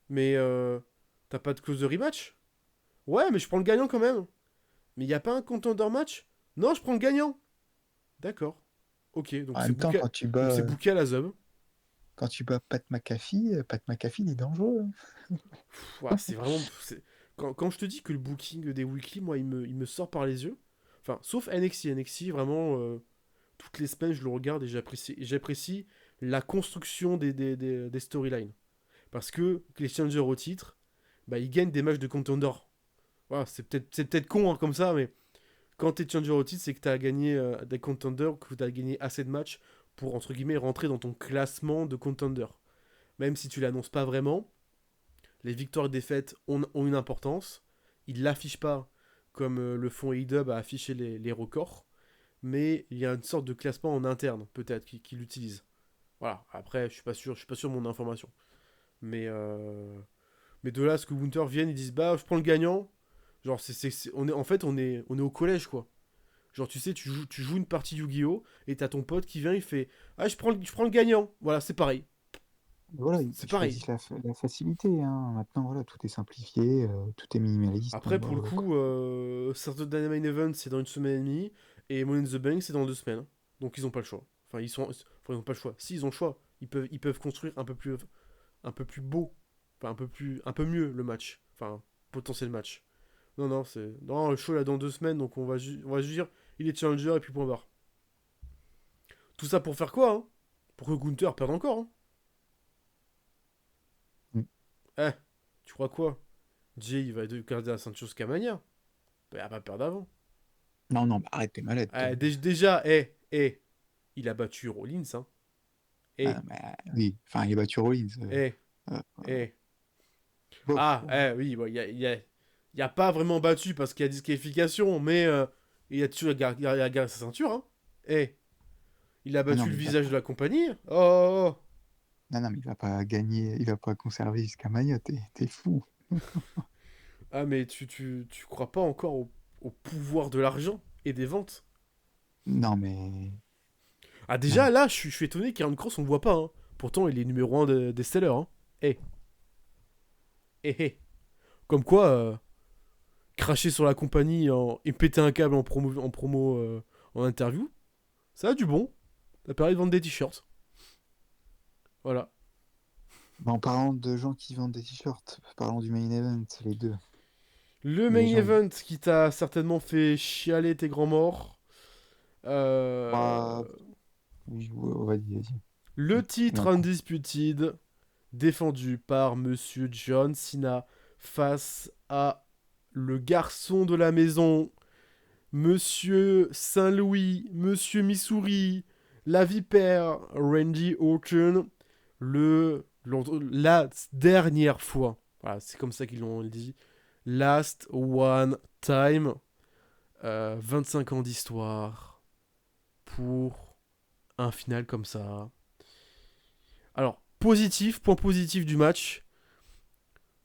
Mais t'as pas de clause de rematch. Ouais, mais je prends le gagnant quand même. Mais y a pas un contender match. Non, je prends le gagnant. D'accord. Ok, En même temps, donc c'est bouqué à la Zub. quand tu bats Pat McAfee, il est dangereux. Hein. Ouah, c'est vraiment. Quand je te dis que le booking des weekly, moi, il me sort par les yeux. Enfin, sauf NXT. NXT, vraiment, toutes les semaines, je le regarde et j'apprécie la construction des storylines. Parce que les challengers au titre, bah, ils gagnent des matchs de contender. Voilà, c'est peut-être con hein, comme ça, mais quand t'es challenger au titre, c'est que t'as gagné des contenders, que t'as gagné assez de matchs pour, entre guillemets, rentrer dans ton classement de contender. Même si tu l'annonces pas vraiment, les victoires et défaites ont une importance. Ils l'affichent pas comme le font AEW à afficher les records, mais il y a une sorte de classement en interne, peut-être, qui l'utilise. Voilà, après, je suis pas sûr de mon information. Mais de là à ce que Winter vienne, ils disent bah je prends le gagnant. Genre en fait on est au collège quoi. Genre tu sais tu joues une partie Yu-Gi-Oh et t'as ton pote qui vient il fait ah je prends le gagnant. Voilà c'est pareil. Voilà, C'est ils pareil. choisissent la facilité. Hein. Maintenant, voilà, tout est simplifié, tout est minimaliste. Après Donc, pour le coup Saturday Night Main Event c'est dans une semaine et demie et Money in the Bank c'est dans 2 semaines. Donc ils ont pas le choix. Ils ont pas le choix. Si ils ont le choix ils peuvent construire un peu plus beau. Enfin un peu mieux le match. Enfin potentiel match. Non, non, Non, le show là dans 2 semaines, donc on va juste dire il est challenger et puis point barre. Tout ça pour faire quoi hein. Pour que Gunther perde encore hein. mm. Eh, tu crois quoi. Jay il va garder la ceinture jusqu'à Mania. Il va pas perdre avant. Non, non, bah, arrête, t'es malade, toi. Déjà, il a battu Rollins hein. Ah, Eh, non, mais, oui, enfin, il a battu Rollins. eh, Euh, eh. bof. Ah, oui, il a pas vraiment battu parce qu'il y a disqualification, mais il a toujours gardé sa ceinture hein. Eh. Il a Ah, non, battu le mais il va visage pas. de la compagnie. Oh, oh, oh. Non, non, mais il va pas gagner, il va pas conserver jusqu'à Maya, t'es fou. Ah, mais tu crois pas encore au pouvoir de l'argent et des ventes. Non, mais. Ah, déjà, Non. là, je suis étonné qu'Aaron Cross, on le voit pas. Hein. Pourtant, il est numéro 1 des sellers. Hein. Eh, eh. Comme quoi, cracher sur la compagnie et péter un câble en promo en interview, ça a du bon. Ça permet de vendre des t-shirts. Voilà. Bah, en parlant de gens qui vendent des t-shirts, parlons du main event, les deux. Le main Les gens, event qui t'a certainement fait chialer tes grands morts. bah, oui, ouais, vas-y, vas-y. Le On titre en prend. Undisputed, défendu par Monsieur John Cena face à le garçon de la maison, Monsieur Saint-Louis, Monsieur Missouri, la vipère Randy Orton, la dernière fois. Voilà, c'est comme ça qu'ils l'ont dit. Last one time. 25 ans d'histoire pour un final comme ça. Alors, point positif du match,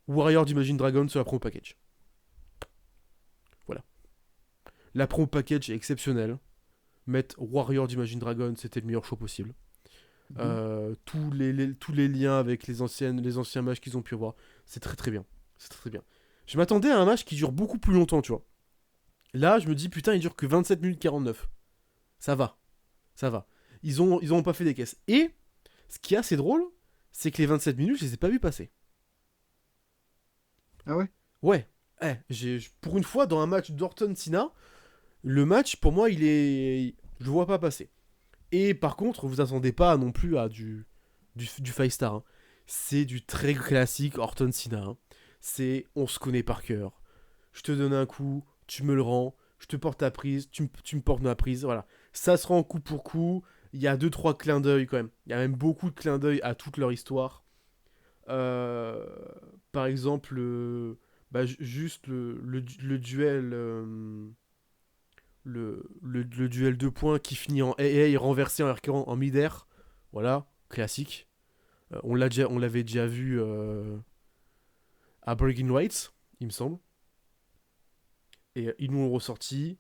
Warrior d'Imagine Dragon sur la promo package. Voilà. La promo package est exceptionnelle. Mettre Warrior d'Imagine Dragon, c'était le meilleur show possible. Mhm. Tous les liens avec les anciens matchs qu'ils ont pu voir, c'est très très bien. C'est très très bien. Je m'attendais à un match qui dure beaucoup plus longtemps, tu vois. Là, je me dis, putain, il dure que 27 minutes 49. Ça va. Ça va. Ils ont pas fait des caisses. Et, ce qui est assez drôle, c'est que les 27 minutes, je les ai pas vus passer. Ah ouais? Ouais. Pour une fois, dans un match d'Orton-Sina, le match, pour moi, je le vois pas passer. Et par contre, vous attendez pas non plus à du du Five Star. Hein. C'est du très classique Orton Cena. Hein. C'est on se connaît par cœur. Je te donne un coup, tu me le rends, je te porte ta prise, tu me portes ma prise. Voilà. Ça se rend coup pour coup. Il y a 2-3 clins d'œil quand même. Il y a même beaucoup de clins d'œil à toute leur histoire. Par exemple, juste le duel. Le duel 2 points qui finit en AA renversé en RKO en mid-air. Voilà, classique. On l'avait déjà vu à Breaking Rights, il me semble. Et ils nous ont ressorti.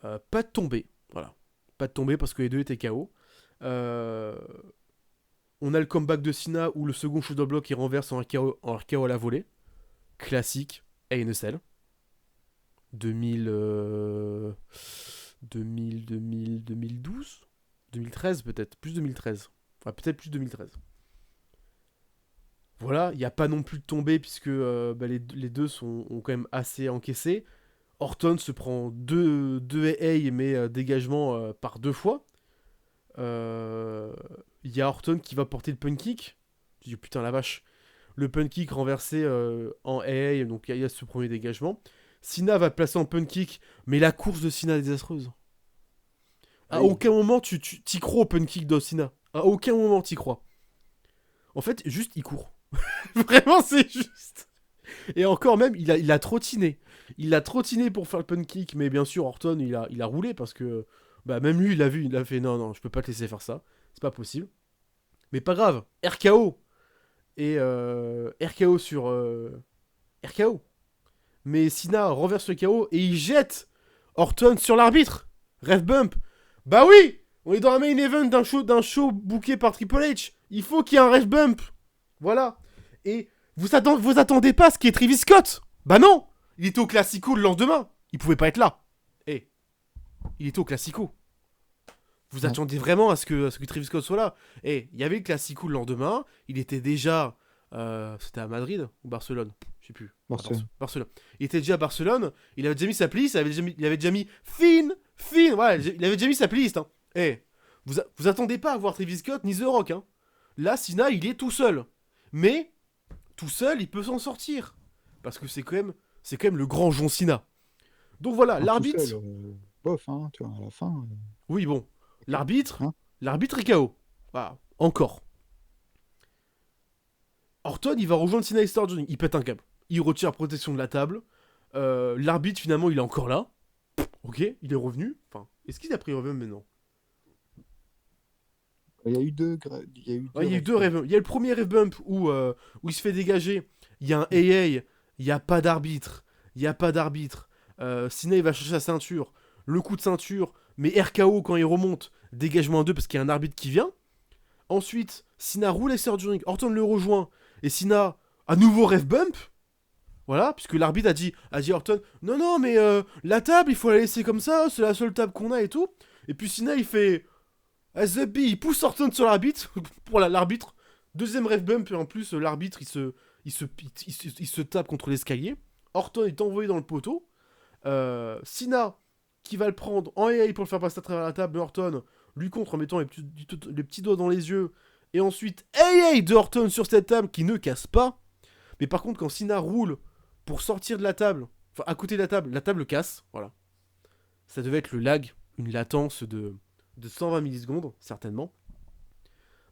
Pas de tombée. Voilà. Pas de tombée parce que les deux étaient KO. On a le comeback de Cena où le second shoulder block il renverse en RKO à la volée. Classique. Et NSL. 2012 2013 peut-être. Plus 2013. Enfin, peut-être plus 2013. Voilà, il n'y a pas non plus de tombée puisque les deux ont quand même assez encaissé. Orton se prend deux AA mais dégagement par 2 fois. Il y a Orton qui va porter le punt kick. Je dis putain la vache. Le punt kick renversé en AA, donc il y a ce premier dégagement. Cena va placer en punt kick, mais la course de Cena est désastreuse. À aucun moment t'y crois au punt kick de Cena. À aucun moment t'y crois. En fait, juste il court. Vraiment, c'est juste. Et encore même, il a trottiné. Il a trottiné pour faire le punt kick, mais bien sûr, Orton, il a roulé parce que même lui, il a vu, il a fait non, je peux pas te laisser faire ça. C'est pas possible. Mais pas grave. RKO. Et RKO sur RKO. Mais Cena renverse le KO et il jette Orton sur l'arbitre. Ref bump. Bah oui, on est dans un main event d'un show booké par Triple H. Il faut qu'il y ait un ref bump. Voilà. Et vous attendez pas à ce qui est Travis Scott. Bah non. Il était au Classico le lendemain. Il pouvait pas être là. Il était au Classico. Vous attendez vraiment à ce que Travis Scott soit là. Il y avait le Classico le lendemain. Il était déjà... c'était à Madrid ou Barcelone, je sais plus. Barcelone. Il était déjà à Barcelone. Il avait déjà mis sa playlist. Il avait déjà mis Finn. Voilà, il avait déjà mis sa playlist. Hein. Vous attendez pas à voir Travis Scott ni The Rock. Hein. Là, Cena, il est tout seul. Mais tout seul, il peut s'en sortir parce que c'est quand même le grand John Cena. Donc voilà, l'arbitre. Bof, hein, tu vois, à la fin. Oui, bon, l'arbitre est KO. Voilà, encore. Orton, il va rejoindre Cena et Stardust. Il pète un câble. Il retire la protection de la table. L'arbitre, finalement, il est encore là. Ok, il est revenu. Enfin, est-ce qu'il a pris revenu maintenant? Il y a eu deux. Il y a eu deux ref bumps. Il y a le premier ref bump où il se fait dégager. Il y a un AA. Il n'y a pas d'arbitre. Cena, il va chercher sa ceinture. Le coup de ceinture. Mais RKO quand il remonte. Dégagement 2 parce qu'il y a un arbitre qui vient. Ensuite, Cena roule et sort du ring. Orton le rejoint. Et Cena, à nouveau ref bump. Voilà, puisque l'arbitre a dit à Orton, non, mais la table, il faut la laisser comme ça, c'est la seule table qu'on a et tout. Et puis Cena, il fait as the bee, il pousse Orton sur l'arbitre, pour l'arbitre. Deuxième ref bump, et en plus, l'arbitre, il se tape contre l'escalier. Orton est envoyé dans le poteau. Cena, qui va le prendre en AA pour le faire passer à travers la table, mais Orton lui contre en mettant les petits doigts dans les yeux. Et ensuite, AA de Orton sur cette table qui ne casse pas. Mais par contre, quand Cena roule pour sortir de la table, enfin à côté de la table casse, voilà. Ça devait être le lag, une latence de 120 millisecondes, certainement.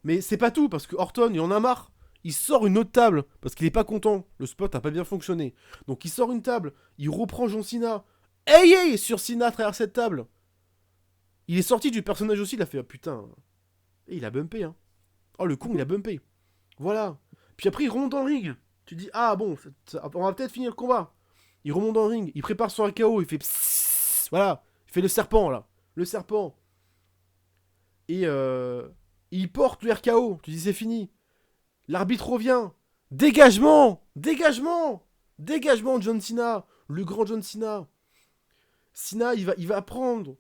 Mais c'est pas tout, parce que Orton, il en a marre. Il sort une autre table, parce qu'il est pas content. Le spot a pas bien fonctionné. Donc il sort une table, il reprend John Cena. Hey, sur Cena à travers cette table. Il est sorti du personnage aussi, il a fait, oh, putain. Et il a bumpé, hein. Oh, le con, il a bumpé. Voilà. Puis après, il remonte dans le ring. Tu dis, ah bon, on va peut-être finir le combat. Il remonte dans le ring, il prépare son RKO, il fait psss, voilà, il fait le serpent là, le serpent. Et il porte le RKO, tu dis c'est fini. L'arbitre revient, dégagement John Cena, le grand John Cena. Cena, il va prendre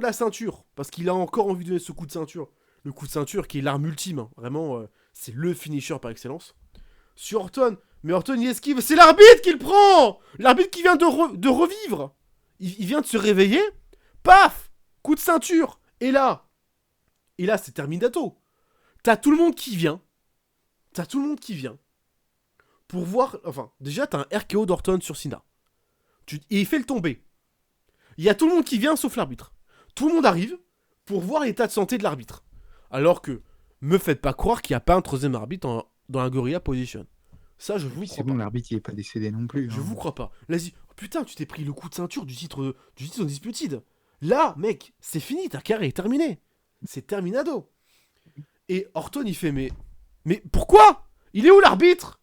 la ceinture, parce qu'il a encore envie de donner ce coup de ceinture. Le coup de ceinture qui est l'arme ultime, hein. Vraiment, c'est le finisher par excellence. Sur Orton, mais Orton il esquive, c'est l'arbitre qui le prend. L'arbitre qui vient de revivre. Il vient de se réveiller, paf, coup de ceinture. Et là c'est terminato. T'as tout le monde qui vient. Pour voir... Enfin, déjà, t'as un RKO d'Orton sur Cena. Et il fait le tomber. Il y a tout le monde qui vient, sauf l'arbitre. Tout le monde arrive pour voir l'état de santé de l'arbitre. Alors que, me faites pas croire qu'il n'y a pas un troisième arbitre dans la gorilla position. Ça, je vous C'est crois bon, pas. l'arbitre il est pas décédé non plus. Je hein. vous crois pas. Vas-y. Oh, putain, tu t'es pris le coup de ceinture du titre Undisputed. Là, mec, c'est fini, ta carrière est terminée. C'est terminado. Et Orton, il fait, mais pourquoi? Il est où l'arbitre?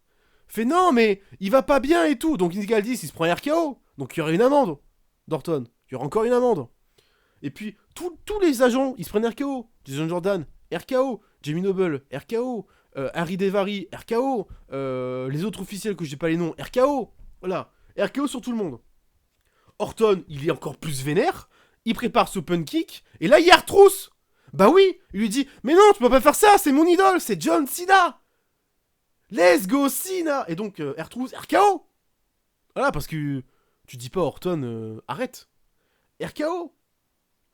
Fait, non, mais il va pas bien et tout. Donc, Nick dit, il se prend un RKO. Donc, il y aurait une amende d'Orton. Il y aura encore une amende. Et puis, tous les agents, ils se prennent RKO. Jason Jordan, RKO. Jamie Noble, RKO. Harry Daivari, RKO. Les autres officiels que je n'ai pas les noms, RKO. Voilà. RKO sur tout le monde. Orton, il est encore plus vénère. Il prépare ce open kick. Et là, il y a R-Truth. Bah oui. Il lui dit, mais non, tu peux pas faire ça. C'est mon idole. C'est John Cena. Let's go Cena. Et donc, R-Truth, RKO. Voilà, parce que tu dis pas Orton, arrête. RKO.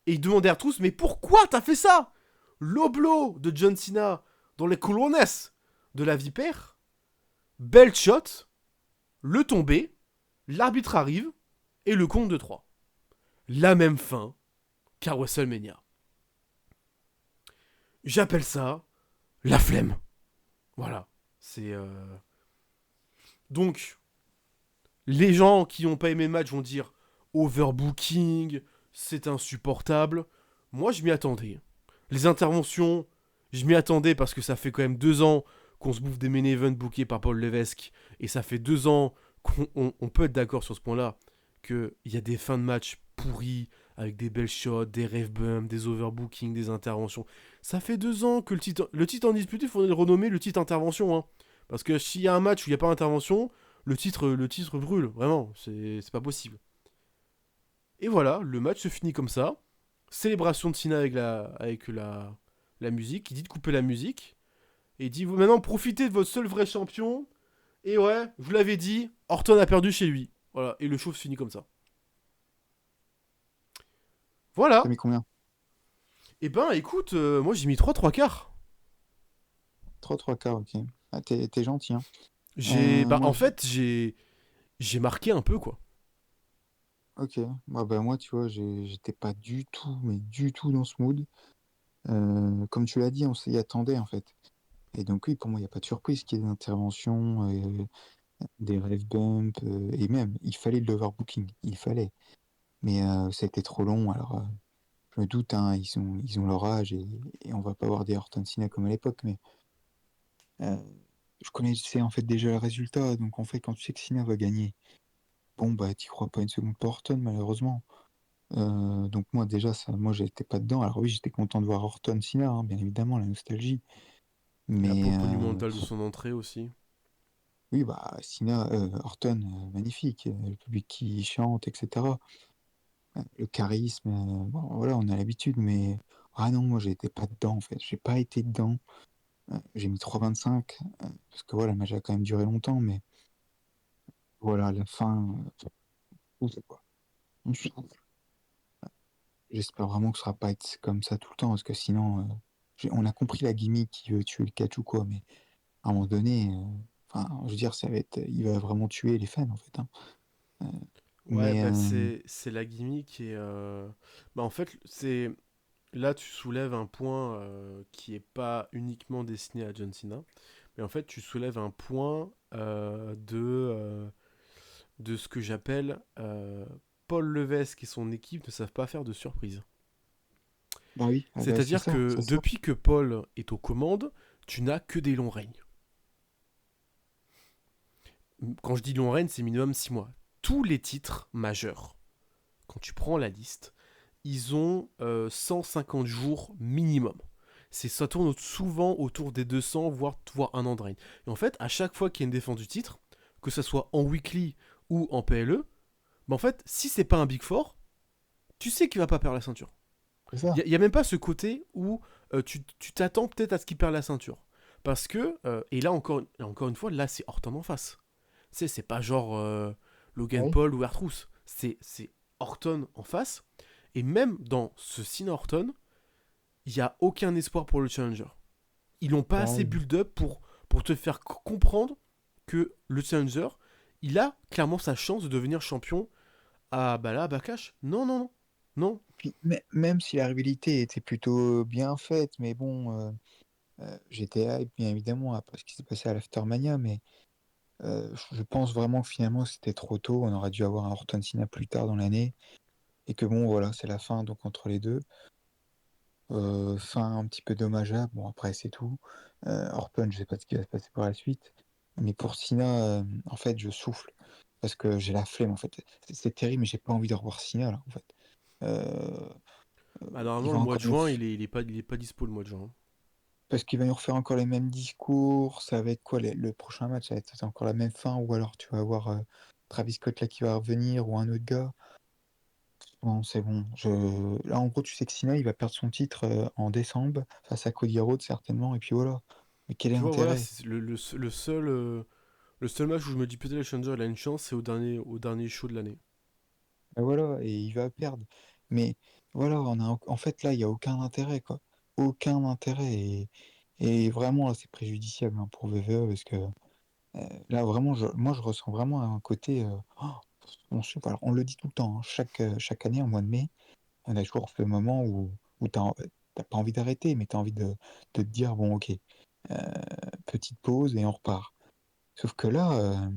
Et il demande à R-Truth, mais pourquoi t'as fait ça? Low blow de John Cena dans les couloirs de la vipère. Belt shot. Le tombé. L'arbitre arrive. Et le compte de 3. La même fin qu'à WrestleMania. J'appelle ça la flemme. Voilà. C'est... Donc, les gens qui n'ont pas aimé le match vont dire overbooking, c'est insupportable. Moi, je m'y attendais. Les interventions, je m'y attendais parce que ça fait quand même 2 ans qu'on se bouffe des main events bookés par Paul Levesque. Et ça fait 2 ans qu'on peut être d'accord sur ce point-là, qu'il y a des fins de match pourries, avec des belles shots, des rave bumps, des overbookings, des interventions. Ça fait 2 ans que le titre Undisputed, il faudrait le renommer le titre intervention. Hein. Parce que s'il y a un match où il n'y a pas d'intervention, le titre brûle. Vraiment, c'est pas possible. Et voilà, le match se finit comme ça. Célébration de Cena avec la musique. Il dit de couper la musique. Et il dit, vous maintenant profitez de votre seul vrai champion. Et ouais, je vous l'avais dit, Orton a perdu chez lui. Voilà, et le show se finit comme ça. Voilà. T'as mis combien? Et ben écoute, moi j'ai mis 3 quarts. 3 quarts, ok. Ah, t'es gentil, hein. En Moi, fait, j'ai marqué un peu, quoi. ok. Bah, moi, tu vois, j'étais pas du tout, mais du tout dans ce mood. Comme tu l'as dit, on s'y attendait, en fait. Et donc, oui, pour moi, il n'y a pas de surprise qu'il y ait des interventions, des rave bumps, et même, il fallait de l'overbooking. Il fallait. Mais ça a été trop long, alors je me doute, hein, ils ont leur âge et on va pas avoir des Orton Cena comme à l'époque, mais euh, je connaissais en fait déjà le résultat, donc en fait, quand tu sais que Cena va gagner, bon, bah, t'y crois pas une seconde pour Orton, malheureusement. Donc moi, déjà, moi, j'étais pas dedans. Alors oui, j'étais content de voir Orton Cena, hein, bien évidemment, la nostalgie. La Mais pompe monumentale de son entrée aussi. oui, bah, Cena, Orton, magnifique, le public qui chante, etc. Le charisme, bon, voilà, on a l'habitude, mais ah non, moi, j'étais pas dedans, en fait. J'ai pas été dedans. J'ai mis 3,25 parce que voilà, le match a quand même duré longtemps, mais voilà, la fin, ouf, quoi. J'espère vraiment que ce sera pas être comme ça tout le temps, parce que sinon, on a compris la gimmick qui veut tuer le catch ou quoi, mais à un moment donné, enfin, je veux dire, il va vraiment tuer les fans, en fait. Hein. Euh, Ouais, mais bah c'est la gimmick et... Bah en fait, c'est... Là, tu soulèves un point qui est pas uniquement destiné à John Cena, mais en fait, tu soulèves un point de ce que j'appelle Paul Levesque et son équipe ne savent pas faire de surprise. bah oui, ah bah, C'est-à-dire que c'est ça. depuis que Paul est aux commandes, tu n'as que des longs règnes. Quand je dis long règne, c'est minimum 6 mois. Tous les titres majeurs, quand tu prends la liste, ils ont 150 jours minimum. Ça tourne souvent autour des 200, voire 1 an de règne. Et en fait, à chaque fois qu'il y a une défense du titre, que ce soit en weekly ou en PLE, bah en fait, si c'est pas un Big Four, tu sais qu'il va pas perdre la ceinture. C'est ça. Il y a même pas ce côté où tu t'attends peut-être à ce qu'il perde la ceinture. Parce que, et là encore une fois, là c'est Orton en face. Tu sais, c'est pas genre Logan Ouais. Paul ou R-Truth. C'est Orton en face. Et même dans ce Cena Orton, il n'y a aucun espoir pour le challenger. Ils l'ont pas Ah assez oui. build-up pour te faire comprendre que le challenger, il a clairement sa chance de devenir champion à bah là, à Backlash. Non, non, non. Non. Puis même si la rivalité était plutôt bien faite, mais bon, j'étais hype bien évidemment après ce qui s'est passé à l'Aftermania, mais je pense vraiment que finalement c'était trop tôt. On aurait dû avoir un Orton Cena plus tard dans l'année et que bon voilà, c'est la fin donc entre les 2. Fin un petit peu dommageable. Bon après c'est tout. Orton, je sais pas ce qui va se passer par la suite. Mais pour Cena, en fait, je souffle parce que j'ai la flemme en fait. C'est terrible, mais j'ai pas envie de revoir Cena là en fait. Heu, Bah, il normalement, va le mois encore de nous juin, f il est pas dispo le mois de juin. parce qu'il va nous refaire encore les mêmes discours. Ça va être quoi le prochain match? Ça va être encore la même fin ou alors tu vas avoir, Travis Scott là qui va revenir ou un autre gars? Non, c'est bon. Là, en gros, tu sais que Cena, il va perdre son titre en décembre face à Cody Rhodes, certainement. Et puis voilà. Mais quel est Tu vois, voilà, l'intérêt? c'est le seul match où je me dis peut-être le challenger il a une chance, c'est au dernier show de l'année. Ben voilà, et il va perdre. Mais voilà, en fait, là, il n'y a aucun intérêt, quoi. Aucun intérêt. Et vraiment, là, c'est préjudiciable hein, pour VVE parce que là, vraiment, moi, je ressens vraiment un côté. Alors, on le dit tout le temps, hein, chaque année, en mois de mai, on a toujours ce moment où t'as pas envie d'arrêter, mais tu as envie de te dire: «Bon OK, petite pause et on repart». Sauf que là,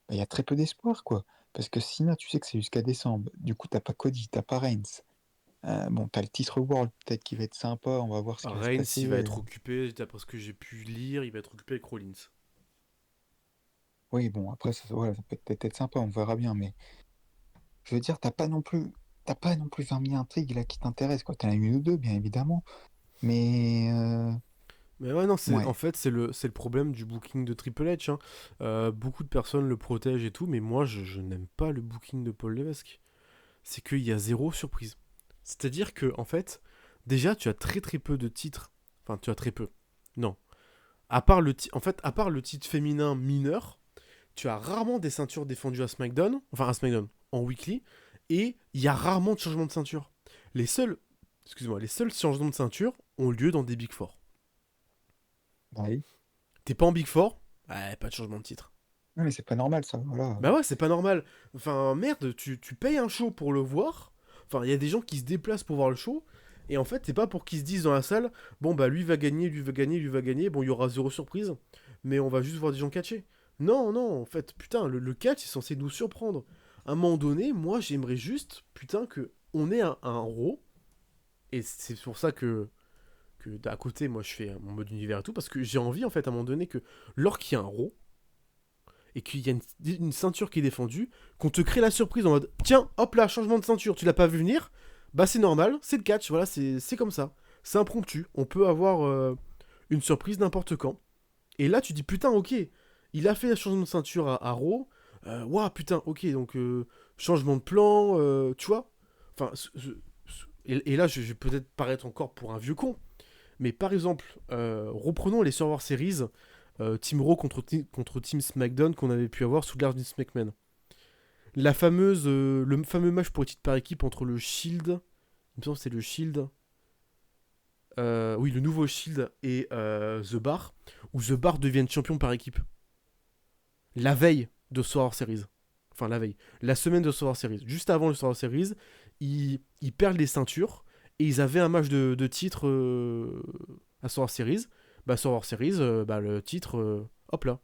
bah, il y a très peu d'espoir, quoi. Parce que Cena, tu sais que c'est jusqu'à décembre. Du coup, t'as pas Cody, t'as pas Reigns. Bon, tu le titre World peut-être qui va être sympa, on va voir ce qui va se Reigns, il va passer, être occupé, d'après ce que j'ai pu lire, il va être occupé avec Rollins. Oui, bon, après ça voilà, ça peut peut-être être sympa, on verra bien, mais je veux dire, t'as pas non plus 20 000 intrigues là qui t'intéressent, quoi. Tu as 1 ou 2 bien évidemment, mais Mais ouais, non, en ouais. fait, c'est le problème du booking de Triple H, hein. Beaucoup de personnes le protègent et tout, mais moi, je n'aime pas le booking de Paul Levesque. C'est qu'il y a zéro surprise. C'est-à-dire que, en fait, déjà, tu as très très peu de titres. Enfin, tu as très peu. Non. À part le titre féminin mineur, tu as rarement des ceintures défendues à SmackDown, enfin à SmackDown, en weekly, et il y a rarement de changement de ceinture. Les seuls, les seuls changements de ceinture ont lieu dans des Big Four. Bah oui. T'es pas en Big Four, ouais, pas de changement de titre. Non, mais c'est pas normal ça, voilà. Bah ouais, c'est pas normal. Enfin, merde, tu payes un show pour le voir. Enfin, il y a des gens qui se déplacent pour voir le show. Et en fait, c'est pas pour qu'ils se disent dans la salle, bon bah lui va gagner, lui va gagner, lui va gagner, bon il y aura zéro surprise, mais on va juste voir des gens catcher. Non, non, en fait, putain, le catch est censé nous surprendre. À un moment donné, moi j'aimerais juste, putain, que on ait un Raw, et c'est pour ça que d'à côté, moi je fais mon mode univers et tout, parce que j'ai envie en fait à un moment donné que, lors qu'il y a un Raw, et qu'il y a une ceinture qui est défendue, qu'on te crée la surprise en mode tiens, hop là, changement de ceinture, tu l'as pas vu venir, bah c'est normal, c'est le catch, voilà, c'est comme ça. C'est impromptu, on peut avoir une surprise n'importe quand. Et là, tu dis putain, ok, il a fait le changement de ceinture à Raw, waouh, putain, ok, donc changement de plan, tu vois. Enfin, et là, je vais peut-être paraître encore pour un vieux con, mais par exemple, reprenons les Survivor Series Team Raw contre Team SmackDown qu'on avait pu avoir sous l'ère Vince McMahon. Le fameux match pour les titres par équipe entre le Shield, il me semble que c'est le Shield, oui, le nouveau Shield et The Bar, où The Bar deviennent champions par équipe. La veille de Survivor Series. Enfin, la veille. La semaine de Survivor Series. Juste avant le Survivor Series, ils perdent les ceintures et ils avaient un match de titre à Survivor Series. Bah, Survivor Series, bah, le titre, hop là.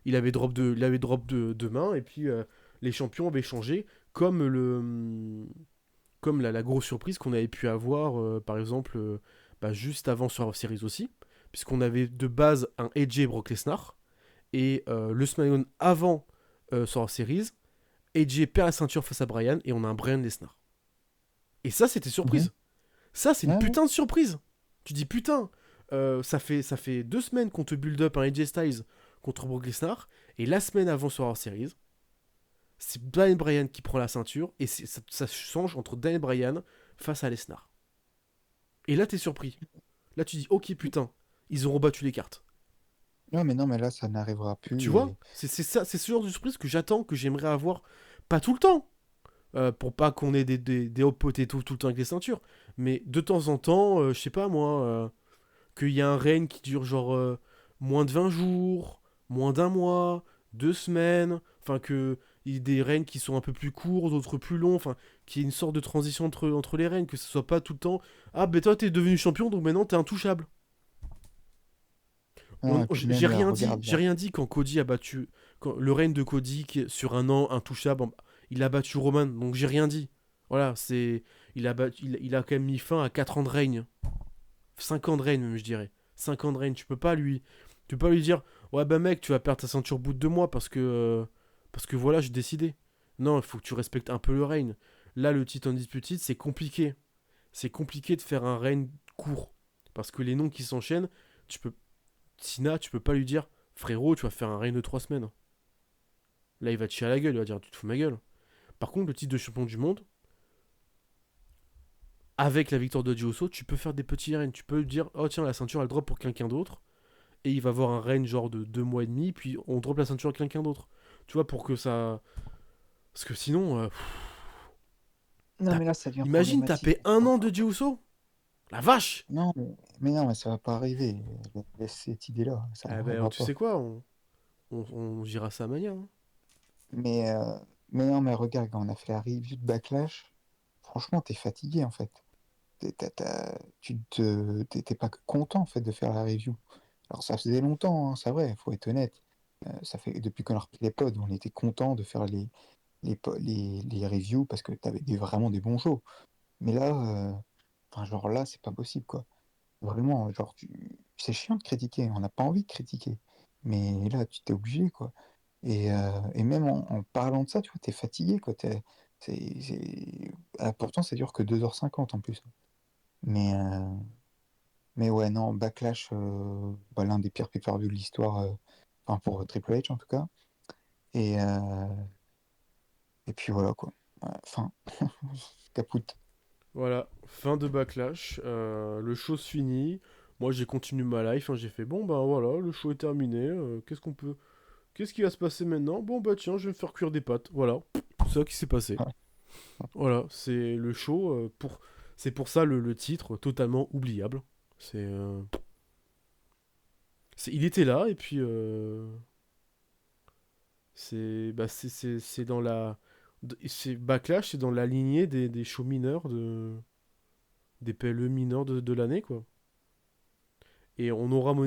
Il avait drop de main et puis les champions avaient changé comme la grosse surprise qu'on avait pu avoir par exemple bah, juste avant Survivor Series aussi, puisqu'on avait de base un AJ et Brock Lesnar et le SmackDown avant Survivor Series, AJ perd la ceinture face à Bryan et on a un Bryan Lesnar. Et ça c'était Mhm. surprise. Ça c'est une Ouais, ouais. putain de surprise. Tu dis putain, ça fait 2 semaines qu'on te build up un AJ Styles contre Brock Lesnar et la semaine avant Survivor Series, c'est Daniel Bryan qui prend la ceinture et ça change entre Daniel Bryan face à Lesnar. Et là, t'es surpris. Là, tu dis, ok, putain, ils ont rebattu les cartes. Non, mais non, mais là, ça n'arrivera Tu plus vois, c'est ça, c'est ce genre de surprise que j'attends, que j'aimerais avoir, pas tout le temps, pour pas qu'on ait des hot potatoes tout le temps avec les ceintures, mais de temps en temps, je sais pas moi, qu'il y a un règne qui dure genre moins de 20 jours, moins d'un mois, 2 semaines, enfin que il y ait des règnes qui sont un peu plus courts, d'autres plus longs, enfin qu'il y ait une sorte de transition entre les règnes, que ce soit pas tout le temps ah ben toi t'es devenu champion donc maintenant t'es intouchable. Non, et puis J'ai même là, rien dit, regarde j'ai là. rien dit quand Cody a battu quand le règne de Cody qui est sur un an intouchable, il a battu Roman donc j'ai rien dit. Voilà, c'est il a quand même mis fin à 4 ans de règne. 5 ans de règne, même, je dirais. 5 ans de règne. Tu peux pas lui dire, ouais, bah mec, tu vas perdre ta ceinture au bout de 2 mois parce que voilà, j'ai décidé. Non, il faut que tu respectes un peu le règne. Là, le titre undisputed, c'est compliqué. C'est compliqué de faire un règne court. Parce que les noms qui s'enchaînent, tu peux. Sina, tu peux pas lui dire, frérot, tu vas faire un règne de 3 semaines. Là, il va te chier à la gueule, il va dire, tu te fous de ma gueule. Par contre, le titre de champion du monde, avec la victoire de Uso, tu peux faire des petits règnes. Tu peux dire, oh tiens, la ceinture, elle drop pour quelqu'un d'autre. Et il va avoir un règne genre de 2 mois et demi, puis on drop la ceinture à quelqu'un d'autre. Tu vois, pour que ça. Parce que sinon, Non, mais là, ça devient imagine problématique. taper un an de Uso. La vache. Non, mais non, mais ça va pas arriver. Laisse cette idée-là, ça Eh ben, n'arrivera tu pas. sais quoi, on gérera ça à sa manière. Hein. Mais, euh, mais non, mais regarde, quand on a fait la review de Backlash, franchement, t'es fatigué en fait. T'es pas content en fait de faire la review. Alors ça faisait longtemps, hein, c'est vrai, faut être honnête. Ça fait depuis qu'on a repris les pods, on était content de faire les reviews parce que t'avais vraiment des bons shows. Mais là, enfin, genre là, c'est pas possible quoi. Vraiment, genre, c'est chiant de critiquer, on n'a pas envie de critiquer. Mais là, tu t'es obligé, quoi. Et même en parlant de ça, tu vois, t'es fatigué, quoi. Pourtant, ça dure que 2h50 en plus. Mais, euh, mais ouais, non, Backlash, bah, l'un des pires pay-per-view de l'histoire, enfin pour Triple H en tout cas. Et, euh, et puis voilà, quoi. Ouais, enfin, capoute. Voilà, fin de Backlash. Le show se finit. Moi, j'ai continué ma life. Hein, j'ai fait, bon, ben voilà, le show est terminé. Qu'est-ce qui va se passer maintenant? Bon, bah tiens, je vais me faire cuire des pâtes. Voilà, c'est ça qui s'est passé. Voilà, c'est le show. C'est pour ça le titre, totalement oubliable. C'est. Il était là, et puis. C'est dans la. Backlash, c'est dans la lignée des shows mineurs, des PLE mineurs de l'année, quoi. Et on aura. Bon,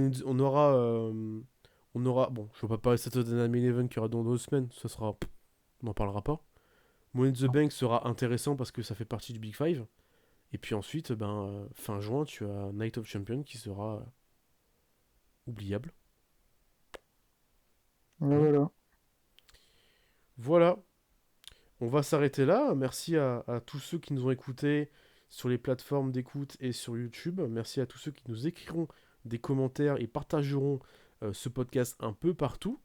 je ne vais pas parler de Saturday Night Main Event qui aura dans 2 semaines, ça sera. On n'en parlera pas. Money in the Bank sera intéressant parce que ça fait partie du Big Five. Et puis ensuite, fin juin, tu as Night of Champions qui sera oubliable. Voilà, Hein. voilà. Voilà, on va s'arrêter là. Merci à tous ceux qui nous ont écoutés sur les plateformes d'écoute et sur YouTube. Merci à tous ceux qui nous écriront des commentaires et partageront ce podcast un peu partout.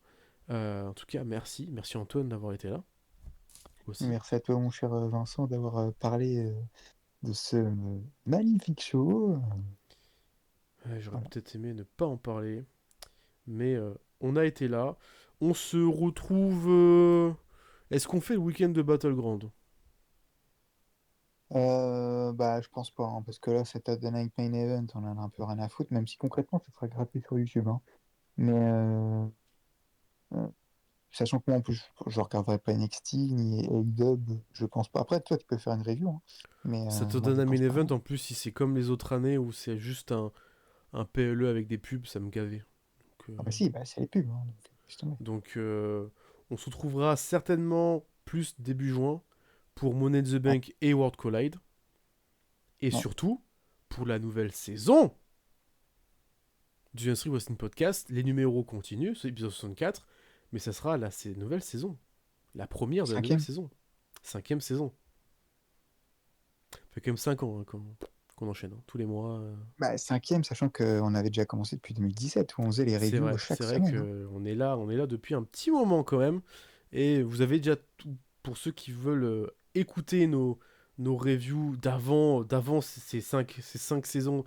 En tout cas, merci. Merci Antoine d'avoir été là aussi. Merci à toi, mon cher Vincent, d'avoir parlé de ce magnifique show. J'aurais Voilà. peut-être aimé ne pas en parler. Mais on a été là. On se retrouve. Est-ce qu'on fait le week-end de Battleground? Bah, je pense pas, hein, parce que là, cet The Night Main Event, on en a un peu rien à foutre, même si concrètement, ça sera gratuit sur YouTube. Hein. Mais euh, sachant que moi, en plus, je regarderai pas NXT ni AEW, je pense pas. Après, toi, tu peux faire une review, hein, mais Ça te moi, donne je un main pense pas. event en plus si c'est comme les autres années où c'est juste un PLE avec des pubs, ça me gavait. Donc, Ah bah si, bah, c'est les pubs, hein, donc, justement. on se retrouvera certainement plus début juin pour Money in the Ouais, Bank et World Collide. Et ouais. surtout, pour la nouvelle saison du Street Wrestling Podcast, les numéros continuent, c'est l'épisode 64, mais ça sera la nouvelle saison. La première de la nouvelle Cinquième? saison. 5e saison. Ça fait quand même 5 ans hein, qu'on enchaîne, hein, tous les mois. Bah, cinquième, sachant qu'on avait déjà commencé depuis 2017, où on faisait les reviews chaque C'est vrai semaine. Hein. que on est là depuis un petit moment quand même. Et vous avez déjà tout, pour ceux qui veulent écouter nos reviews d'avant ces cinq saisons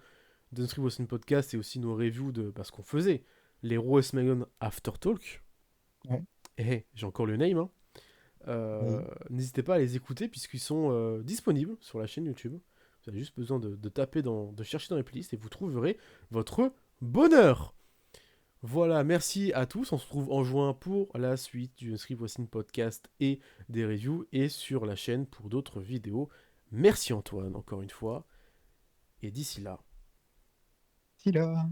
de Street Wrestling Podcast et aussi nos reviews de parce qu'on faisait les Raw et SmackDown After Talk. Ouais. J'ai encore le name. Hein. Oui. N'hésitez pas à les écouter puisqu'ils sont disponibles sur la chaîne YouTube. Vous avez juste besoin de taper de chercher dans les playlists et vous trouverez votre bonheur. Voilà, merci à tous. On se retrouve en juin pour la suite du Script Voicing Podcast et des reviews et sur la chaîne pour d'autres vidéos. Merci Antoine, encore une fois. Et d'ici là. Si là.